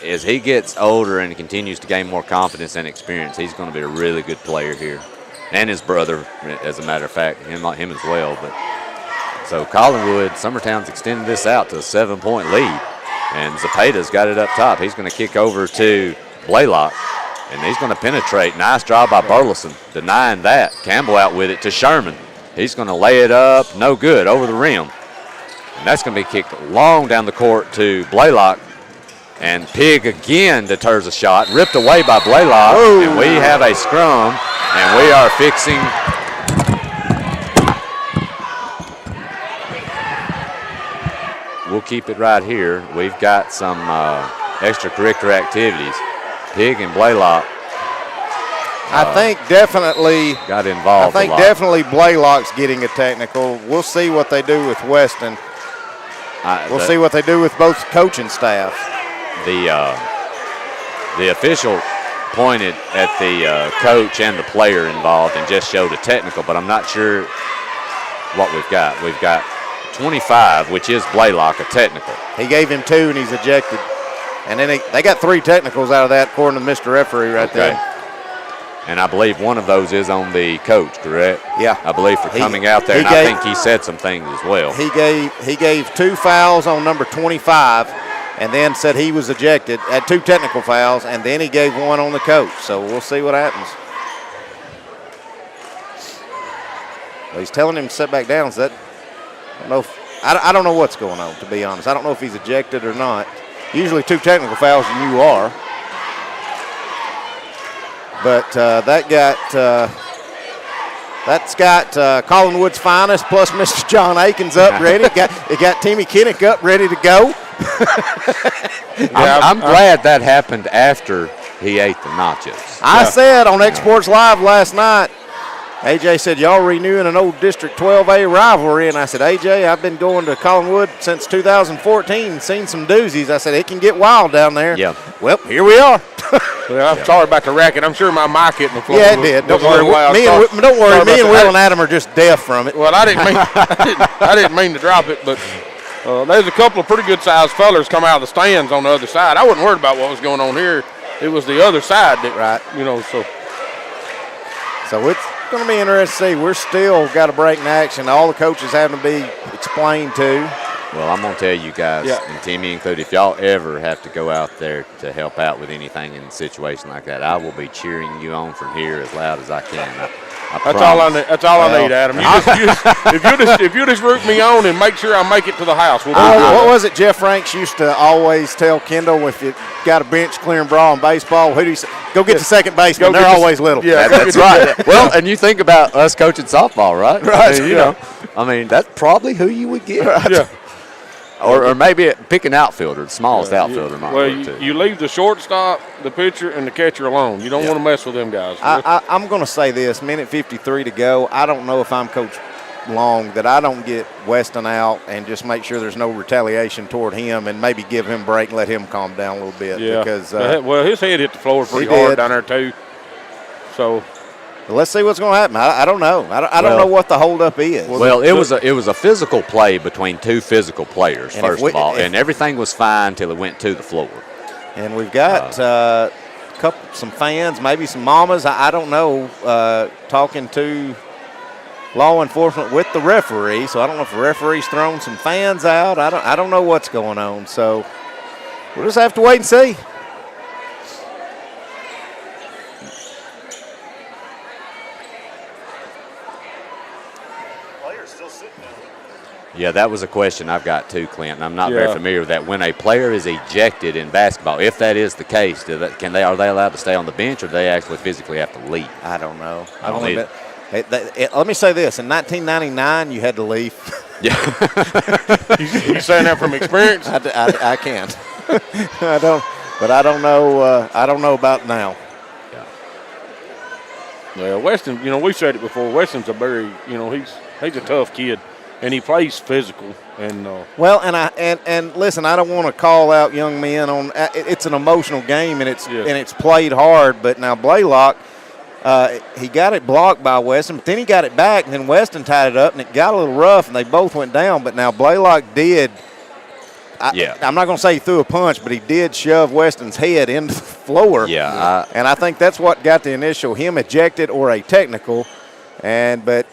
As he gets older and continues to gain more confidence and experience, he's going to be a really good player here. And his brother, as a matter of fact, him as well. But so Collinwood, Summertown's extended this out to a 7-point lead. And Zepeda's got it up top. He's going to kick over to Blaylock, and he's going to penetrate. Nice job by Burleson, denying that. Campbell out with it to Sherman. He's going to lay it up, no good, over the rim. And that's going to be kicked long down the court to Blaylock. And Pig again deters a shot, ripped away by Blaylock. Ooh. And we have a scrum, and we are fixing. We'll keep it right here. We've got some extracurricular activities. Pig and Blaylock. I think definitely got involved. I think definitely Blaylock's getting a technical. We'll see what they do with Weston. We'll see what they do with both coaching staff. The official pointed at the coach and the player involved and just showed a technical, but I'm not sure what we've got. We've got 25, which is Blaylock, a technical. He gave him 2 and he's ejected. And then they got 3 technicals out of that, according to Mr. Referee right there. And I believe one of those is on the coach, correct? Yeah. I believe for coming out there, and I think he said some things as well. He gave 2 fouls on number 25 and then said he was ejected, had 2 technical fouls, and then he gave 1 on the coach. So we'll see what happens. Well, he's telling him to sit back down. So I don't know what's going on, to be honest. I don't know if he's ejected or not. Usually 2 technical fouls and you are. But that's got Collinwood's finest plus Mr. John Aikens up ready. It got Timmy Kinnick up ready to go. I'm glad that happened after he ate the nachos. I said on Exports Live last night, AJ said, y'all renewing an old District 12A rivalry. And I said, AJ, I've been going to Collinwood since 2014 and seen some doozies. I said, it can get wild down there. Yeah. Well, here we are. Well, I'm sorry about the racket. I'm sure my mic hit the floor. Yeah, it did. Don't worry. Me and Will and Adam are just deaf from it. Well, I didn't mean to drop it, but there's a couple of pretty good-sized fellers come out of the stands on the other side. I wasn't worried about what was going on here. It was the other side that, So it's going to be interesting to see. We're still got a break in action. All the coaches having to be explained to. Well, I'm going to tell you guys, and Timmy included, if y'all ever have to go out there to help out with anything in a situation like that, I will be cheering you on from here as loud as I can. That's all I need, Adam. If you just root me on and make sure I make it to the house, we'll be good. What was it Jeff Franks used to always tell Kendall if you got a bench clearing brawl in baseball? Who do you say? Go get the second baseman. They're always little. Yeah, that's right. Well, and you think about us coaching softball, right? Right. I mean, that's probably who you would get. Right. Yeah. Or maybe pick an outfielder, the smallest outfielder might work too. You leave the shortstop, the pitcher, and the catcher alone. You don't want to mess with them guys. I'm going to say this, minute 53 to go. I don't know if I'm Coach Long that I don't get Weston out and just make sure there's no retaliation toward him and maybe give him a break and let him calm down a little bit. Yeah. Because, his head hit the floor pretty hard down there too. So. Let's see what's going to happen. I don't know. I don't know what the holdup is. Well, it was a physical play between 2 physical players, first of all, and everything was fine until it went to the floor. And we've got some fans, maybe some mamas, I don't know, talking to law enforcement with the referee. So I don't know if the referee's thrown some fans out. I don't know what's going on. So we'll just have to wait and see. Yeah, that was a question I've got too, Clint, and I'm not very familiar with that. When a player is ejected in basketball, if that is the case, are they allowed to stay on the bench, or do they actually physically have to leave? I don't know. Let me say this: in 1999, you had to leave. Yeah. you saying that from experience? I can't. I don't. But I don't know. I don't know about now. Well, Weston, we've said it before. Weston's a very, he's a tough kid, and he plays physical. And well, and listen, I don't want to call out young men on. It's an emotional game, and it's played hard. But now Blaylock, he got it blocked by Weston, but then he got it back, and then Weston tied it up, and it got a little rough, and they both went down. But now Blaylock did. I'm not going to say he threw a punch, but he did shove Weston's head into the floor. Yeah. And I think that's what got the initial him ejected or a technical. Then their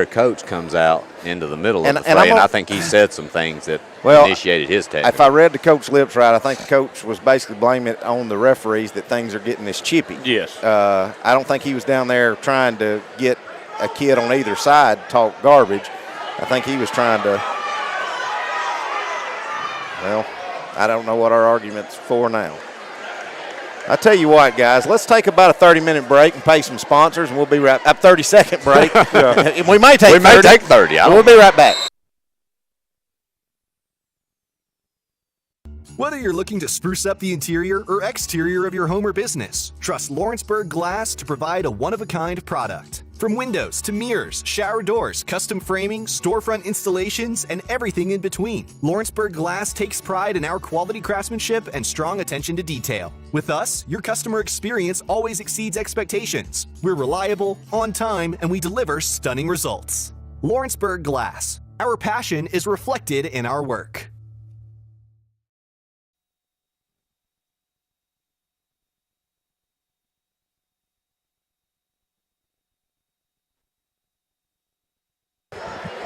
coach comes out into the middle of the fray, and I think he said some things that initiated his technical. If I read the coach lips right, I think the coach was basically blaming it on the referees that things are getting this chippy. Yes. I don't think he was down there trying to get a kid on either side to talk garbage. I think he was trying to. Well, I don't know what our argument's for now. I tell you what, guys, let's take about a 30-minute break and pay some sponsors, and we'll be right. 30-second break. We may take 30. We'll be right back. Whether you're looking to spruce up the interior or exterior of your home or business, trust Lawrenceburg Glass to provide a one-of-a-kind product. From windows to mirrors, shower doors, custom framing, storefront installations, and everything in between, Lawrenceburg Glass takes pride in our quality craftsmanship and strong attention to detail. With us, your customer experience always exceeds expectations. We're reliable, on time, and we deliver stunning results. Lawrenceburg Glass. Our passion is reflected in our work.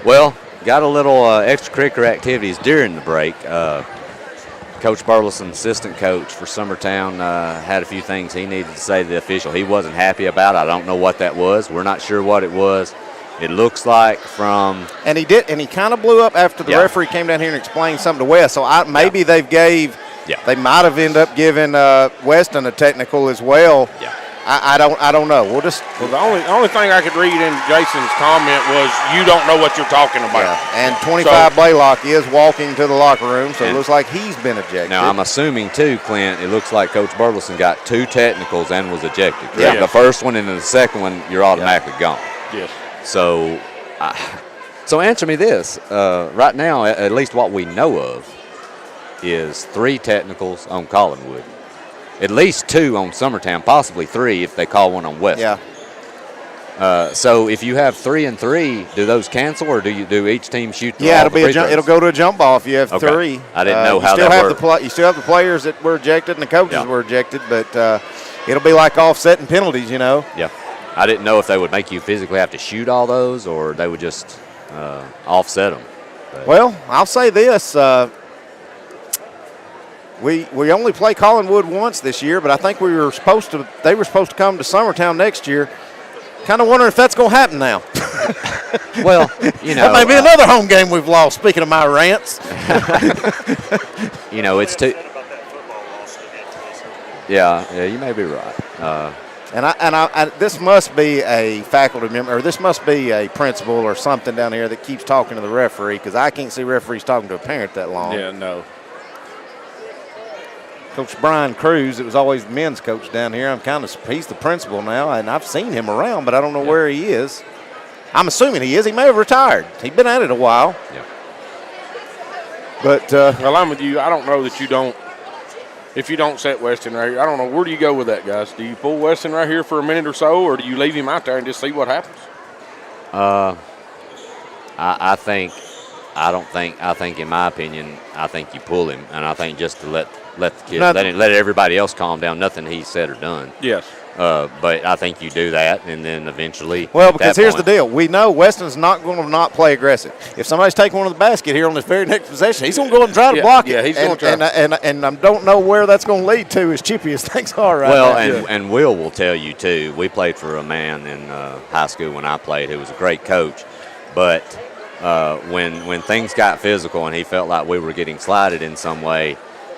Well, got a little extracurricular activities during the break. Coach Burleson, assistant coach for Summertown, had a few things he needed to say to the official. He wasn't happy about it. I don't know what that was. We're not sure what it was. It looks like from – And he kind of blew up after the referee came down here and explained something to West. So maybe they might have ended up giving Weston a technical as well. Yeah. I don't know. Well, the only thing I could read in Jason's comment was you don't know what you're talking about. Yeah. And 25 Blaylock is walking to the locker room, so it looks like he's been ejected. Now, I'm assuming, too, Clint, it looks like Coach Burleson got 2 technicals and was ejected. Yeah. The first one and then the second one, you're automatically gone. Yes. So answer me this. Right now, at least what we know of is 3 technicals on Collinwood. At least 2 on Summertown, possibly 3 if they call one on West. Yeah. So if you have 3 and 3, do those cancel, or do each team shoot? It'll go to a jump ball if you have 3. I didn't know how that worked. You still have the players that were ejected and the coaches were ejected, but it'll be like offsetting penalties, Yeah. I didn't know if they would make you physically have to shoot all those, or they would just offset them. But. Well, I'll say this. We only play Collinwood once this year, but I think they were supposed to come to Summertown next year. Kind of wondering if that's going to happen now. Well, that may be another home game we've lost. Speaking of my rants, it's too. Yeah, you may be right. And this must be a faculty member, or this must be a principal or something down here that keeps talking to the referee, because I can't see referees talking to a parent that long. Yeah, no. Coach Brian Cruz, it was always the men's coach down here. He's the principal now, and I've seen him around, but I don't know where he is. I'm assuming he is. He may have retired. He's been at it a while. Yeah. But well, I'm with you. I don't know that you don't. If you don't set Weston right here, I don't know. Where do you go with that, guys? Do you pull Weston right here for a minute or so, or do you leave him out there and just see what happens? I think in my opinion, I think you pull him, and I think just to let the kid, let everybody else calm down. Nothing he said or done. Yes. But I think you do that, and then eventually. Well, because here's the deal: we know Weston's not going to not play aggressive. If somebody's taking one of the basket here on this very next possession, he's going to go and try to block it. Yeah, he's going to try. And I don't know where that's going to lead to, as chippy as things are right now. Well, and Will tell you too. We played for a man in high school when I played who was a great coach, but when things got physical and he felt like we were getting slighted in some way.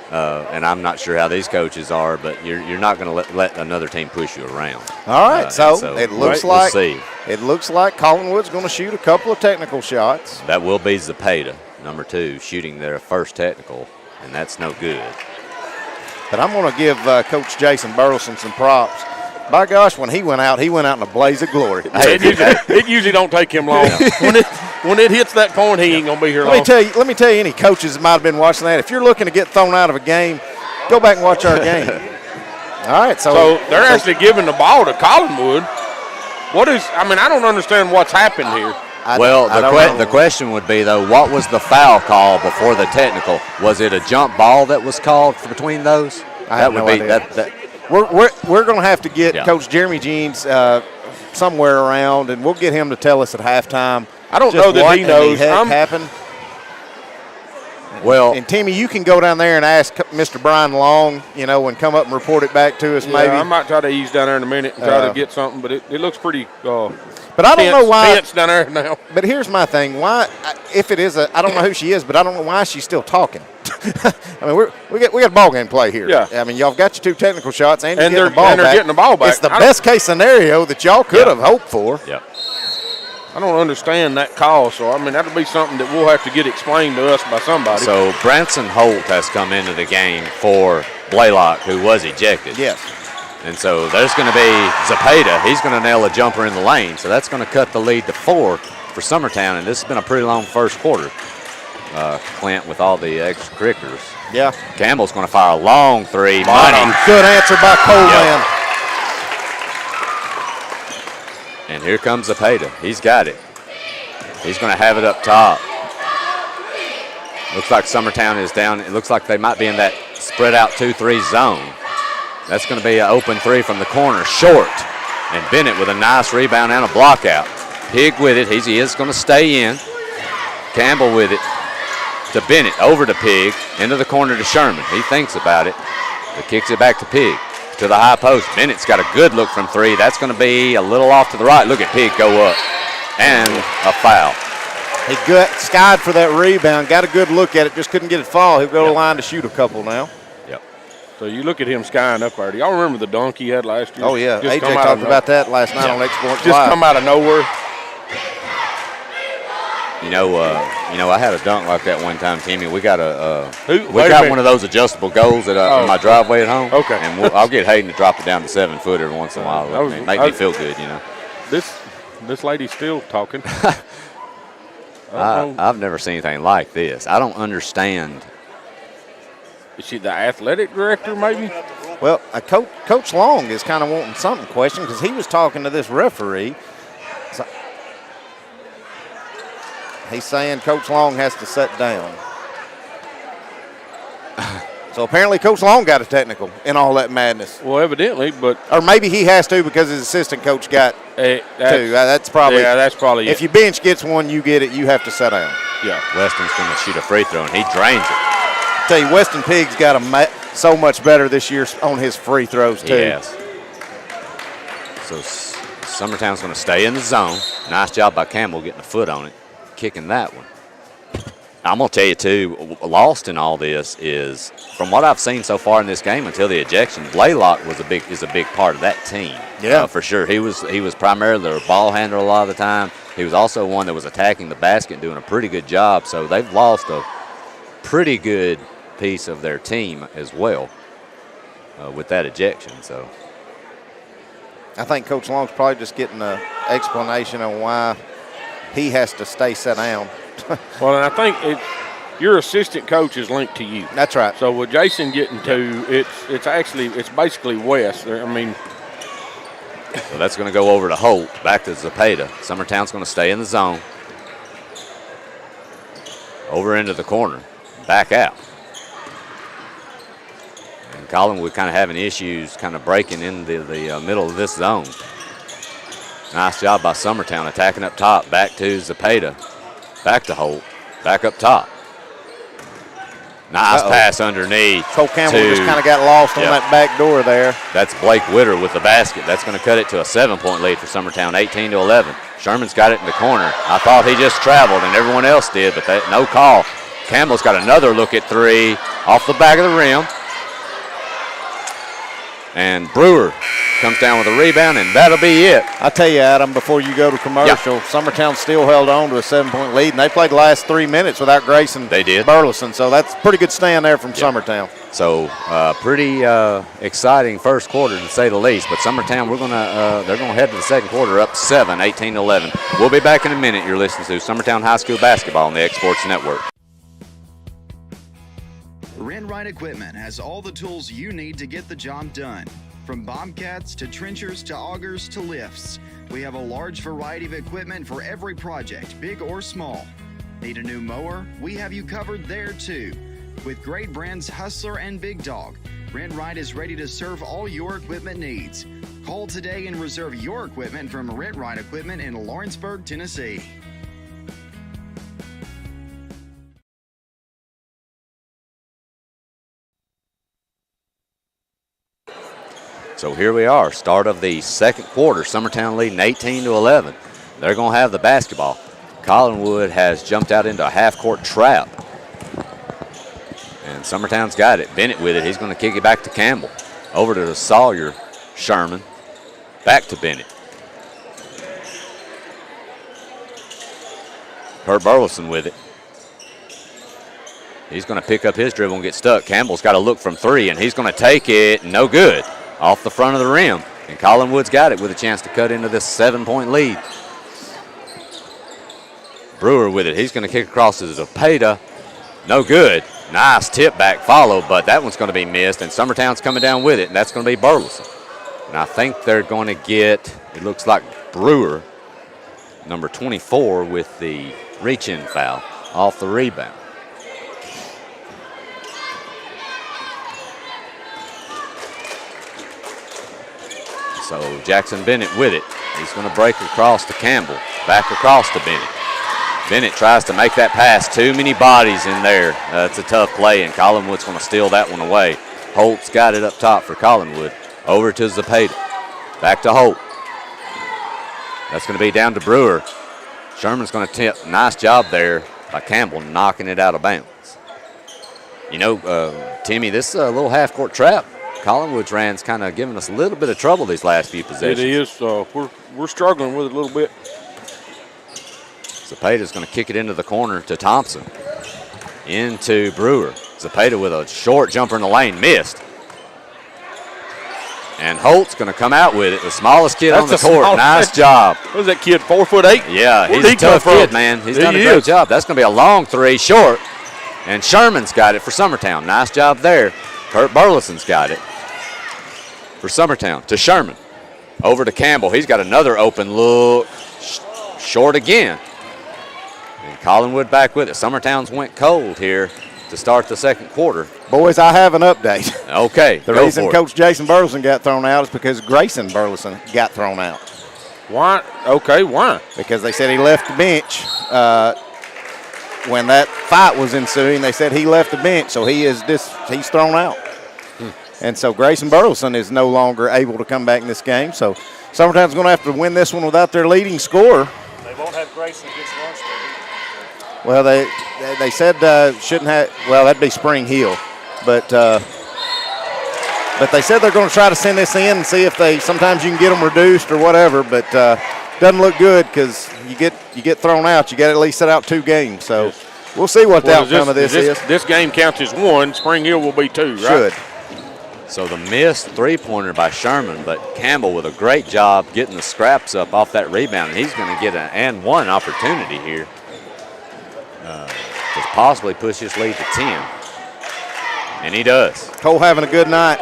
And I'm not sure how these coaches are, but you're not going to let another team push you around. All right, so it looks like we'll see. It looks like Collinwood's going to shoot a couple of technical shots. That will be Zapata, number 2, shooting their first technical, and that's no good. But I'm going to give Coach Jason Burleson some props. By gosh, when he went out in a blaze of glory. It usually don't take him long. When it hits that point, he ain't going to be here long. Let me tell you, any coaches that might have been watching that, if you're looking to get thrown out of a game, go back and watch our game. All right, so they're actually giving the ball to Collinwood. I don't understand what's happened here. The question would be, though, what was the foul call before the technical? Was it a jump ball that was called between those? We're going to have to get Coach Jeremy Jeans somewhere around, and we'll get him to tell us at halftime. I don't know that he knows. What happened. Well, and Timmy, you can go down there and ask Mr. Brian Long, and come up and report it back to us. Maybe I might try to ease down there in a minute and try to get something, but it looks pretpretty. But I don't know why. Tense down there now. But here's my thing: why, if it is I don't know who she is, but I don't know why she's still talking. I mean, we got a ball game play here. Yeah. I mean, y'all got your 2 technical shots, and they're getting the ball back. Getting the ball back. It's the best case scenario that y'all could have hoped for. Yep. I don't understand that call, so that'll be something that we'll have to get explained to us by somebody. So Branson Holt has come into the game for Blaylock, who was ejected. Yes. And so there's going to be Zepeda. He's going to nail a jumper in the lane, so that's going to cut the lead to 4 for Summertown, and this has been a pretty long first quarter. Clint with all the extracurriculars. Yeah. Campbell's going to fire a long 3. Money. Good answer by Coleman. Yep. And here comes Zepeda. He's got it. He's going to have it up top. Looks like Summertown is down. It looks like they might be in that spread out 2-3 zone. That's going to be an open 3 from the corner, short. And Bennett with a nice rebound and a block out. Pig with it. He is going to stay in. Campbell with it to Bennett, over to Pig, into the corner to Sherman. He thinks about it, but kicks it back to Pig. To the high post. Bennett's got a good look from 3. That's going to be a little off to the right. Look at Pig go up. And a foul. He skied for that rebound, got a good look at it, just couldn't get it fall. He'll go to the line to shoot a couple now. Yep. So you look at him skying up there. Do y'all remember the dunk he had last year? Oh, yeah. AJ talked about that last night on Export Just Live. come out of nowhere. I had a dunk like that one time, Timmy. We got one of those adjustable goals in my driveway at home. Okay. And I'll get Hayden to drop it down to 7 foot every once in a while. Make me feel good, This lady's still talking. I've never seen anything like this. I don't understand. Is she the athletic director, maybe? Well, Coach Long is kind of wanting something questioned because he was talking to this referee. So he's saying Coach Long has to sit down. So apparently Coach Long got a technical in all that madness. Well, evidently, but or maybe he has to because his assistant coach got 2. That's probably it. If your bench gets one, you get it. You have to sit down. Yeah. Weston's going to shoot a free throw, and he drains it. I tell you, Weston Pig's got so much better this year on his free throws too. Yes. So Summertown's going to stay in the zone. Nice job by Campbell getting a foot on it, kicking that one. I'm going to tell you, too, lost in all this is, from what I've seen so far in this game until the ejection, Blaylock is a big part of that team. Yeah. For sure. He was primarily their ball handler a lot of the time. He was also one that was attacking the basket and doing a pretty good job. So they've lost a pretty good piece of their team as well with that ejection. So I think Coach Long's probably just getting an explanation on why he has to stay set down. Well, and I think your assistant coach is linked to you. That's right. So with Jason getting 2, it's basically West. So that's going to go over to Holt, back to Zepeda. Summertown's going to stay in the zone. Over into the corner, back out. And Collinwood kind of having issues kind of breaking into the middle of this zone. Nice job by Summertown attacking up top, back to Zepeda. Back to Holt, back up top. Nice pass underneath. Cole Campbell just kind of got lost on that back door there. That's Blake Witter with the basket. That's going to cut it to a 7-point lead for Summertown, 18-11. Sherman's got it in the corner. I thought he just traveled and everyone else did, but no call. Campbell's got another look at 3 off the back of the rim. And Brewer comes down with a rebound, and that'll be it. I tell you, Adam, before you go to commercial, Summertown still held on to a 7-point lead, and they played the last 3 minutes without Grayson Burleson. So that's a pretty good stand there from Summertown. So pretty exciting first quarter to say the least. But Summertown, they're gonna head to the second quarter up 7, 18-11. We'll be back in a minute. You're listening to Summertown High School basketball on the X Sports Network. Rent-Right Equipment has all the tools you need to get the job done. From bobcats to trenchers to augers to lifts, we have a large variety of equipment for every project, big or small. Need a new mower? We have you covered there too. With great brands Hustler and Big Dog, Rent-Right is ready to serve all your equipment needs. Call today and reserve your equipment from Rent-Right Equipment in Lawrenceburg, Tennessee. So here we are, start of the second quarter. Summertown leading 18-11. They're going to have the basketball. Collinwood has jumped out into a half-court trap. And Summertown's got it. Bennett with it. He's going to kick it back to Campbell. Over to Sawyer. Sherman. Back to Bennett. Kurt Burleson with it. He's going to pick up his dribble and get stuck. Campbell's got to look from three, and he's going to take it. No good. Off the front of the rim. And Collinwood's got it with a chance to cut into this 7-point lead. Brewer with it. He's going to kick across to Zepeda. No good. Nice tip back follow, but that one's going to be missed, and Summertown's coming down with it, and that's going to be Burleson. And I think they're going to get, it looks like Brewer, number 24, with the reach-in foul off the rebound. So Jackson Bennett with it. He's going to break across to Campbell, back across to Bennett. Bennett tries to make that pass. Too many bodies in there. It's a tough play, and Collinwood's going to steal that one away. Holt's got it up top for Collinwood. Over to Zepeda. Back to Holt. That's going to be down to Brewer. Sherman's going to tip. Nice job there by Campbell knocking it out of bounds. You know, Timmy, this little half-court trap Collinwood's ran's kind of giving us a little bit of trouble these last few possessions. It is. We're struggling with it a little bit. Zepeda's going to kick it into the corner to Thompson. Into Brewer. Zepeda with a short jumper in the lane. Missed. And Holt's going to come out with it. The smallest kid on the court. Nice job. What is that kid, 4'8"? Yeah, he's a tough kid, man. He's done a great job. That's going to be a long three, short. And Sherman's got it for Summertown. Nice job there. Kurt Burleson's got it for Summertown to Sherman. Over to Campbell. He's got another open look. Short again. And Collinwood back with it. Summertown's went cold here to start the second quarter. Boys, I have an update. Okay, the reason Coach Jason Burleson got thrown out is because Grayson Burleson got thrown out. Why? Okay, why? Because they said he left the bench when that fight was ensuing. They said he left the bench, so he's thrown out. And so Grayson Burleson is no longer able to come back in this game. So Summertown's going to have to win this one without their leading scorer. They won't have Grayson against Lawrenceburg. Well, they said shouldn't have. Well, that'd be Spring Hill, but they said they're going to try to send this in and see if sometimes you can get them reduced or whatever. But doesn't look good because you get thrown out. You got to at least set out 2 games. So we'll see what the outcome of this is. This game counts as 1. Spring Hill will be 2, right? Should. So the missed three-pointer by Sherman, but Campbell with a great job getting the scraps up off that rebound. And he's going to get an and one opportunity here to possibly push his lead to 10. And he does. Cole having a good night.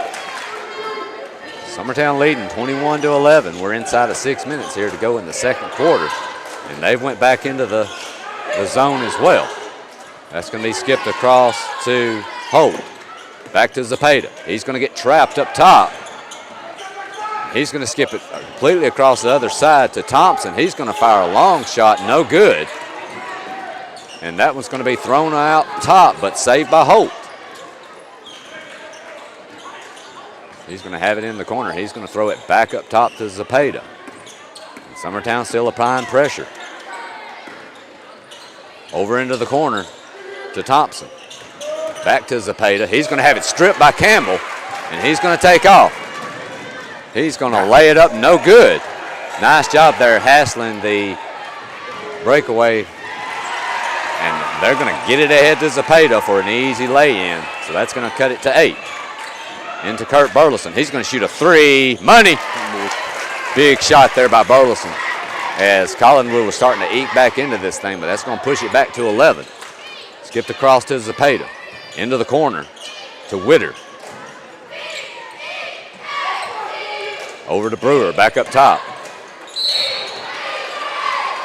Summertown leading 21-11. We're inside of 6 minutes here to go in the second quarter. And they've went back into the zone as well. That's going to be skipped across to Holt. Back to Zepeda. He's going to get trapped up top. He's going to skip it completely across the other side to Thompson. He's going to fire a long shot. No good. And that one's going to be thrown out top, but saved by Holt. He's going to have it in the corner. He's going to throw it back up top to Zepeda. And Summertown still applying pressure. Over into the corner to Thompson. Back to Zepeda. He's going to have it stripped by Campbell, and he's going to take off. He's going to lay it up, no good. Nice job there hassling the breakaway. And they're going to get it ahead to Zepeda for an easy lay-in. So that's going to cut it to 8. Into Kurt Burleson. He's going to shoot a 3. Money. Big shot there by Burleson as Collinwood was starting to eke back into this thing, but that's going to push it back to 11. Skipped across to Zepeda. Into the corner to Witter. Over to Brewer, back up top.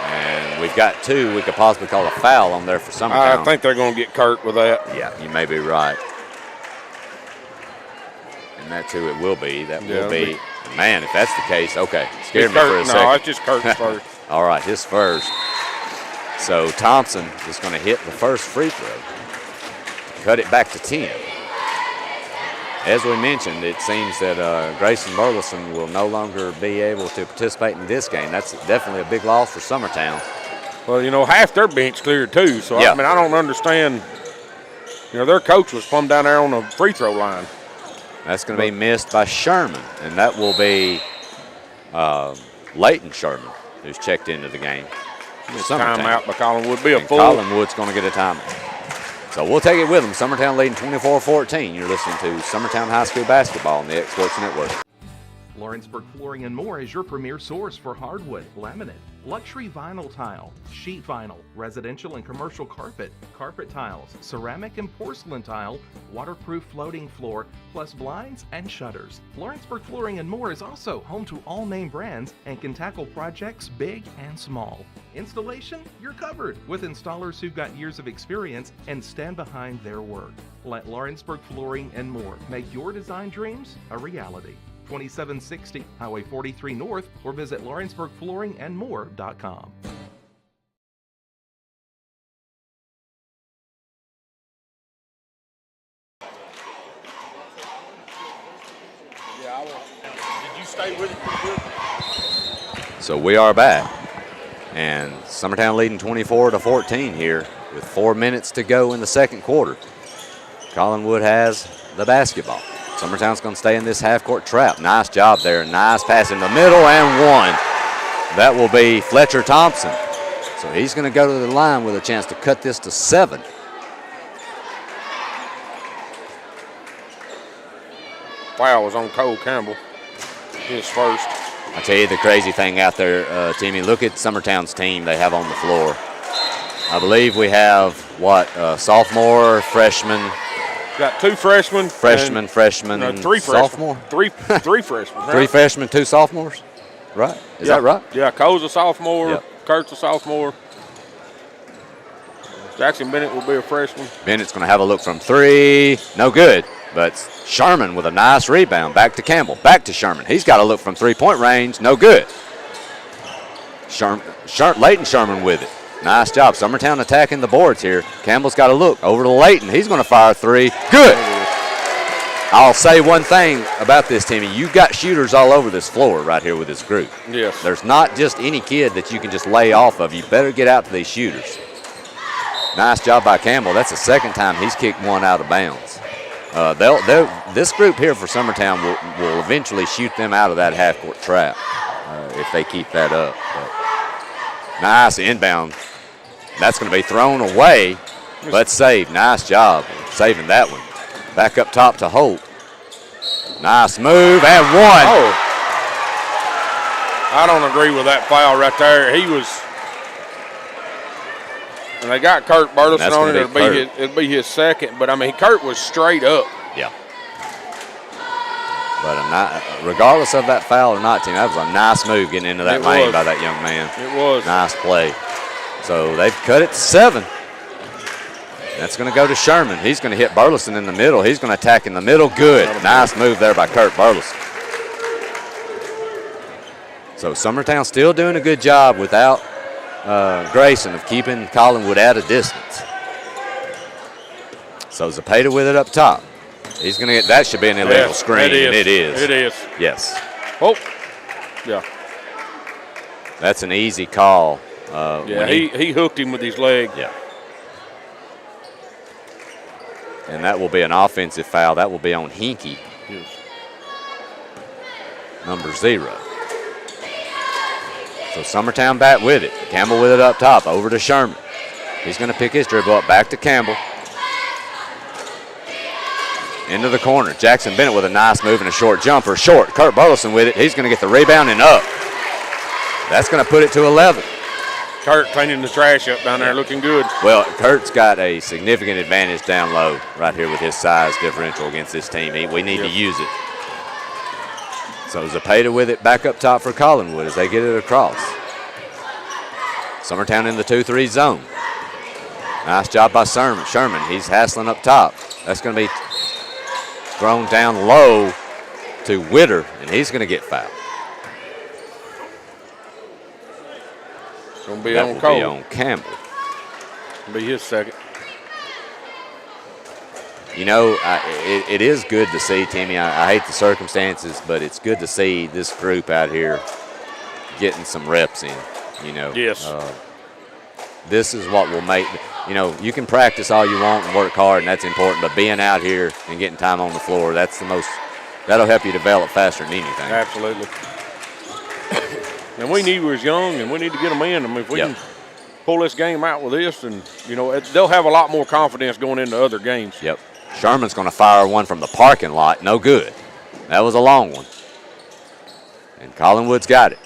And we've got 2. We could possibly call a foul on there for Summertown. I think they're going to get Kurt with that. Yeah, you may be right. And that's who it will be. That will be. Man, if that's the case, okay. Scared me for a second. No, it's just Kurt's first. All right, his first. So Thompson is going to hit the first free throw. Cut it back to 10. As we mentioned, it seems that Grayson Burleson will no longer be able to participate in this game. That's definitely a big loss for Summertown. Well, you know, half their bench cleared too. So, yeah. I mean, I don't understand. You know, their coach was plumb down there on the free throw line. That's going to be missed by Sherman, and that will be Leighton Sherman, who's checked into the game. Timeout by Collinwood. Be a full. Collinwood's going to get a timeout. So we'll take it with them. Summertown leading 24-14. You're listening to Summertown High School basketball on the X Sports Network. Lawrenceburg Flooring and More is your premier source for hardwood, laminate, luxury vinyl tile, sheet vinyl, residential and commercial carpet, carpet tiles, ceramic and porcelain tile, waterproof floating floor, plus blinds and shutters. Lawrenceburg Flooring and More is also home to all name brands and can tackle projects big and small. Installation, you're covered with installers who've got years of experience and stand behind their work. Let Lawrenceburg Flooring and More make your design dreams a reality. 2760 Highway 43 North, or visit LawrenceburgFlooringandMore.com. Did you stay with it? So we are back, and Summertown leading 24-14 here with 4 minutes to go in the second quarter. Collinwood has the basketball. Summertown's going to stay in this half-court trap. Nice job there. Nice pass in the middle and one. That will be Fletcher Thompson. So he's going to go to the line with a chance to cut this to 7. Foul was on Cole Campbell. His first. I tell you the crazy thing out there, Timmy, look at Summertown's team they have on the floor. I believe we have, sophomore, freshman. Got 2 freshmen. Freshman, no, 3 freshmen. Sophomore? Three freshmen. Right? 3 freshmen, 2 sophomores? Right. Is that right? Yeah, Cole's a sophomore. Yep. Kurt's a sophomore. Jackson Bennett will be a freshman. Bennett's going to have a look from 3. No good. But Sherman with a nice rebound. Back to Campbell. Back to Sherman. He's got a look from 3-point range. No good. Leighton Sherman with it. Nice job. Summertown attacking the boards here. Campbell's got a look over to Leighton. He's going to fire 3. Good. I'll say one thing about this team. You've got shooters all over this floor right here with this group. Yes. There's not just any kid that you can just lay off of. You better get out to these shooters. Nice job by Campbell. That's the second time he's kicked one out of bounds. This group here for Summertown will eventually shoot them out of that half-court trap if they keep that up. But nice inbound. That's going to be thrown away, but saved. Nice job saving that one. Back up top to Holt. Nice move and one. Oh. I don't agree with that foul right there. He was, and they got Kurt Burleson on it. It'll be his second, but I mean, Kurt was straight up. Yeah. But regardless of that foul or not, team, that was a nice move getting into that lane by that young man. It was. Nice play. So they've cut it to 7. That's going to go to Sherman. He's going to hit Burleson in the middle. He's going to attack in the middle. Good. Nice move there by Kurt Burleson. So Summertown still doing a good job without Grayson of keeping Collinwood at a distance. So Zepeda with it up top. He's going to get, that should be an illegal screen. It is. And it is. It is. Yes. Oh, yeah. That's an easy call. He hooked him with his leg. Yeah. And that will be an offensive foul. That will be on Hinkie. Yes. number 0. So Summertown back with it. Campbell with it up top, over to Sherman. He's going to pick his dribble up, back to Campbell. Into the corner. Jackson Bennett with a nice move and a short jumper. Short. Kurt Burleson with it. He's going to get the rebound and up. That's going to put it to 11. Kurt cleaning the trash up down there, looking good. Well, Kurt's got a significant advantage down low right here with his size differential against this team. We need to use it. So Zepeda with it back up top for Collinwood as they get it across. Summertown in the 2-3 zone. Nice job by Sherman. He's hassling up top. That's going to be thrown down low to Witter, and he's going to get fouled. It's going to be that on will Cole. be on Campbell. It'll be his second. You know, it is good to see, Timmy. I hate the circumstances, but it's good to see this group out here getting some reps in, you know. Yes. This is what will make, you know, you can practice all you want and work hard, and that's important, but being out here and getting time on the floor, that's the most, that'll help you develop faster than anything. Absolutely. And we was young, and we need to get them in. I mean, if we can pull this game out with this, and, you know, they'll have a lot more confidence going into other games. Yep. Sherman's going to fire one from the parking lot. No good. That was a long one. And Collinwood's got it.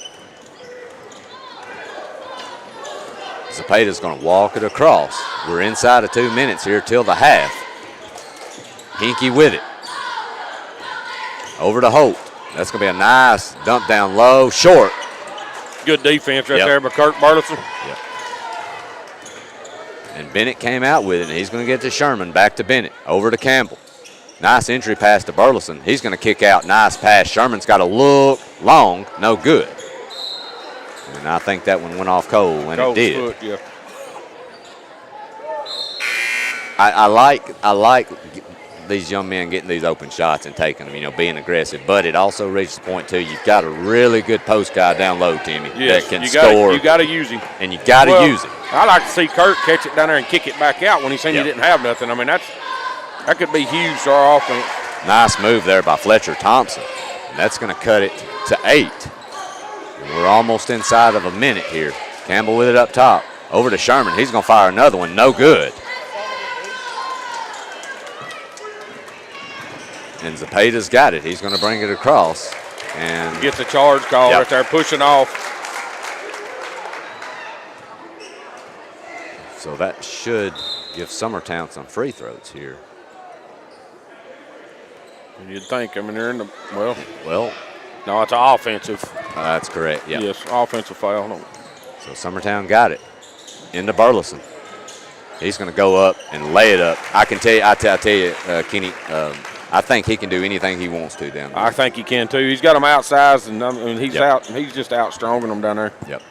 Zepeda's going to walk it across. We're inside of 2 minutes here till the half. Hinkie with it. Over to Holt. That's going to be a nice dump down low, short. Good defense right there by Kurt Burleson. Yep. And Bennett came out with it, and he's going to get to Sherman. Back to Bennett. Over to Campbell. Nice entry pass to Burleson. He's going to kick out. Nice pass. Sherman's got a look long. No good. And I think that one went off Cole when it did. Foot, yeah. I like these young men getting these open shots and taking them, you know, being aggressive. But it also reaches the point, too, you've got a really good post guy down low, Timmy, yes, that can score. You got to use him. And you got to use it. I like to see Kurt catch it down there and kick it back out when he seen he didn't have nothing. I mean, that could be huge to our offense. Nice move there by Fletcher Thompson. And that's going to cut it to 8. And we're almost inside of a minute here. Campbell with it up top. Over to Sherman. He's going to fire another one. No good. And Zepeda's got it. He's going to bring it across. And gets a charge call right there, pushing off. So that should give Summertown some free throws here. You'd think. I mean, they're in the, well. No, it's an offensive. That's correct, yeah. Yes, offensive foul. No. So Summertown got it. Into Burleson. He's going to go up and lay it up. I can tell you, I tell you, Kenny, I think he can do anything he wants to down there. I think he can too. He's got them outsized, and he's out. He's just out stronging them down there. Yep.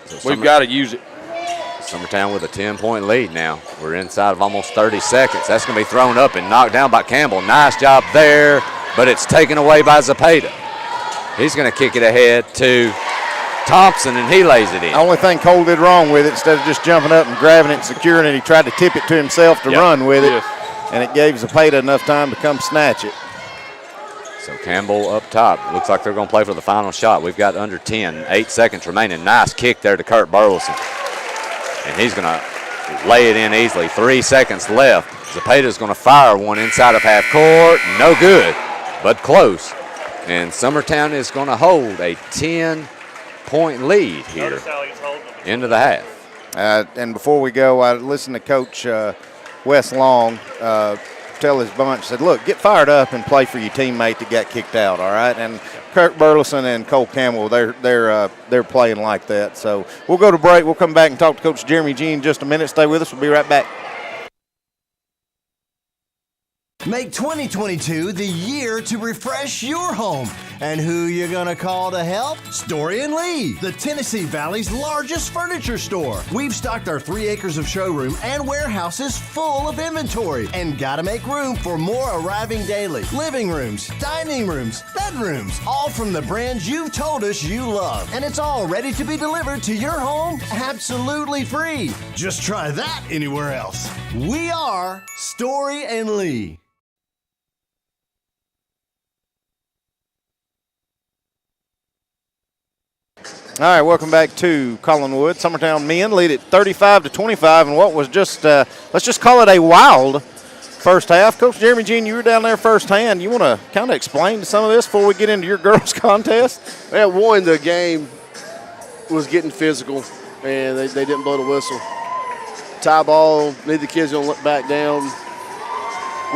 So we've got to use it. Summertown with a 10-point lead now. We're inside of almost 30 seconds. That's going to be thrown up and knocked down by Campbell. Nice job there, but it's taken away by Zepeda. He's going to kick it ahead to Thompson, and he lays it in. The only thing Cole did wrong with it, instead of just jumping up and grabbing it and securing it, he tried to tip it to himself to run with it, and it gave Zepeda enough time to come snatch it. So Campbell up top. Looks like they're going to play for the final shot. We've got under 10, 8 seconds remaining. Nice kick there to Kurt Burleson. And he's going to lay it in easily. 3 seconds left. Zepeda's going to fire one inside of half court. No good, but close. And Summertown is going to hold a 10-point lead here into the half. And before we go, I listened to Coach Wes Long tell his bunch, said, look, get fired up and play for your teammate that got kicked out, all right? And Kurt Burleson and Cole Campbell, they're playing like that. So we'll go to break. We'll come back and talk to Coach Jeremy G in just a minute. Stay with us. We'll be right back. Make 2022 the year to refresh your home. And who you gonna call to help? Story & Lee, the Tennessee Valley's largest furniture store. We've stocked our 3 acres of showroom and warehouses full of inventory. And gotta make room for more arriving daily. Living rooms, dining rooms, bedrooms, all from the brands you've told us you love. And it's all ready to be delivered to your home absolutely free. Just try that anywhere else. We are Story & Lee. All right, welcome back to Collinwood. Summertown men lead at 35-25 in what was just, let's just call it a wild first half. Coach Jeremy Jean, you were down there firsthand. You want to kind of explain some of this before we get into your girls' contest? Yeah, one, the game was getting physical, and they didn't blow the whistle. Tie ball, neither kid's going to look back down.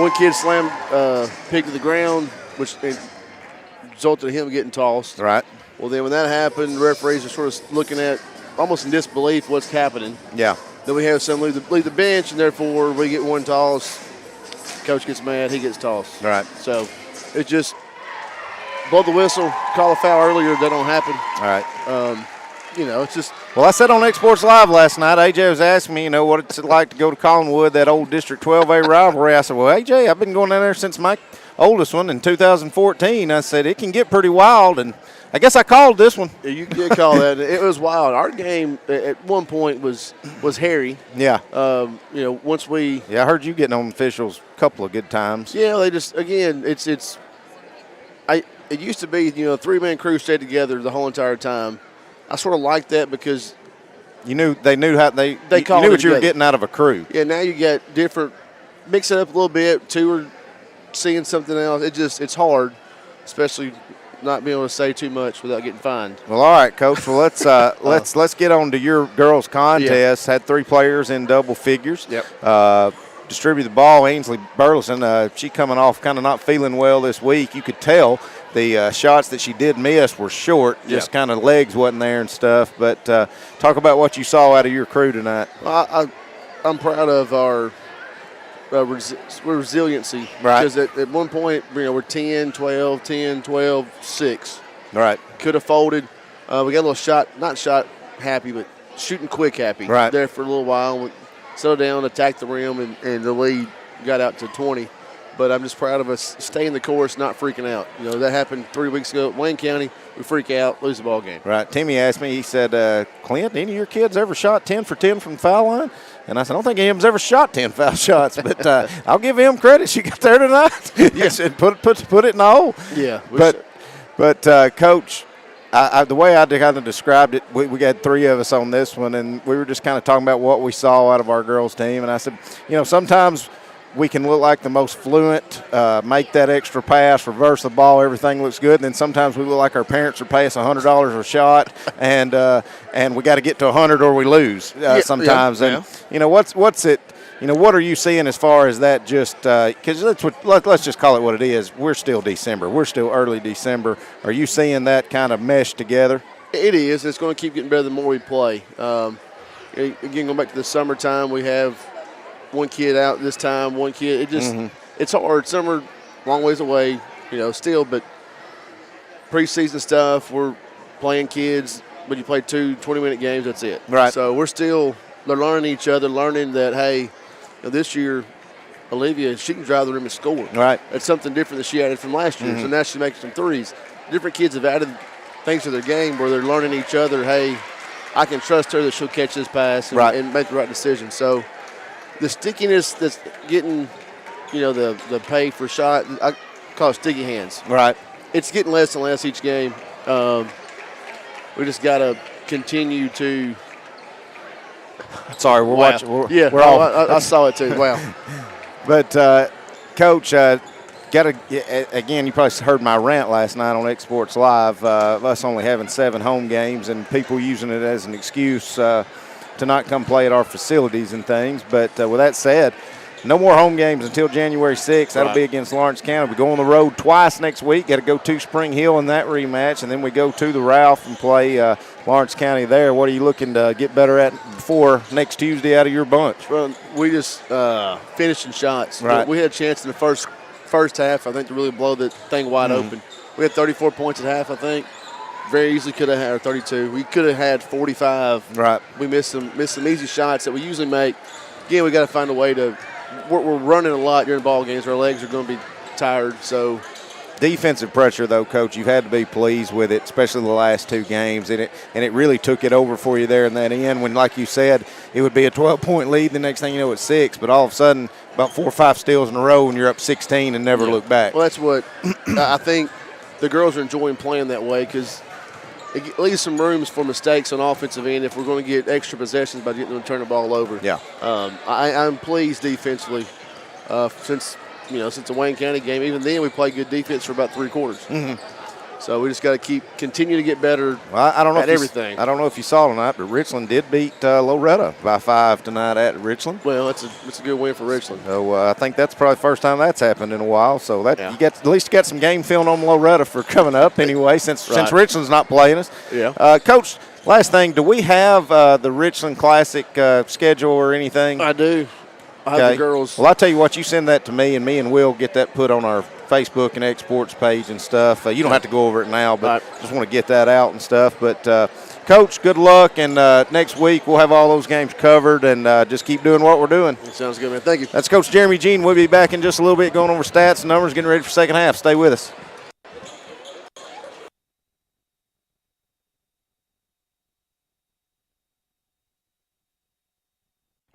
One kid slammed pig to the ground, which resulted in him getting tossed. Right. Well, then when that happened, the referees are sort of looking at almost in disbelief what's happening. Yeah. Then we have some leave the bench, and therefore we get one toss. Coach gets mad, he gets tossed. Right. So it's just blow the whistle, call a foul earlier, that don't happen. All right. It's just. Well, I said on Exports Live last night, AJ was asking me, what it's like to go to Collinwood, that old District 12A rivalry. I said, well, AJ, I've been going down there since my oldest one in 2014. I said, it can get pretty wild, and I guess I called this one. You did call that. It was wild. Our game at one point was hairy. Yeah. Once we. Yeah, I heard you getting on officials a couple of good times. Yeah, they just, again, it used to be, a three-man crew stayed together the whole entire time. I sort of liked that because they knew what you were getting out of a crew. Yeah, now you get different, mix it up a little bit. Two are seeing something else. It's hard, especially not being able to say too much without getting fined. Well, all right, Coach. Well, let's get on to your girls' contest. Yeah. Had 3 players in double figures. Yep. Distributed the ball. Ainsley Burleson, she coming off kind of not feeling well this week. You could tell the shots that she did miss were short, just kind of legs wasn't there and stuff. But talk about what you saw out of your crew tonight. I'm proud of our resiliency. Right. Because at one point, we're 10, 12, 10, 12, 6. Right. Could have folded. We got a little shot, not shot happy, but shooting quick happy. Right. There for a little while. We settled down, attacked the rim, and the lead got out to 20. But I'm just proud of us staying the course, not freaking out. That happened 3 weeks ago at Wayne County. We freak out, lose the ball game. Right. Timmy asked me, he said, Clint, any of your kids ever shot 10 for 10 from the foul line? And I said, I don't think any of them's ever shot 10 foul shots. But I'll give him credit. She got there tonight. Yes, and put it in the hole. Yeah. But Coach, the way I kind of described it, we got 3 of us on this one, and we were just kind of talking about what we saw out of our girls' team. And I said, sometimes we can look like the most fluent, make that extra pass, reverse the ball, everything looks good. And then sometimes we look like our parents are paying us $100 a shot, and we got to get to 100 or we lose sometimes. Yeah. And what's it? What are you seeing as far as that? Just because let's just call it what it is. We're still December. We're still early December. Are you seeing that kind of mesh together? It is. It's going to keep getting better the more we play. Again, going back to the summertime, we have one kid out this time, one kid. It just it's hard. Summer, long ways away, still. But preseason stuff, we're playing kids. But you play 2 20-minute games, that's it. Right. So they're learning each other, learning that, hey, this year, Olivia, she can drive the rim and score. Right. That's something different that she added from last year. So now she's making some threes. Different kids have added things to their game where they're learning each other. Hey, I can trust her that she'll catch this pass and make the right decision. So the stickiness that's getting, the pay for shot, I call it sticky hands. Right. It's getting less and less each game. We just got to continue to. Sorry, we're watching. I saw it too. Wow. But, Coach, again, you probably heard my rant last night on Exports Live, us only having 7 home games and people using it as an excuse to not come play at our facilities and things. But with that said, no more home games until January 6th. That'll be against Lawrence County. We go on the road twice next week. Got to go to Spring Hill in that rematch, and then we go to the Ralph and play Lawrence County there. What are you looking to get better at before next Tuesday out of your bunch? Well, we just finishing shots. Right. We had a chance in the first half, I think, to really blow the thing wide open. We had 34 points at half, I think. Very easily could have had, or 32. We could have had 45. Right. We missed some easy shots that we usually make. Again, we got to find a way to. We're running a lot during ball games. Our legs are going to be tired. So, defensive pressure, though, Coach, you've had to be pleased with it, especially the last 2 games, and it really took it over for you there in that end. When, like you said, it would be a 12-point lead. The next thing you know, it's 6. But all of a sudden, about 4 or 5 steals in a row, and you're up 16 and never look back. Well, that's what I think the girls are enjoying playing that way because it leaves some rooms for mistakes on offensive end if we're going to get extra possessions by getting them to turn the ball over. Yeah. I'm pleased defensively since the Wayne County game. Even then, we played good defense for about 3 quarters. Mm-hmm. So we just got to continue to get better I don't know at everything. I don't know if you saw tonight, but Richland did beat Loretta by 5 tonight at Richland. Well, it's a good win for Richland. So I think that's probably the first time that's happened in a while. So that you get at least got some game film on Loretta for coming up anyway, since Richland's not playing us. Yeah. Coach, last thing, do we have the Richland Classic schedule or anything? I do. I have the girls. Well, I'll tell you what, you send that to me, and me and Will get that put on our Facebook and exports page and stuff. You don't have to go over it now, but just want to get that out and stuff. But, Coach, good luck, and next week we'll have all those games covered, and just keep doing what we're doing. That sounds good, man. Thank you. That's Coach Jeremy Jean. We'll be back in just a little bit going over stats and numbers, getting ready for second half. Stay with us.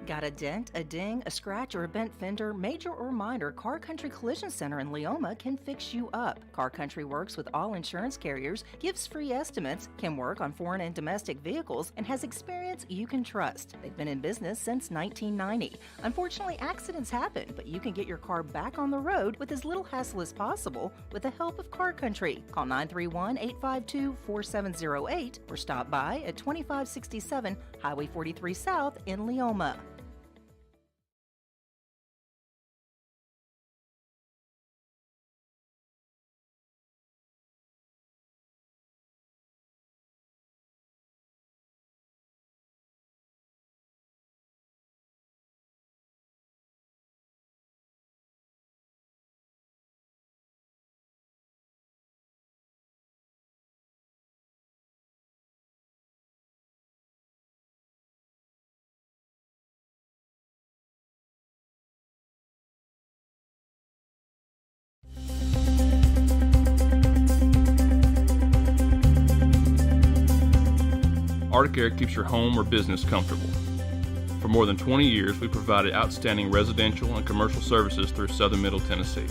Got a dent, a ding, a scratch, or a bent fender? Major or minor, Car Country Collision Center in Leoma can fix you up. Car Country works with all insurance carriers, gives free estimates, can work on foreign and domestic vehicles, and has experience you can trust. They've been in business since 1990. Unfortunately, accidents happen, but you can get your car back on the road with as little hassle as possible with the help of Car Country. Call 931-852-4708 or stop by at 2567 Highway 43 South in Leoma. Arctic Air keeps your home or business comfortable. For more than 20 years, we've provided outstanding residential and commercial services through southern Middle Tennessee.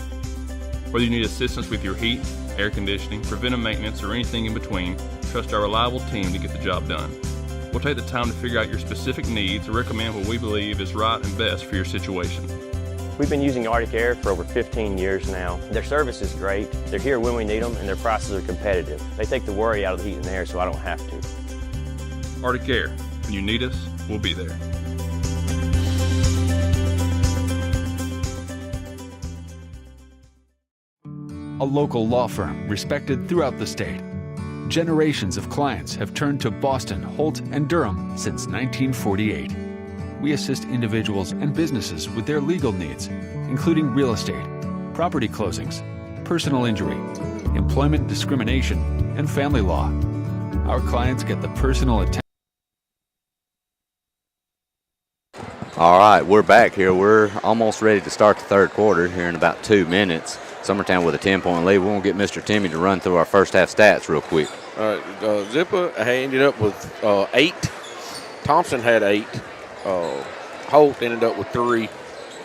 Whether you need assistance with your heat, air conditioning, preventive maintenance, or anything in between, trust our reliable team to get the job done. We'll take the time to figure out your specific needs and recommend what we believe is right and best for your situation. We've been using Arctic Air for over 15 years now. Their service is great, they're here when we need them, and their prices are competitive. They take the worry out of the heat and air so I don't have to. Arctic Air. When you need us, we'll be there. A local law firm respected throughout the state. Generations of clients have turned to Boston, Holt, and Durham since 1948. We assist individuals and businesses with their legal needs, including real estate, property closings, personal injury, employment discrimination, and family law. Our clients get the personal attention. All right, we're back here. We're almost ready to start the third quarter here in about 2 minutes. Summertown with a 10-point lead. We're going to get Mr. Timmy to run through our first half stats real quick. Zippa ended up with 8. Thompson had 8. Holt ended up with 3.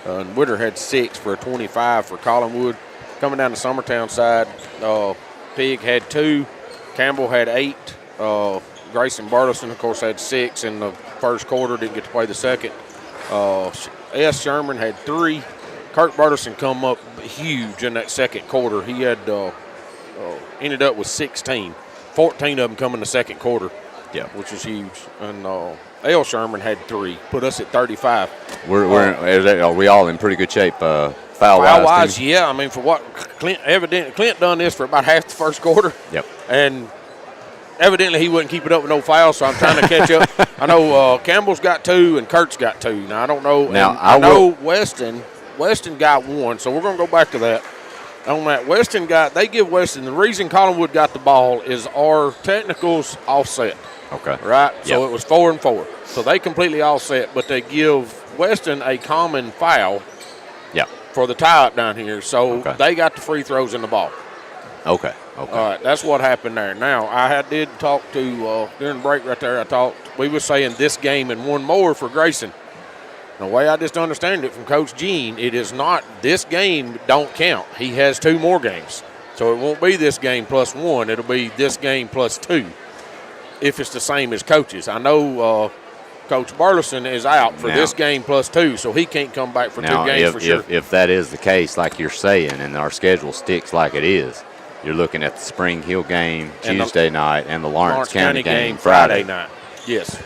And Witter had 6 for a 25 for Collinwood. Coming down the Summertown side, Pig had 2. Campbell had 8. Grayson Bartleson, of course, had 6 in the first quarter. Didn't get to play the second. S. Sherman had 3. Kirk Bartleson come up huge in that second quarter. He had ended up with 16. 14 of them come in the second quarter, which is huge. And L. Sherman had 3, put us at 35. Are we all in pretty good shape foul-wise? Foul-wise, yeah. I mean, for what Clint done this for about half the first quarter. Yep. And evidently he wouldn't keep it up with no fouls, so I'm trying to catch up. I know Campbell's got 2 and Kurt's got 2. Now, I don't know. Now, I know Weston got 1, so we're going to go back to that. On that, they give Weston, the reason Collinwood got the ball is our technicals offset. Okay. Right? So it was 4 and 4. So they completely offset, but they give Weston a common foul for the tie-up down here. So they got the free throws in the ball. Okay. All right, that's what happened there. Now, I did talk to, during the break right there, we were saying this game and 1 more for Grayson. The way I just understand it from Coach Gene, it is not this game don't count. He has 2 more games. So it won't be this game plus 1. It'll be this game plus 2. if it's the same as coaches. I know Coach Burleson is out for this game +2, so he can't come back for 2 games for sure. If that is the case, like you're saying, and our schedule sticks like it is, you're looking at the Spring Hill game Tuesday night and the Lawrence County game Friday night. Yes.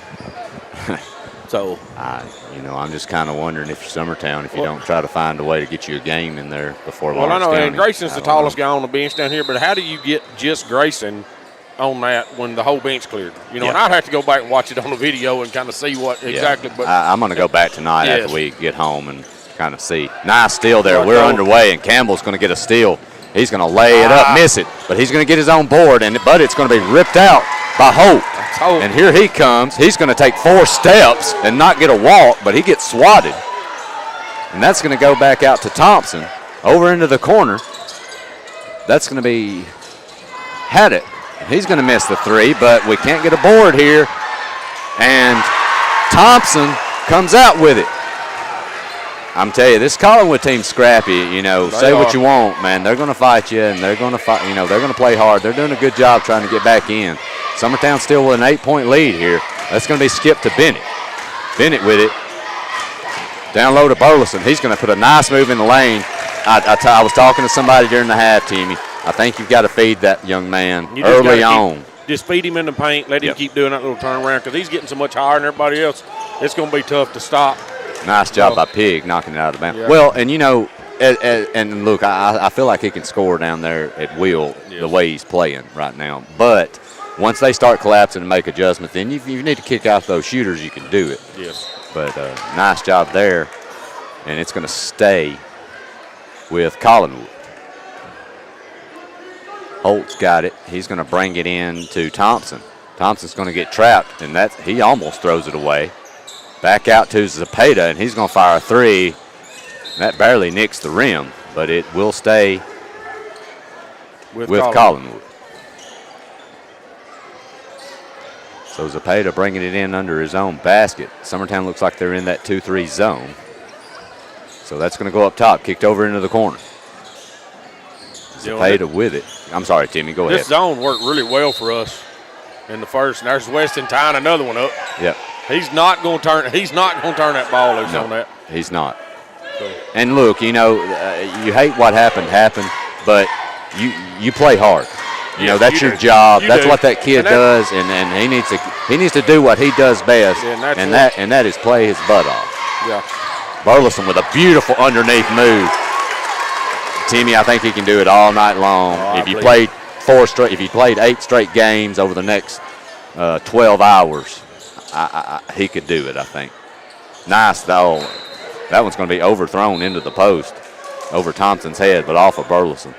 So, I'm just kind of wondering if you're Summertown, if you don't try to find a way to get you a game in there before Well, Lawrence I know, County. and Grayson's the tallest guy on the bench down here, but how do you get just Grayson on that when the whole bench cleared? And I'd have to go back and watch it on the video and kind of see what exactly. But I'm going to go back tonight after we get home and kind of see. Nice steal there. We're underway, and Campbell's going to get a steal. He's going to lay it up, miss it, but he's going to get his own board, but it's going to be ripped out by Holt. And here he comes. He's going to take 4 steps and not get a walk, but he gets swatted. And that's going to go back out to Thompson over into the corner. That's going to be Haddock. He's going to miss the 3, but we can't get a board here. And Thompson comes out with it. I'm telling you, this Collinwood team's scrappy. Say what you want, man. They're going to fight you, and they're going to fight. They're going to play hard. They're doing a good job trying to get back in. Summertown still with an 8-point lead here. That's going to be skipped to Bennett. Bennett with it. Down low to Burleson. He's going to put a nice move in the lane. I was talking to somebody during the half, Timmy. I think you've got to feed that young man early on. Just feed him in the paint. Let him keep doing that little turnaround because he's getting so much higher than everybody else. It's going to be tough to stop. Nice job by Pig knocking it out of bounds. Yeah. Well, and and look, I feel like he can score down there at will the way he's playing right now. But once they start collapsing and make adjustments, then if you need to kick out those shooters, you can do it. Yes. But nice job there, and it's going to stay with Collinwood. Holt's got it. He's going to bring it in to Thompson. Thompson's going to get trapped, and he almost throws it away. Back out to Zepeda, and he's going to fire a 3. That barely nicks the rim, but it will stay with Collinwood. So Zepeda bringing it in under his own basket. Summertown looks like they're in that 2-3 zone. So that's going to go up top, kicked over into the corner. Zepeda with it. I'm sorry, Timmy, go ahead. This zone worked really well for us in the first, and there's Weston tying another one up. Yep. He's not going to turn that ball loose on that. He's not. So. And look, you hate what happened, but you play hard. That's your job. That's what that kid does, and he needs to do what he does best, and that is play his butt off. Yeah. Burleson with a beautiful underneath move. Timmy, I think he can do it all night long. If you played 8 straight games over the next 12 hours, he could do it, I think. Nice, though. That one's going to be overthrown into the post over Thompson's head, but off of Burleson.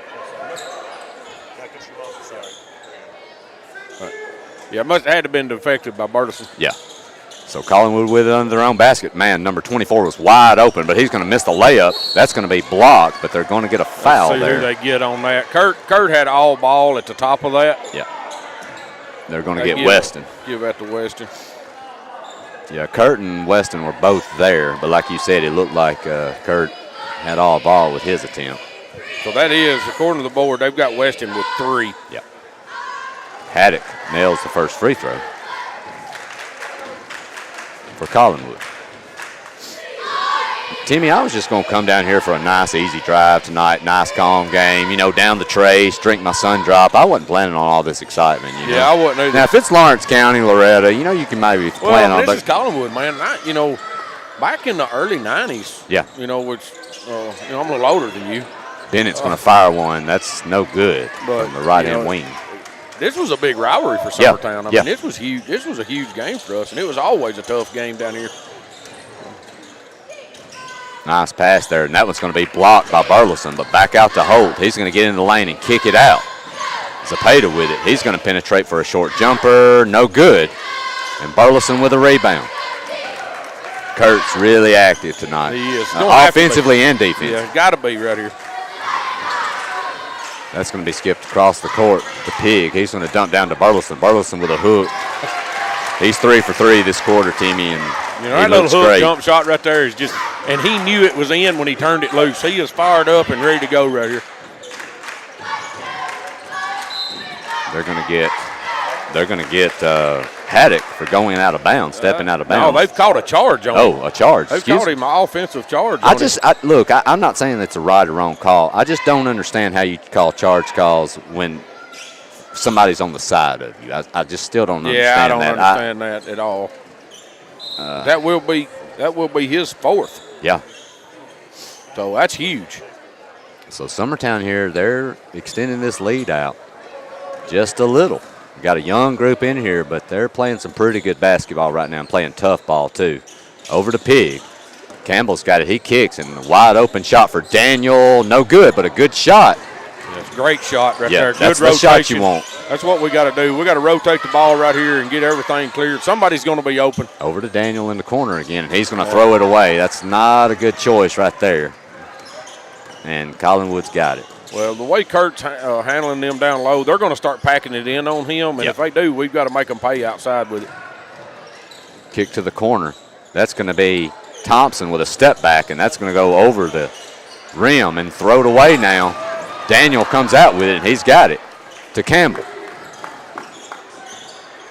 Yeah, it must have had to have been deflected by Burleson. Yeah. So Collinwood with it under their own basket. Man, number 24 was wide open, but he's going to miss the layup. That's going to be blocked, but they're going to get a foul there. there. Who they get on that. Kurt had all ball at the top of that. Yeah. They're going to get Weston. Give that to Weston. Yeah, Kurt and Weston were both there, but like you said, it looked like Kurt had all ball with his attempt. So that is, according to the board, they've got Weston with 3. Yeah. Haddock nails the first free throw for Collinwood. Timmy, I was just going to come down here for a nice, easy drive tonight. Nice, calm game. Down the trace, drink my sun drop. I wasn't planning on all this excitement. Yeah, I wasn't either. Now, if it's Lawrence County, Loretta, you can maybe plan on it. This is Collinwood, man. Back in the early 90s. Yeah. Which, I'm a little older than you. Bennett's going to fire one. That's no good from the right-hand wing. This was a big rivalry for Summertown. Yeah. I mean, this was huge. This was a huge game for us, and it was always a tough game down here. Nice pass there, and that one's going to be blocked by Burleson, but back out to Holt. He's going to get in the lane and kick it out. Zepeda with it. He's going to penetrate for a short jumper. No good. And Burleson with a rebound. Kurt's really active tonight. He is. Offensively and defensively. Yeah, got to be right here. That's going to be skipped across the court to Pig. He's going to dump down to Burleson. Burleson with a hook. He's 3 for 3 this quarter, Timmy, and that little hook jump shot right there is just, and he knew it was in when he turned it loose. He is fired up and ready to go right here. They're going to get they're going to get Haddock for going out of bounds, stepping out of bounds. No, they've caught a charge on him. Oh, a charge. They've caught him an offensive charge I on just, him. look, I'm not saying it's a right or wrong call. I just don't understand how you call charge calls when somebody's on the side of you. I just still don't understand that. Yeah, I don't understand that at all. That will be his fourth. Yeah. So that's huge. So Summertown here, they're extending this lead out just a little. We got a young group in here, but they're playing some pretty good basketball right now and playing tough ball too. Over to Pig. Campbell's got it. He kicks, and a wide open shot for Daniel. No good, but a good shot. That's a great shot right there. Good that's rotation. the shot you want. That's what we got to do. We got to rotate the ball right here and get everything cleared. Somebody's going to be open. Over to Daniel in the corner again, and he's going to throw it away. That's not a good choice right there. And Collinwood's got it. Well, the way Kurt's handling them down low, they're going to start packing it in on him. And if they do, we've got to make them pay outside with it. Kick to the corner. That's going to be Thompson with a step back, and that's going to go over the rim and throw it away now. Daniel comes out with it, and he's got it to Campbell.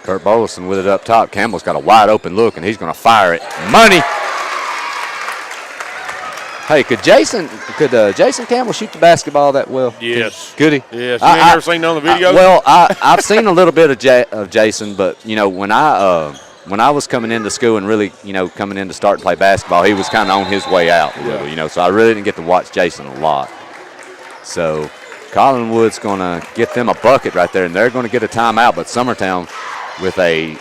Kurt Burleson with it up top. Campbell's got a wide open look, and he's going to fire it. Money. Hey, could Jason Campbell shoot the basketball that well? Yes. Could he? Yes. You ain't never seen none of the videos? I've seen a little bit of Jason, but you know when I was coming into school and really coming in to start to play basketball, he was kind of on his way out a little, so I really didn't get to watch Jason a lot. So Collinwood's going to get them a bucket right there, and they're going to get a timeout. But Summertown with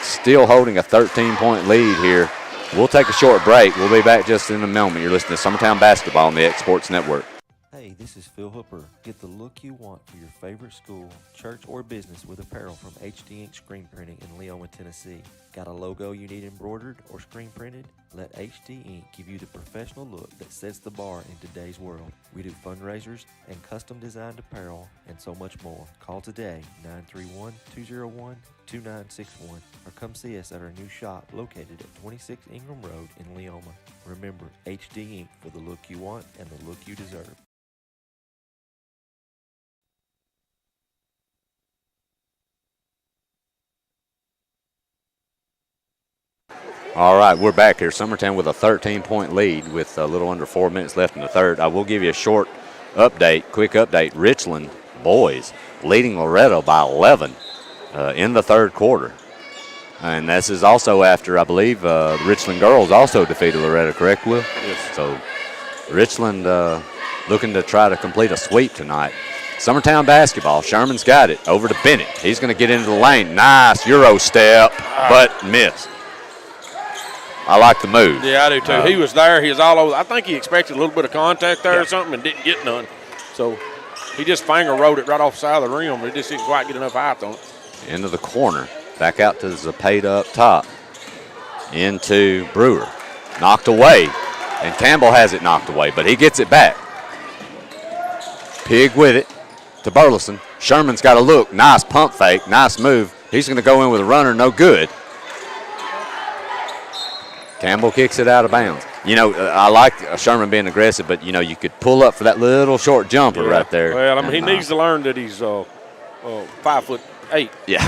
still holding a 13-point lead here. We'll take a short break. We'll be back just in a moment. You're listening to Summertown Basketball on the X Sports Network. Hey, this is Phil Hooper. Get the look you want for your favorite school, church, or business with apparel from HD Ink Screen Printing in Leoma, Tennessee. Got a logo you need embroidered or screen printed? Let HD Ink give you the professional look that sets the bar in today's world. We do fundraisers and custom designed apparel and so much more. Call today, 931-201-2961, or come see us at our new shop located at 26 Ingram Road in Leoma. Remember, HD Ink for the look you want and the look you deserve. All right, we're back here. Summertown with a 13-point lead with a little under 4 minutes left in the third. I will give you a quick update. Richland boys leading Loretto by 11 in the third quarter. And this is also after, I believe, the Richland girls also defeated Loretto, correct, Will? Yes. So Richland looking to try to complete a sweep tonight. Summertown basketball. Sherman's got it. Over to Bennett. He's going to get into the lane. Nice Euro step, but missed. I like the move. Yeah, I do too. He was there. He was all over. I think he expected a little bit of contact there or something and didn't get none. So he just finger rolled it right off the side of the rim. He just didn't quite get enough height on it. Into the corner. Back out to Zapata up top. Into Brewer. Knocked away. And Campbell has it knocked away, but he gets it back. Pig with it to Burleson. Sherman's got a look. Nice pump fake. Nice move. He's going to go in with a runner. No good. Campbell kicks it out of bounds. I like Sherman being aggressive, but, you could pull up for that little short jumper right there. Well, he needs to learn that he's 5'8". Yeah.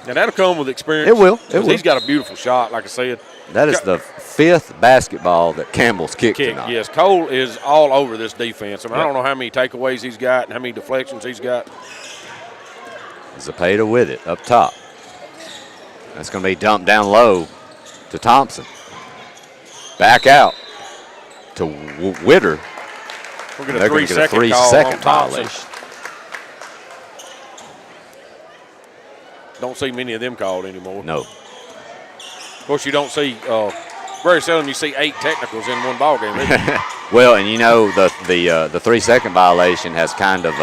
And that'll come with experience. It will. He's got a beautiful shot, like I said. That is the fifth basketball that Campbell's kicked tonight. Yes, Cole is all over this defense. I don't know how many takeaways he's got and how many deflections he's got. Zapata with it up top. That's going to be dumped down low to Thompson. Back out to Witter. They're going to get a 3-second violation. Don't see many of them called anymore. No. Of course, you don't see very seldom you see 8 technicals in one ball game. Well, and the 3-second violation has kind of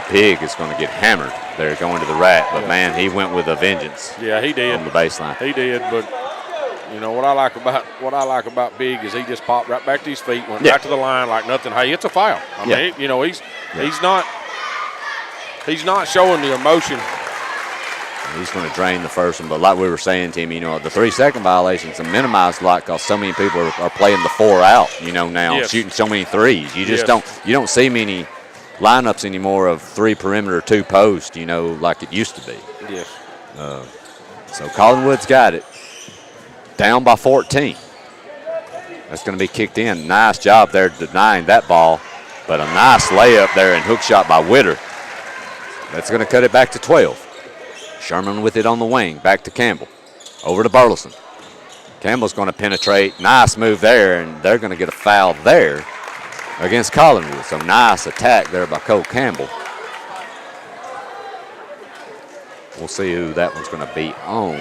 Pig is going to get hammered. They're going to the rack, but man, he went with a vengeance. Yeah, he did on the baseline. He did, but what I like about Big is he just popped right back to his feet, went back to the line like nothing. Hey, it's a foul. I mean, he's not showing the emotion. He's going to drain the first one, but like we were saying, Tim, the 3-second violations are minimized a lot because so many people are playing the 4 out. Now shooting so many threes. You just don't see many lineups anymore of 3 perimeter, 2 post, you know, like it used to be. Yes. So Collinwood's got it. Down by 14. That's going to be kicked in. Nice job there denying that ball, but a nice layup there and hook shot by Witter. That's going to cut it back to 12. Sherman with it on the wing, back to Campbell. Over to Burleson. Campbell's going to penetrate. Nice move there, and they're going to get a foul there against Collinwood. So nice attack there by Cole Campbell. We'll see who that one's going to be on.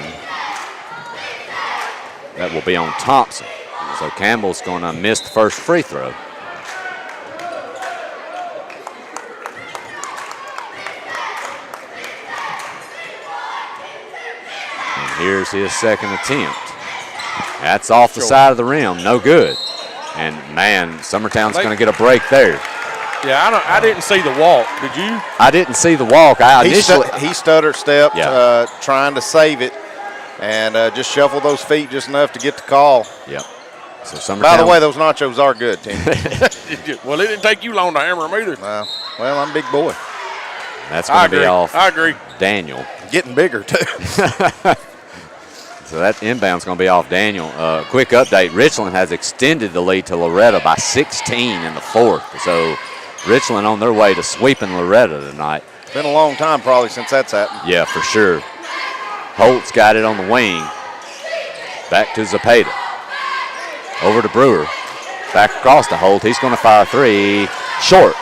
That will be on Thompson. So Campbell's going to miss the first free throw. And here's his second attempt. That's off the side of the rim, no good. And man, Summertown's going to get a break there. Yeah, I didn't see the walk. Did you? I didn't see the walk. He stutter stepped, trying to save it, and just shuffled those feet just enough to get the call. Yep. So Summertown. By the way, those nachos are good, Tim. Well, it didn't take you long to hammer them either. Well, I'm a big boy. That's going to be off. I agree. Daniel. Getting bigger, too. So that inbound's going to be off Daniel. Quick update, Richland has extended the lead to Loretta by 16 in the fourth. So Richland on their way to sweeping Loretta tonight. It's been a long time probably since that's happened. Yeah, for sure. Holt's got it on the wing. Back to Zepeda. Over to Brewer. Back across to Holt. He's going to fire 3. Short.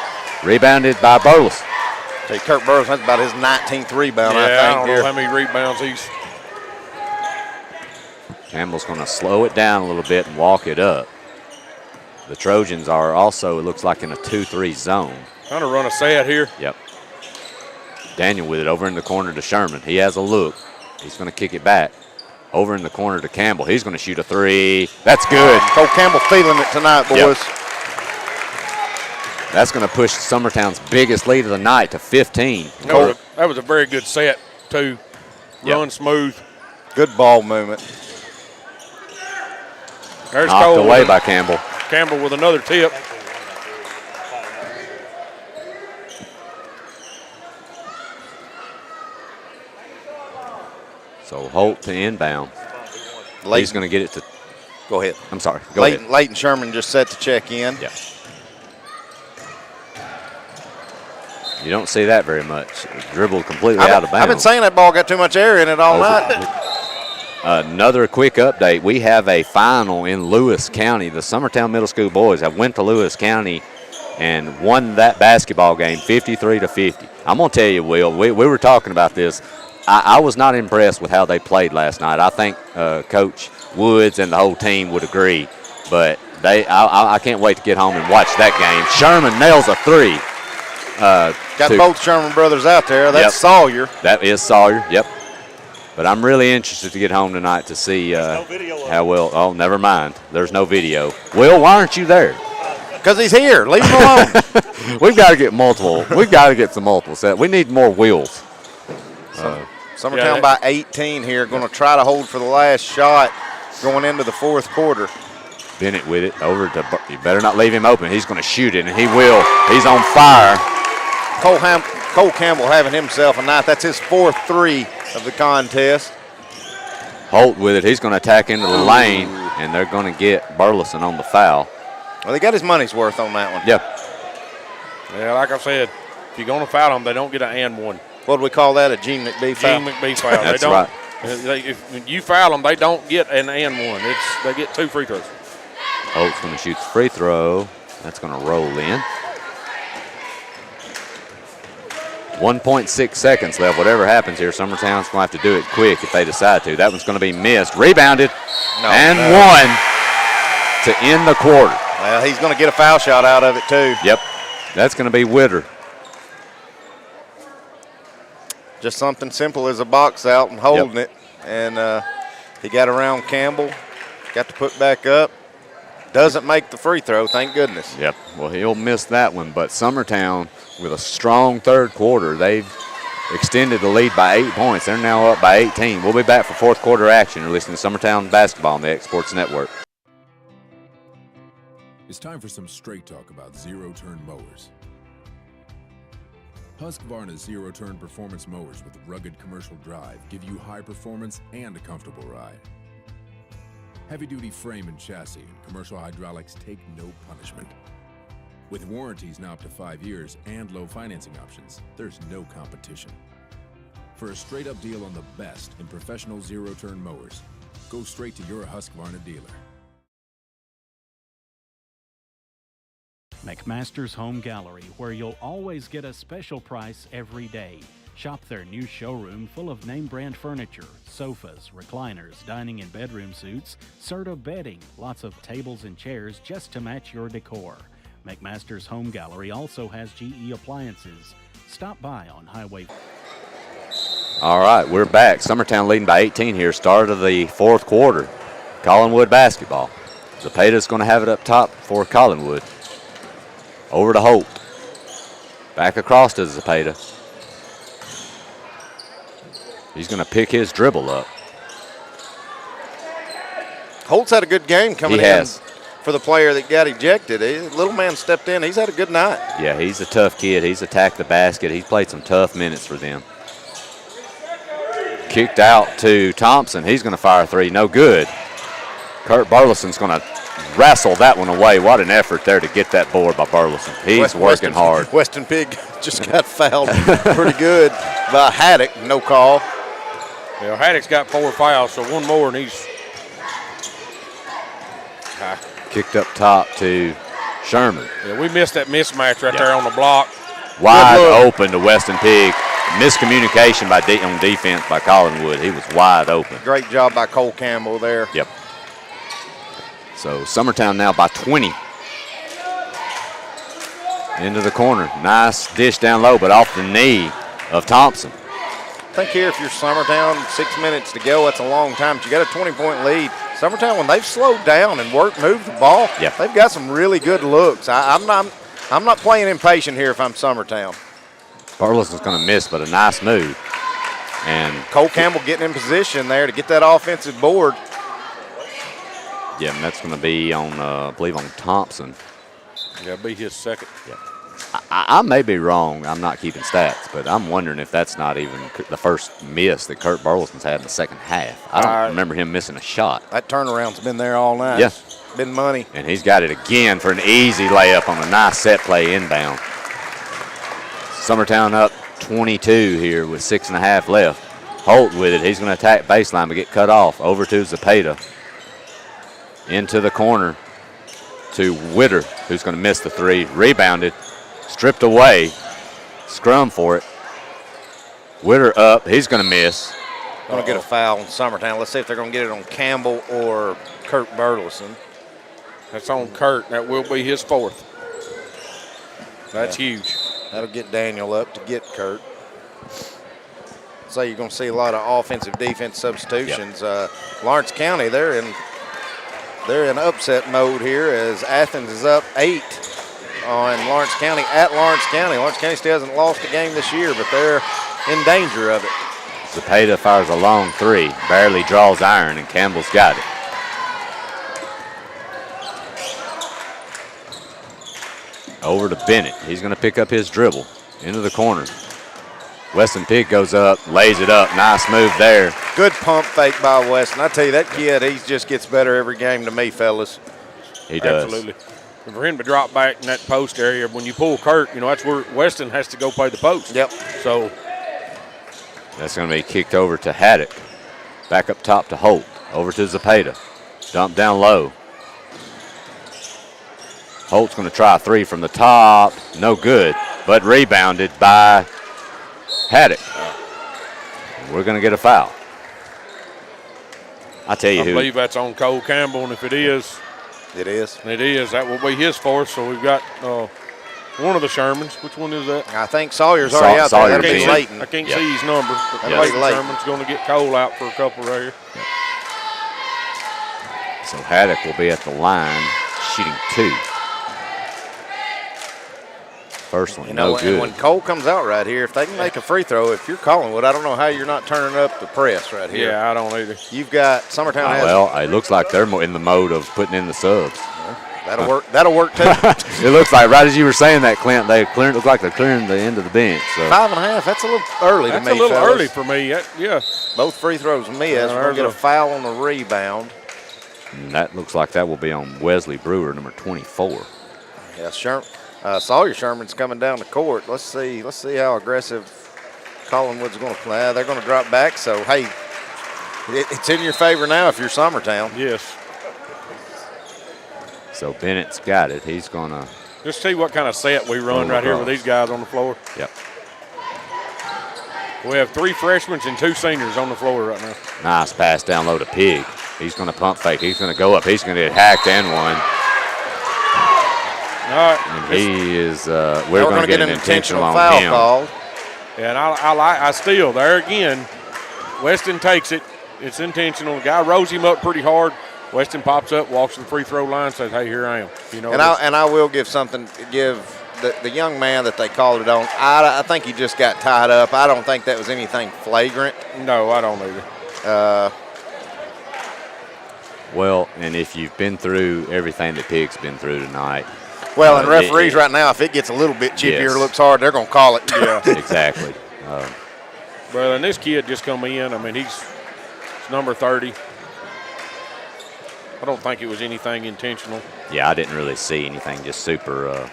Rebounded by Burleson. Hey, Kirk Burleson, that's about his 19th rebound, I think. I don't know how many rebounds he's. Campbell's going to slow it down a little bit and walk it up. The Trojans are also, it looks like, in a 2-3 zone. Trying to run a set here. Yep. Daniel with it over in the corner to Sherman. He has a look. He's going to kick it back. Over in the corner to Campbell. He's going to shoot a 3. That's good. Cole Campbell feeling it tonight, boys. Yep. That's going to push Summertown's biggest lead of the night to 15. That was a very good set, too. Run smooth. Good ball movement. There's knocked Cole away by Campbell. Campbell with another tip. So Holt to inbound. He's going to get it to. Go ahead. I'm sorry. Go ahead. Leighton Sherman just set to check in. Yeah. You don't see that very much. Dribbled completely out of bounds. I've been saying that ball got too much air in it all night. Another quick update. We have a final in Lewis County. The Summertown Middle School boys have went to Lewis County and won that basketball game 53-50. I'm going to tell you, Will, we were talking about this. I was not impressed with how they played last night. I think Coach Woods and the whole team would agree. But I can't wait to get home and watch that game. Sherman nails a 3. Got both Sherman brothers out there. That's Sawyer. That is Sawyer, yep. But I'm really interested to get home tonight to see how well. Oh, never mind. There's no video. Will, why aren't you there? Because he's here. Leave him alone. We've got to get multiple. We've got to get some multiple sets. We need more wheels. Summertown by 18 here. Going to try to hold for the last shot going into the fourth quarter. Bennett with it over to. You better not leave him open. He's going to shoot it, and he will. He's on fire. Cole Campbell having himself a night. That's his 4th 3 of the contest. Holt with it. He's going to attack into the lane, and they're going to get Burleson on the foul. Well, they got his money's worth on that one. Yep. Yeah, like I said, if you're going to foul them, they don't get an and one. What do we call that? A Gene McBee foul? Gene McBee foul. That's right. If you foul them, they don't get an and one. They get 2 free throws. Holt's going to shoot the free throw. That's going to roll in. 1.6 seconds left. Whatever happens here, Summertown's going to have to do it quick if they decide to. That one's going to be missed. Rebounded one to end the quarter. Well, he's going to get a foul shot out of it, too. Yep. That's going to be Witter. Just something simple as a box out and holding it. And he got around Campbell, got to put back up. Doesn't make the free throw, thank goodness. Yep. Well, he'll miss that one. But Summertown, with a strong third quarter, they've extended the lead by 8 points. They're now up by 18. We'll be back for fourth quarter action. You're listening to Summertown Basketball on the X Sports Network. It's time for some straight talk about zero-turn mowers. Husqvarna zero-turn performance mowers with rugged commercial drive give you high performance and a comfortable ride. Heavy-duty frame and chassis and commercial hydraulics take no punishment. With warranties now up to 5 years and low financing options, there's no competition. For a straight-up deal on the best in professional zero-turn mowers, go straight to your Husqvarna dealer. McMaster's Home Gallery, where you'll always get a special price every day. Shop their new showroom full of name-brand furniture, sofas, recliners, dining and bedroom suites, Serta bedding, lots of tables and chairs just to match your decor. McMaster's Home Gallery also has GE appliances. Stop by on Highway. All right, we're back. Summertown leading by 18 here, start of the fourth quarter. Collinwood basketball. Zepeda's going to have it up top for Collinwood. Over to Holt. Back across to Zepeda. He's going to pick his dribble up. Holt's had a good game coming He has. for the player that got ejected. Little man stepped in. He's had a good night. Yeah, he's a tough kid. He's attacked the basket. He's played some tough minutes for them. Kicked out to Thompson. He's going to fire a three. No good. Kurt Burleson's going to wrestle that one away. What an effort there to get that board by Burleson. He's working hard. Weston Pig just got fouled pretty good by Haddock. No call. Yeah, Haddock's got 4 fouls, so one more, and he's kicked up top to Sherman. Yeah, we missed that mismatch right there on the block. Wide open to Weston Pig. Miscommunication on defense by Collinwood. He was wide open. Great job by Cole Campbell there. Yep. So Summertown now by 20. Into the corner. Nice dish down low, but off the knee of Thompson. I think here if you're Summertown, 6 minutes to go, that's a long time. But you got a 20-point lead. Summertown, when they've slowed down and moved the ball, they've got some really good looks. I'm not playing impatient here if I'm Summertown. Burleson's going to miss, but a nice move. And Cole Campbell getting in position there to get that offensive board. Yeah, and that's going to be on, I believe, on Thompson. Yeah, be his second. Yeah. I may be wrong. I'm not keeping stats, but I'm wondering if that's not even the first miss that Kurt Burleson's had in the second half. I don't remember him missing a shot. That turnaround's been there all night. Yeah. Been money. And he's got it again for an easy layup on a nice set play inbound. Summertown up 22 here with 6.5 left. Holt with it. He's going to attack baseline but get cut off. Over to Zepeda. Into the corner to Witter, who's going to miss the three. Rebounded. Stripped away. Scrum for it. Witter up. He's going to miss. Going to get a foul on Summertown. Let's see if they're going to get it on Campbell or Kurt Burleson. That's on Kurt. That will be his fourth. That's huge. That'll get Daniel up to get Kurt. So you're going to see a lot of offensive defense substitutions. Lawrence County, they're in upset mode here as Athens is up 8 on Lawrence County at Lawrence County. Lawrence County still hasn't lost a game this year, but they're in danger of it. Zepeda fires a long three, barely draws iron, and Campbell's got it. Over to Bennett. He's going to pick up his dribble into the corner. Weston Pig goes up, lays it up. Nice move there. Good pump fake by Weston. I tell you, that kid, he just gets better every game to me, fellas. He does. Absolutely. And for him to drop back in that post area, when you pull Kurt, that's where Weston has to go play the post. Yep. So that's going to be kicked over to Haddock. Back up top to Holt. Over to Zepeda. Dump down low. Holt's going to try a three from the top. No good, but rebounded by Haddock. We're going to get a foul. I tell you I believe that's on Cole Campbell, and if it is. It is. That will be his fourth. So we've got one of the Shermans. Which one is that? I think Sawyer's already out there. That'll be Layton. I can't see his number. But Sherman's going to get Cole out for a couple right here. So Haddock will be at the line shooting 2. First one, no good. And when Cole comes out right here, if they can make a free throw, if you're Collinwood, I don't know how you're not turning up the press right here. Yeah, I don't either. You've got Summertown has. Well, it looks like they're in the mode of putting in the subs. That'll work. That'll work too. It looks like, right as you were saying that, Clint, look like they're clearing the end of the bench. So. 5.5. That's a little early to me. That's a little fellas. early for me. Yeah. Both free throws missed. We're going to get a foul on the rebound. And that looks like that will be on Wesley Brewer, number 24. Yeah, Sawyer Sherman's coming down the court. Let's see how aggressive Collinwood's going to play. They're going to drop back. So hey, it's in your favor now if you're Summertown. Yes. So Bennett's got it. He's going to just see what kind of set we run right here with these guys on the floor. Yep. We have 3 freshmen and 2 seniors on the floor right now. Nice pass down low to Pig. He's going to pump fake. He's going to go up. He's going to get hacked and one. All right. And he is. We're going to get an intentional foul him. called. And I still there again. Weston takes it. It's intentional. The guy rose him up pretty hard. Weston pops up, walks to the free throw line, says, "Hey, here I am." You know. And I will give the young man that they called it on. I think he just got tied up. I don't think that was anything flagrant. No, I don't either. Well, and if you've been through everything that Pig's been through tonight. Well, and referees right now, if it gets a little bit chippier, looks hard, they're going to call it. Yeah, exactly. Well, and this kid just come in. I mean, he's number 30. I don't think it was anything intentional. Yeah, I didn't really see anything, just super.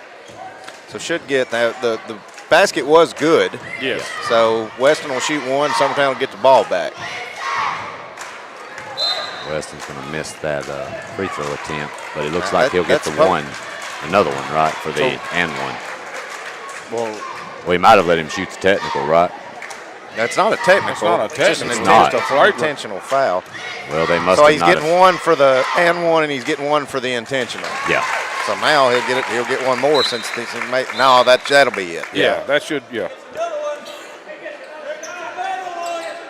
So should get that. The basket was good. Yes. So Weston will shoot one. Summertown will get the ball back. Weston's going to miss that free throw attempt, but it looks like he'll get another one, right, for the and one. Well, we might have let him shoot the technical, right? That's not a technical. It's not a technical. It's just an intentional foul. Well, they must. So have he's not getting one for the and one, and he's getting one for the intentional. Yeah. So now he'll get it. He'll get one more since that'll be it. Yeah, that should. Yeah.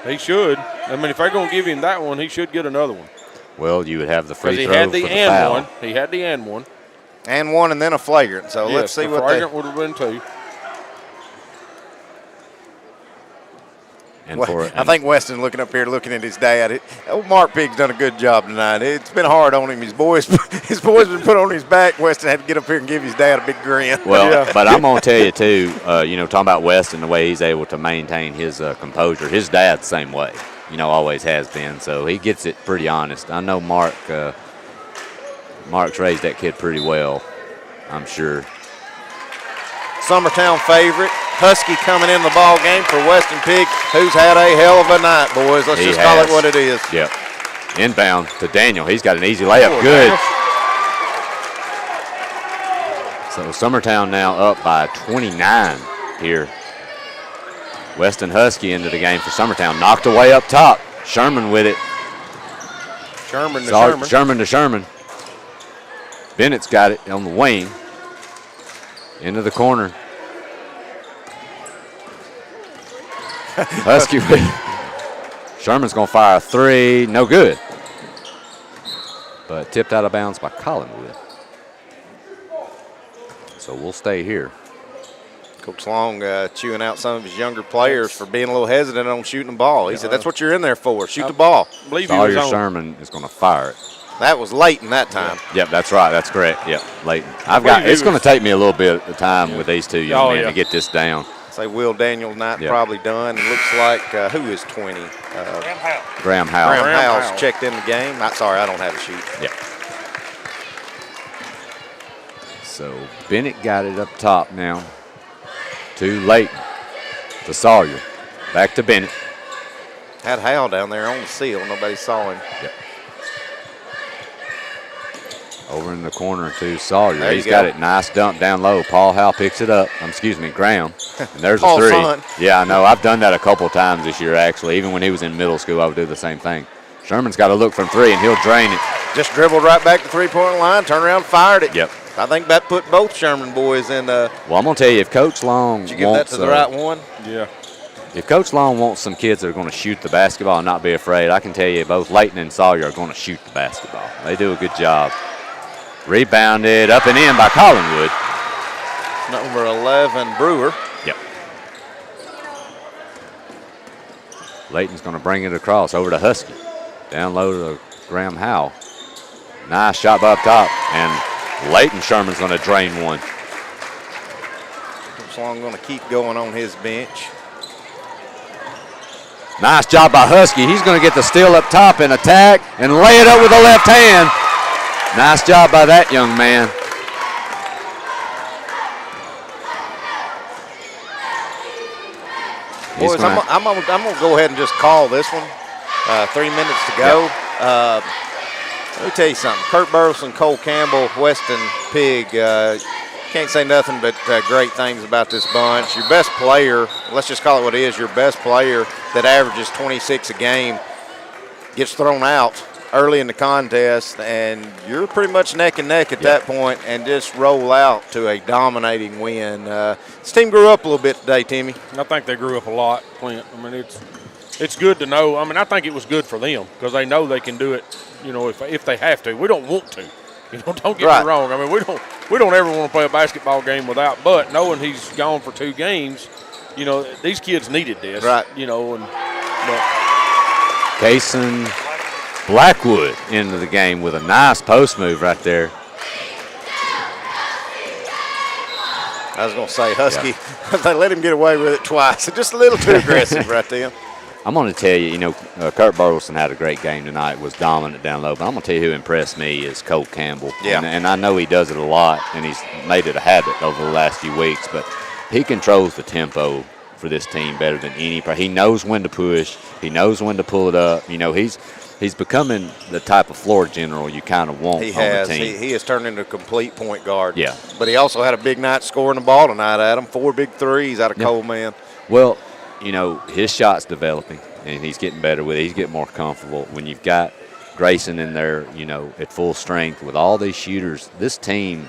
He should. I mean, if they're going to give him that one, he should get another one. Well, you would have the free throw he had the for the and foul. one. He had the and one. And one, and then a flagrant. So yes, let's see what flagrant would have been 2. I think Weston looking up here, looking at his dad. Mark Pig's done a good job tonight. It's been hard on him. His boys been put on his back. Weston had to get up here and give his dad a big grin. Well, but I'm going to tell you too. Talking about Weston, the way he's able to maintain his composure. His dad's the same way. Always has been. So he gets it pretty honest. I know Mark's raised that kid pretty well. I'm sure. Summertown favorite. Husky coming in the ball game for Weston Pig, who's had a hell of a night, boys. Let's just call it what it is. Yep. Inbound to Daniel. He's got an easy layup. Good. So Summertown now up by 29 here. Weston Husky into the game for Summertown. Knocked away up top. Sherman with it. Sherman to Sherman. Bennett's got it on the wing. Into the corner. Husky. Sherman's going to fire a 3. No good. But tipped out of bounds by Collinwood. So we'll stay here. Coach Long chewing out some of his younger players for being a little hesitant on shooting the ball. He said, that's what you're in there for. Shoot the ball. Sawyer Sherman is going to fire it. That was Leighton that time. Yep, that's right. That's correct. Yep, Leighton. It's going to take me a little bit of time with these two young men to get this down. Say Will Daniels night probably done. It looks like who is 20? Graham Howell. Graham Howell's checked in the game. Sorry, I don't have a sheet. Yep. So Bennett got it up top now to Leighton. To Sawyer. Back to Bennett. Had Howell down there on the seal. Nobody saw him. Yep. Over in the corner to Sawyer. He's got it. Nice dump down low. Paul Howell picks it up. Graham. And there's a 3. Son. Yeah, I know. I've done that a couple times this year, actually. Even when he was in middle school, I would do the same thing. Sherman's got to look from 3, and he'll drain it. Just dribbled right back to three-point line, turned around, fired it. Yep. I think that put both Sherman boys in. Well, I'm going to tell you, if Coach Long did you give that to the right one? Yeah. If Coach Long wants some kids that are going to shoot the basketball and not be afraid, I can tell you both Leighton and Sawyer are going to shoot the basketball. They do a good job. Rebounded up and in by Collinwood. Number 11, Brewer. Yep. Leighton's going to bring it across over to Husky. Down low to Graham Howell. Nice shot by up top. And Leighton Sherman's going to drain one. Coach Long going to keep going on his bench. Nice job by Husky. He's going to get the steal up top and attack and lay it up with the left hand. Nice job by that young man. Boys, I'm going to go ahead and just call this one. 3 minutes to go. Yep. Let me tell you something. Kurt Burleson, Cole Campbell, Weston Pig, can't say nothing but great things about this bunch. Your best player, let's just call it what it is, your best player that averages 26 a game gets thrown out early in the contest, and you're pretty much neck and neck at that point and just roll out to a dominating win. This team grew up a little bit today, Timmy. I think they grew up a lot, Clint. I mean, it's good to know. I mean, I think it was good for them because they know they can do it, you know, if they have to. We don't want to. You know, don't get me wrong. I mean, we don't ever want to play a basketball game without, but knowing he's gone for 2 games, you know, these kids needed this. Right. You know, and Kason Blackwood into the game with a nice post move right there. I was going to say, Husky, they let him get away with it twice. Just a little too aggressive right there. I'm going to tell you, you know, Kurt Burleson had a great game tonight, was dominant down low. But I'm going to tell you who impressed me is Cole Campbell. Yeah. And I know he does it a lot, and he's made it a habit over the last few weeks. But he controls the tempo for this team better than any. He knows when to push. He knows when to pull it up. You know, he's becoming the type of floor general you kind of want on the team. He has turned into a complete point guard. Yeah. But he also had a big night scoring the ball tonight, Adam. 4 big threes out of Coleman. Well, you know, his shot's developing, and he's getting better with it. He's getting more comfortable. When you've got Grayson in there, you know, at full strength with all these shooters, this team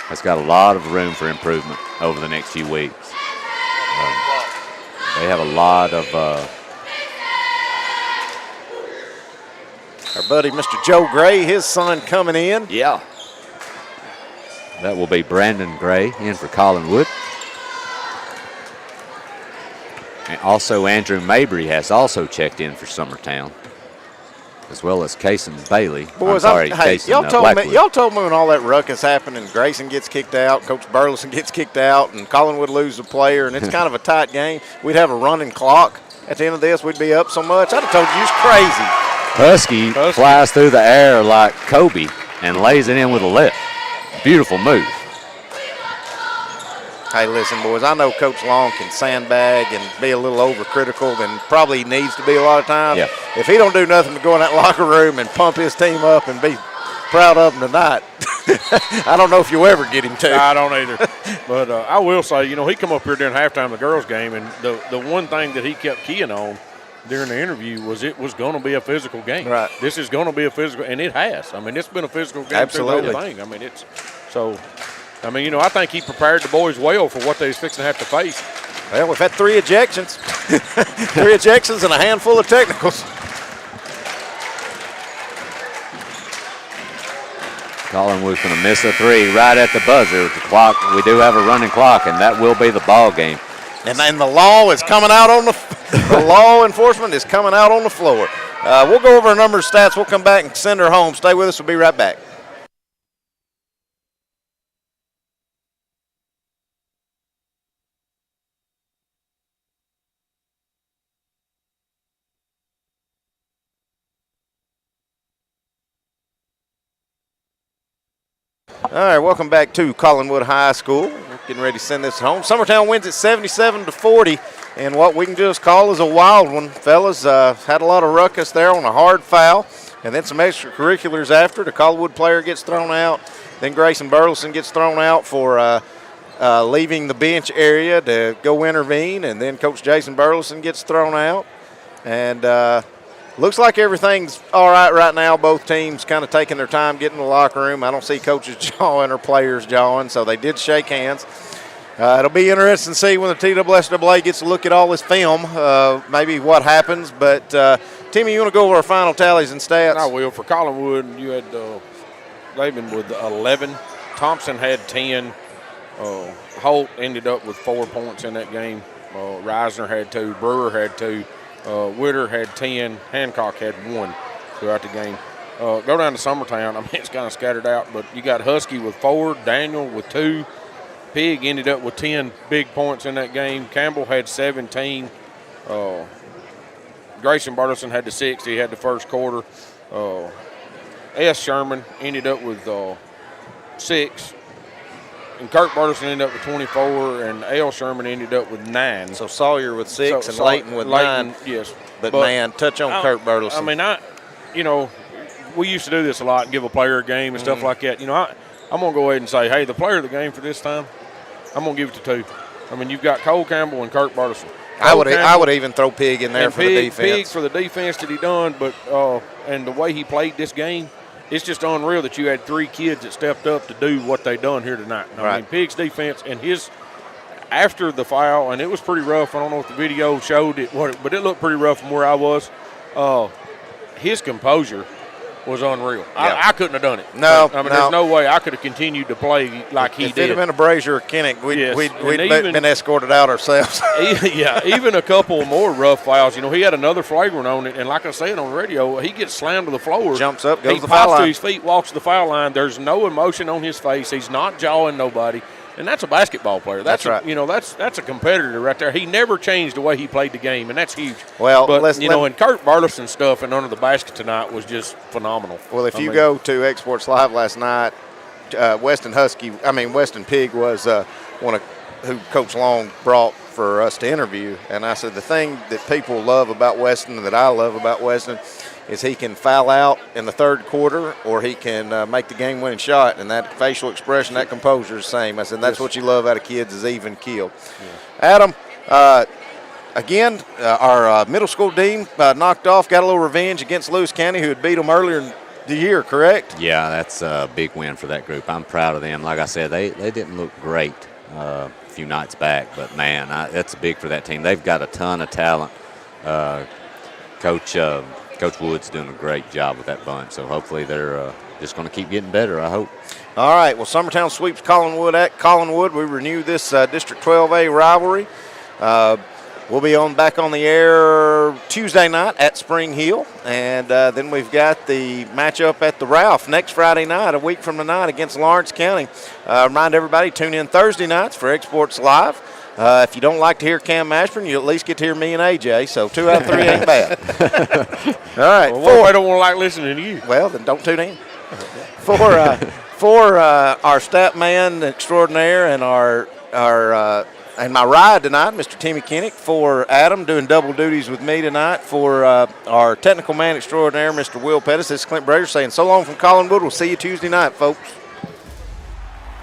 has got a lot of room for improvement over the next few weeks. They have a lot of our buddy Mr. Joe Gray, his son coming in. Yeah. That will be Brandon Gray in for Collinwood. And also Andrew Mabry has also checked in for Summertown, as well as Kason Bailey. Boys, y'all told me when all that ruckus happened and Grayson gets kicked out, Coach Burleson gets kicked out, and Collinwood loses a player, and it's kind of a tight game. We'd have a running clock at the end of this. We'd be up so much. I'd have told you it's crazy. Husky flies through the air like Kobe and lays it in with a left. Beautiful move. Hey, listen, boys, I know Coach Long can sandbag and be a little overcritical than probably needs to be a lot of times. Yeah. If he don't do nothing to go in that locker room and pump his team up and be proud of them tonight, I don't know if you'll ever get him to. I don't either. But I will say, you know, he come up here during halftime of the girls' game, and the one thing that he kept keying on during the interview was it was going to be a physical game. Right. This is going to be a physical, and it has. I mean, it's been a physical game. Absolutely. Through the whole thing. I mean, it's so. I mean, you know, I think he prepared the boys well for what they was fixing to have to face. Well, we've had 3 ejections. 3 ejections and a handful of technicals. Collinwood's going to miss a 3 right at the buzzer. The clock, we do have a running clock, and that will be the ball game. And then the law is coming out on the law enforcement is coming out on the floor. We'll go over a number of stats. We'll come back and send her home. Stay with us. We'll be right back. All right, welcome back to Collinwood High School. We're getting ready to send this home. Summertown wins at 77-40, and what we can just call is a wild one. Fellas, had a lot of ruckus there on a hard foul, and then some extracurriculars after. The Collinwood player gets thrown out. Then Grayson Burleson gets thrown out for leaving the bench area to go intervene, and then Coach Jason Burleson gets thrown out. And looks like everything's all right now. Both teams kind of taking their time getting in the locker room. I don't see coaches jawing or players jawing, so they did shake hands. It'll be interesting to see when the TSSAA gets to look at all this film, maybe what happens. But, Timmy, you want to go over our final tallies and stats? I will. For Collinwood, you had Laban with 11. Thompson had 10. Holt ended up with 4 points in that game. Reisner had 2. Brewer had 2. Witter had 10. Hancock had 1 throughout the game. Go down to Summertown. I mean, it's kind of scattered out, but you got Husky with 4, Daniel with 2. Pig ended up with 10 big points in that game. Campbell had 17. Grayson Burleson had the 6. He had the first quarter. S. Sherman ended up with 6. And Kirk Burleson ended up with 24, and L. Sherman ended up with 9. So Sawyer with 6 and Layton with 9. Yes. But man, touch on Kirk Burleson. I mean, we used to do this a lot and give a player a game and stuff like that. I'm going to go ahead and say, hey, the player of the game for this time, I'm going to give it to 2. I mean, you've got Cole Campbell and Kirk Burleson. I would even throw Pig in there for the defense. Pig for the defense that he done, but and the way he played this game, it's just unreal that you had 3 kids that stepped up to do what they done here tonight. I mean, Pig's defense and his after the foul, and it was pretty rough. I don't know if the video showed it, but it looked pretty rough from where I was. His composure was unreal. Yeah. I couldn't have done it. No, there's no way I could have continued to play like he did. If it had been a Brazier or Kinnick, we'd been escorted out ourselves. Even a couple more rough fouls. He had another flagrant on it, and like I said on the radio, he gets slammed to the floor. Jumps up, goes he to the foul pops line. to his feet, walks to the foul line. There's no emotion on his face. He's not jawing nobody. And that's a basketball player. That's right. That's a competitor right there. He never changed the way he played the game, and that's huge. Well, but and Kirk Burleson's stuff and under the basket tonight was just phenomenal. Well, if you go to Exports Live last night, Weston Pig was one of who Coach Long brought for us to interview, and I said the thing that people love about Weston and that I love about Weston is he can foul out in the third quarter or he can make the game-winning shot, and that facial expression, that composure is the same. I said that's what you love out of kids is even keel. Yeah. Adam, again, our middle school team knocked off, got a little revenge against Lewis County, who had beat them earlier in the year, correct? Yeah, that's a big win for that group. I'm proud of them. Like I said, they didn't look great a few nights back, but, man, that's big for that team. They've got a ton of talent. Coach Wood's doing a great job with that bunch, so hopefully they're just going to keep getting better, I hope. All right, well, Summertown sweeps Collinwood at Collinwood. We renew this District 12A rivalry. We'll be back on the air Tuesday night at Spring Hill, and then we've got the matchup at the Ralph next Friday night, a week from tonight, against Lawrence County. Remind everybody, tune in Thursday nights for Exports Live. If you don't like to hear Cam Ashburn, you at least get to hear me and AJ, so 2 out of 3 ain't bad. All right. Well, what if I don't want to like listening to you? Well, then don't tune in. For our stat man extraordinaire and and my ride tonight, Mr. Timmy Kinnick, for Adam doing double duties with me tonight, for our technical man extraordinaire, Mr. Will Pettis, this is Clint Brazier saying so long from Collinwood. We'll see you Tuesday night, folks.